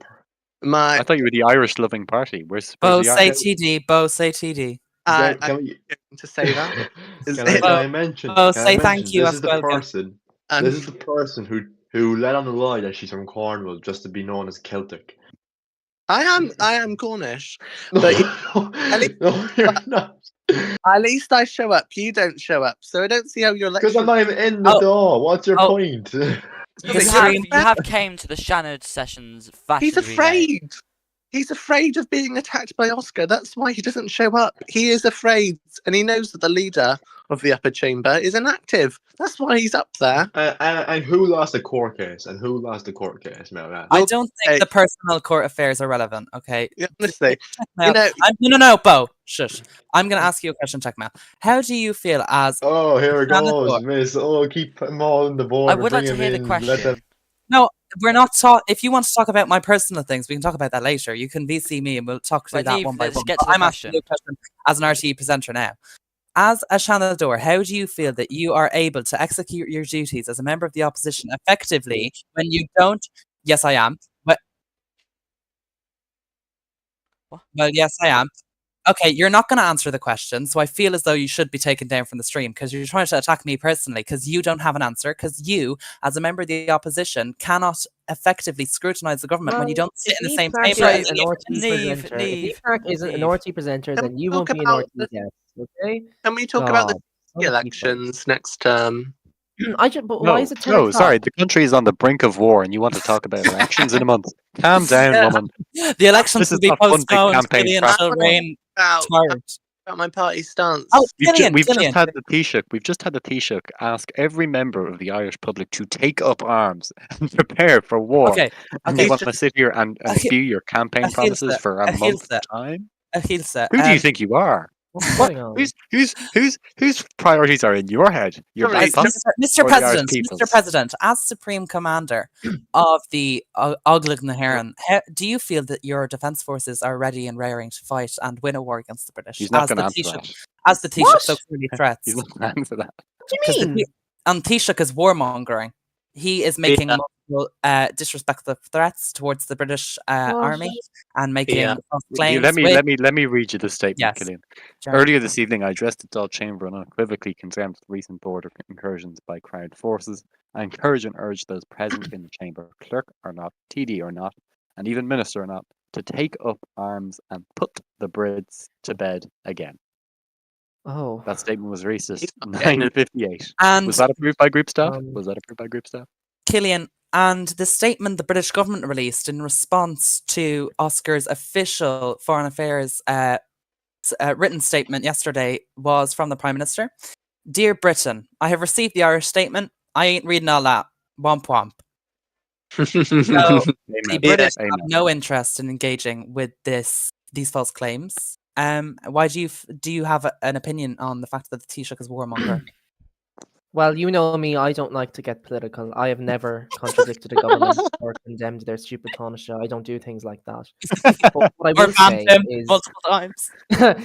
S4: my.
S8: I thought you were the Irish-loving party. Where's
S2: Bo,
S8: the
S2: say
S8: Irish?
S2: TD. Bo, say TD.
S4: I'm
S9: can we,
S4: going to say that. Is
S9: can
S4: it-
S9: I mention?
S2: Oh,
S9: can I
S2: say thank
S9: mention
S2: you
S9: This
S2: as
S9: is the
S2: well, Gavin.
S9: person.
S4: um,
S9: This is the person who let on the lie that she's from Cornwall just to be known as Celtic.
S4: I am Cornish.
S9: No,
S4: But
S9: no, you're not.
S4: At least I show up. You don't show up, so I don't see how you're
S9: Because I'm not even in the
S2: Oh.
S9: door. What's your
S2: Oh.
S9: point?
S1: You
S2: His
S1: have,
S2: screen-
S1: you have came to the Shannon sessions
S4: He's
S1: fashionably late.
S4: afraid. He's afraid of being attacked by Oscar. That's why he doesn't show up. He is afraid, and he knows that the leader of the upper chamber is inactive. That's why he's up there.
S9: And who lost the court case? And who lost the court case, Mel?
S2: I don't think the personal court affairs are relevant. Okay.
S4: Yeah, honestly,
S2: Now, no, Bo. Shush. I'm going to ask you a question, check Mel. How do you feel as?
S9: Oh, here it
S2: Shannon
S9: goes,
S2: Dorr?
S9: Miss. Oh, keep them all on the board.
S1: I would like to hear the
S9: Let them.
S1: question.
S2: No, we're not talk. If you want to talk about my personal things, we can talk about that later. You can VC me, and we'll talk through
S1: Right,
S2: that
S1: Neve,
S2: one by
S1: let's
S2: one.
S1: get
S2: But
S1: to the
S2: I'm asking you a question as an RTE presenter now. As a Shannon Dorr, how do you feel that you are able to execute your duties as a member of the opposition effectively when you don't? Yes, I am. But well, yes, I am. Okay, you're not going to answer the question, so I feel as though you should be taken down from the stream because you're trying to attack me personally because you don't have an answer because you, as a member of the opposition, cannot effectively scrutinise the government when you don't sit in the same
S1: Clark
S2: chamber.
S1: is an RT presenter. If Neve Clark isn't an RT presenter, then you won't be an RT guest. Okay?
S4: Can we talk about the
S1: God,
S4: elections next term?
S1: but why is it 10
S8: No,
S1: o'clock?
S8: sorry. The country is on the brink of war, and you want to talk about elections in a month. Calm down,
S2: Yeah.
S8: woman.
S2: The elections
S8: This
S2: will
S8: is
S2: be
S8: not fun, big
S2: postponed.
S8: campaign
S2: Gillian
S8: crap.
S2: shall reign
S4: About
S2: tired.
S4: my party stance.
S2: Oh,
S8: We've
S2: Gillian,
S8: just had the Taoiseach. We've just had the Taoiseach ask every member of the Irish public to take up arms and prepare for war.
S2: Okay,
S8: And
S2: okay.
S8: you want to sit here and spew your campaign promises for a month's time?
S2: Ahilsa,
S8: Who do you think you are?
S1: What's
S8: What?
S1: going on?
S8: Whose priorities are in your head? Your
S4: Sorry,
S8: back pocket
S2: Mr.
S8: or the Irish
S2: President,
S8: people's?
S2: Mr. President, as Supreme Commander of the Ogleg na HÉireann, do you feel that your defence forces are ready and raring to fight and win a war against the British?
S8: He's not
S2: as
S8: going
S2: the
S8: to answer
S2: Taoiseach,
S8: that.
S2: as the Taoiseach
S1: What?
S2: so clearly threats.
S8: He's not going to answer that.
S1: What do you mean?
S2: And Taoiseach is warmongering. He is making
S4: Yeah.
S2: multiple disrespectful threats towards the British army and making
S4: Yeah.
S2: false
S8: You-
S2: claims.
S8: let me read you the statement,
S2: Yes.
S8: Killian.
S2: Sure.
S8: Earlier this evening, I addressed the Dáil Chamber and unequivocally condemned recent border incursions by crowd forces. I encourage and urge those present in the chamber, clerk or not, TD or not, and even minister or not, to take up arms and put the Brits to bed again.
S1: Oh.
S8: That statement was racist.
S4: He's not getting it.
S8: 9:58.
S2: And
S8: Was that approved by group staff?
S1: Um,
S8: Was that approved by group staff?
S2: Killian, and the statement the British government released in response to Oscar's official foreign affairs written statement yesterday was from the Prime Minister. Dear Britain, I have received the Irish statement. I ain't reading all that. Womp womp. So the
S8: Amen.
S2: British have
S8: Amen.
S2: no interest in engaging with these false claims. Why do you have an opinion on the fact that the Taoiseach is warmonger?
S1: Well, you know me, I don't like to get political. I have never contradicted a government or condemned their stupid Taoiseach. I don't do things like that. But what I
S2: Or
S1: will
S2: banned
S1: say
S2: him
S1: is,
S2: multiple times.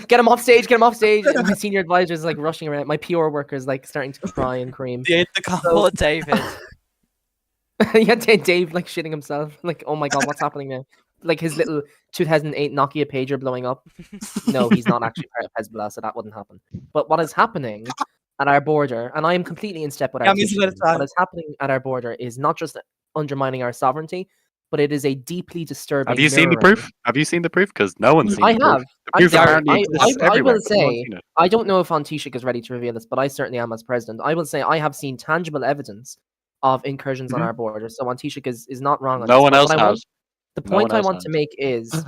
S1: get him off stage, get him off stage. And my senior advisor is like rushing around. My PR worker is like starting to cry and cream.
S2: The
S1: So- David.
S2: Yeah,
S1: Dave like shitting himself. Like, oh my god, what's happening now? Like his little 2008 Nokia pager blowing up. No, he's not actually part of Hezbollah, so that wouldn't happen. But what is happening at our border, and I am completely in step with our
S2: Yeah, he's
S1: teachers,
S2: gonna
S1: what is happening at our border is not just undermining our sovereignty, but it is a deeply disturbing.
S8: Have you seen the
S1: mirroring.
S8: proof? Have you seen the proof? Because no one's seen
S1: I
S8: the proof.
S1: have.
S8: The proof
S2: I-
S8: apparently
S1: I
S8: exists
S1: will
S8: everywhere. but no one's
S1: say-
S8: seen it.
S1: I don't know if Taoiseach is ready to reveal this, but I certainly am as president. I will say I have seen tangible evidence of incursions on
S8: Mhm.
S1: our border. So Taoiseach is not wrong on
S8: No
S1: this.
S8: one
S1: But
S8: else
S1: what I want-
S8: has.
S1: The
S8: No one
S1: point I
S8: else
S1: want
S8: has.
S1: to make is,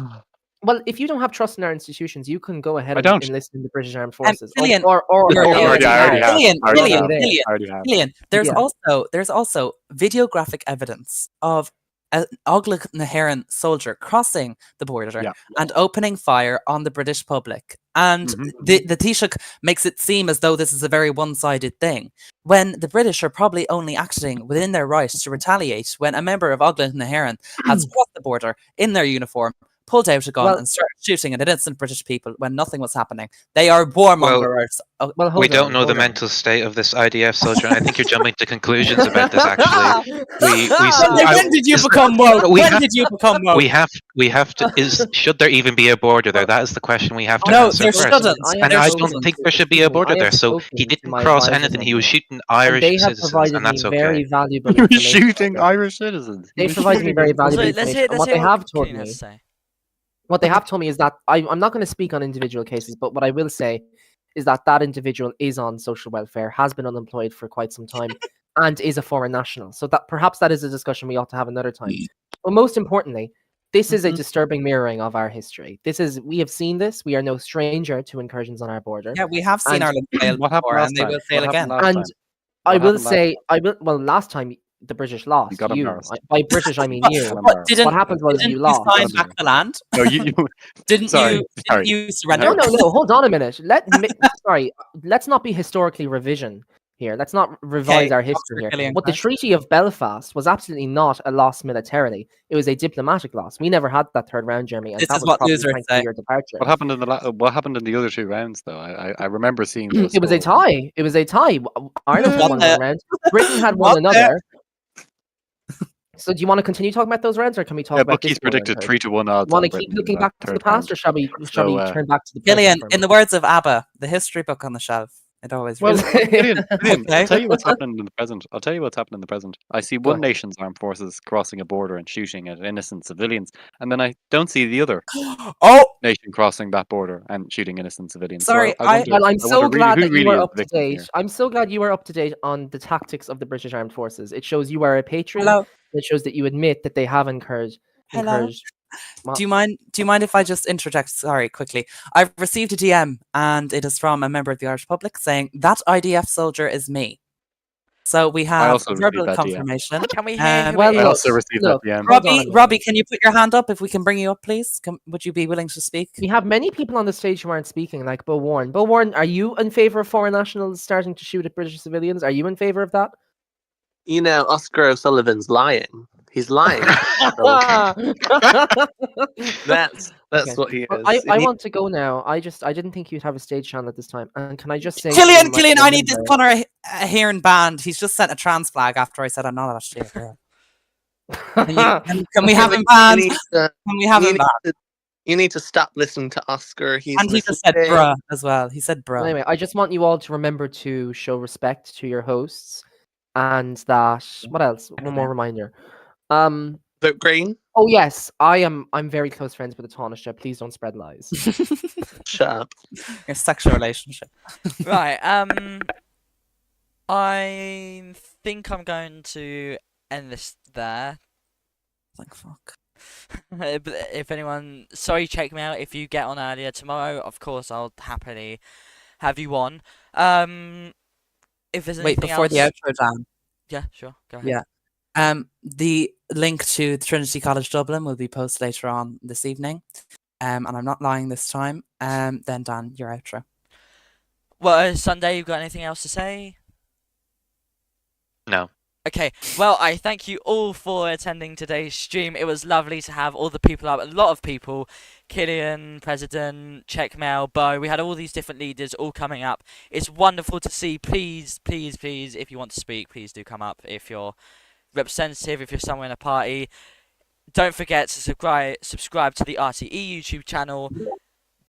S1: well, if you don't have trust in our institutions, you can go ahead
S8: I
S1: and
S8: don't.
S1: enlist in the British Armed Forces.
S2: Cillian,
S1: or
S2: you're-
S8: I
S2: you're-
S8: already have.
S2: Cillian,
S8: I already
S2: Cillian,
S8: have.
S2: Cillian.
S8: I already have.
S2: Cillian, there's
S1: Yeah.
S2: also videographic evidence of an Ogleg na HÉireann soldier crossing the border
S8: Yeah.
S2: and opening fire on the British public. And
S8: Mhm.
S2: the Taoiseach makes it seem as though this is a very one-sided thing, when the British are probably only acting within their right to retaliate when a member of Ogleg na HÉireann has crossed the border in their uniform, pulled out a gun
S1: Well-
S2: and started shooting at innocent British people when nothing was happening. They are warmongers.
S1: Well, hold
S3: We don't
S1: on,
S3: know the
S1: hold on.
S3: mental state of this IDF soldier, and I think you're jumping to conclusions about this. Actually, we
S2: When did you become woke?
S3: we
S2: When
S3: have-
S2: did you become woke?
S3: we have to. Should there even be a border there? That is the question we have to
S2: No,
S3: answer
S2: there
S3: first.
S2: shouldn't.
S3: And
S2: There
S3: I
S2: shouldn't.
S3: don't think there should be a border there. So he didn't cross anything. He was shooting Irish
S1: And they have
S3: citizens,
S1: provided
S3: and that's
S1: me
S3: okay.
S1: very valuable
S8: You were
S1: information.
S8: shooting Irish citizens.
S1: They provided me very valuable
S2: So
S1: information. And what they have told me, what they have told me is that I'm not going to speak on individual cases, but what I will say is that that individual is on social welfare, has been unemployed for quite some time, and is a foreign national. So that perhaps that is a discussion we ought to have another time. But most importantly,
S10: This is a
S2: Mhm.
S10: disturbing mirroring of our history. We have seen this. We are no stranger to incursions on our border.
S2: Yeah, we have seen
S10: And
S2: Ireland fail
S8: What happened
S2: before,
S8: last
S2: and they
S8: time?
S2: will fail
S8: What happened
S2: again.
S8: last
S10: and
S8: time?
S10: I
S8: What
S10: will
S8: happened last
S10: say, well, last time the British lost.
S8: got
S10: You,
S8: embarrassed.
S10: by British I mean
S2: But,
S10: you.
S8: Got
S2: but
S8: embarrassed.
S2: didn't
S10: What happened was
S2: didn't
S10: you
S2: you
S10: lost.
S2: sign back the land?
S8: No, you
S2: Didn't
S8: sorry,
S2: you?
S8: sorry.
S2: Didn't you surrender?
S10: No, no, no. Hold on a minute. Sorry. Let's not be historically revision here. Let's not revise
S2: Okay,
S10: our history
S2: Oscar
S10: here.
S2: Killian
S10: What the
S2: Clark.
S10: Treaty of Belfast was absolutely not a loss militarily. It was a diplomatic loss. We never had that third round, Jeremy, and
S2: This
S10: that
S2: is
S10: was
S2: what
S10: probably
S2: losers
S10: thanks to
S2: say.
S10: your departure.
S8: What happened in what happened in the other 2 rounds though? I remember seeing those.
S10: It was a
S8: scores.
S10: tie. It was a tie. Ireland had
S2: What
S10: won
S2: the-
S10: one round. Britain had
S2: What
S10: won
S2: the-
S10: another. So do you want to continue talking about those rounds, or can we talk
S8: Yeah,
S10: about
S8: bookies
S10: this one
S8: predicted
S10: round?
S8: 3-1 odds.
S10: Want
S8: on
S10: to keep
S8: Britain in
S10: looking
S8: that
S10: back to the
S8: third
S10: past,
S8: round.
S10: or shall we
S8: So,
S10: turn back to the present
S2: Gillian,
S10: for a
S2: in the
S10: moment?
S2: words of ABBA, the history book on the shelf. It always
S8: Well,
S2: reads.
S8: Gillian,
S2: Okay.
S8: I'll tell you what's happening in the present. I'll tell you what's happening in the present. I see
S10: Go
S8: one
S10: ahead.
S8: nation's armed forces crossing a border and shooting at innocent civilians, and then I don't see the other
S2: Oh,
S8: nation crossing that border and shooting innocent civilians.
S2: sorry.
S8: So I wonder,
S10: Well, I'm
S8: I
S10: so
S8: wonder really,
S10: glad
S8: who
S10: that you
S8: really
S10: were
S8: is
S10: up
S8: the
S10: to
S8: victim
S10: date.
S8: here.
S10: I'm so glad you were up to date on the tactics of the British Armed Forces. It shows you are a patriot.
S2: Hello.
S10: It shows that you admit that they have encouraged.
S2: Hello. Do you mind if I just interject? Sorry, quickly. I've received a DM, and it is from a member of the Irish public saying that IDF soldier is me. So we have
S8: also received
S2: verbal
S8: that DM.
S2: confirmation.
S1: Can we hear who
S10: well,
S1: it
S8: I
S1: is?
S8: also received
S10: look,
S8: that DM.
S10: Hold on a minute.
S2: Robbie, can you put your hand up if we can bring you up, please? Would you be willing to speak?
S10: We have many people on the stage who aren't speaking, like Bo Warren. Bo Warren, are you in favour of foreign nationals starting to shoot at British civilians? Are you in favour of that?
S4: You know, Oscar O'Sullivan's lying. He's lying. That's
S10: Okay.
S4: what he
S10: Well,
S4: is.
S10: I want to go now. I didn't think you'd have a stage channel at this time. And can I just say,
S2: Killian,
S10: to my
S2: I need this
S10: member-
S2: punter hearing band. He's just sent a trans flag after I said I'm not actually a girl. Can we have him banned? Can we have him banned?
S4: You need to stop listening to Oscar.
S2: And he just said bruh as well. He said bruh.
S10: Anyway, I just want you all to remember to show respect to your hosts, and that what else? One more reminder.
S4: Vote green.
S10: Oh yes, I'm very close friends with the Taoiseach. Please don't spread lies.
S4: Shut up.
S2: Your sexual relationship.
S1: Right. I think I'm going to end this there.
S2: Like fuck.
S1: If anyone, sorry, check me out. If you get on earlier tomorrow, of course I'll happily have you on. If there's anything
S2: Wait, before the
S1: else,
S2: outro, Dan.
S1: yeah, sure, go ahead.
S2: Yeah. The link to Trinity College Dublin will be posted later on this evening. And I'm not lying this time. Then Dan, your outro.
S1: Well, Sunday, you got anything else to say?
S3: No.
S1: Okay, well, I thank you all for attending today's stream. It was lovely to have all the people up, a lot of people. Killian, President, Checkmail, Bo, we had all these different leaders all coming up. It's wonderful to see. Please, please, please, if you want to speak, please do come up. If you're representative, if you're somewhere in a party, don't forget to subscribe to the RTE YouTube channel.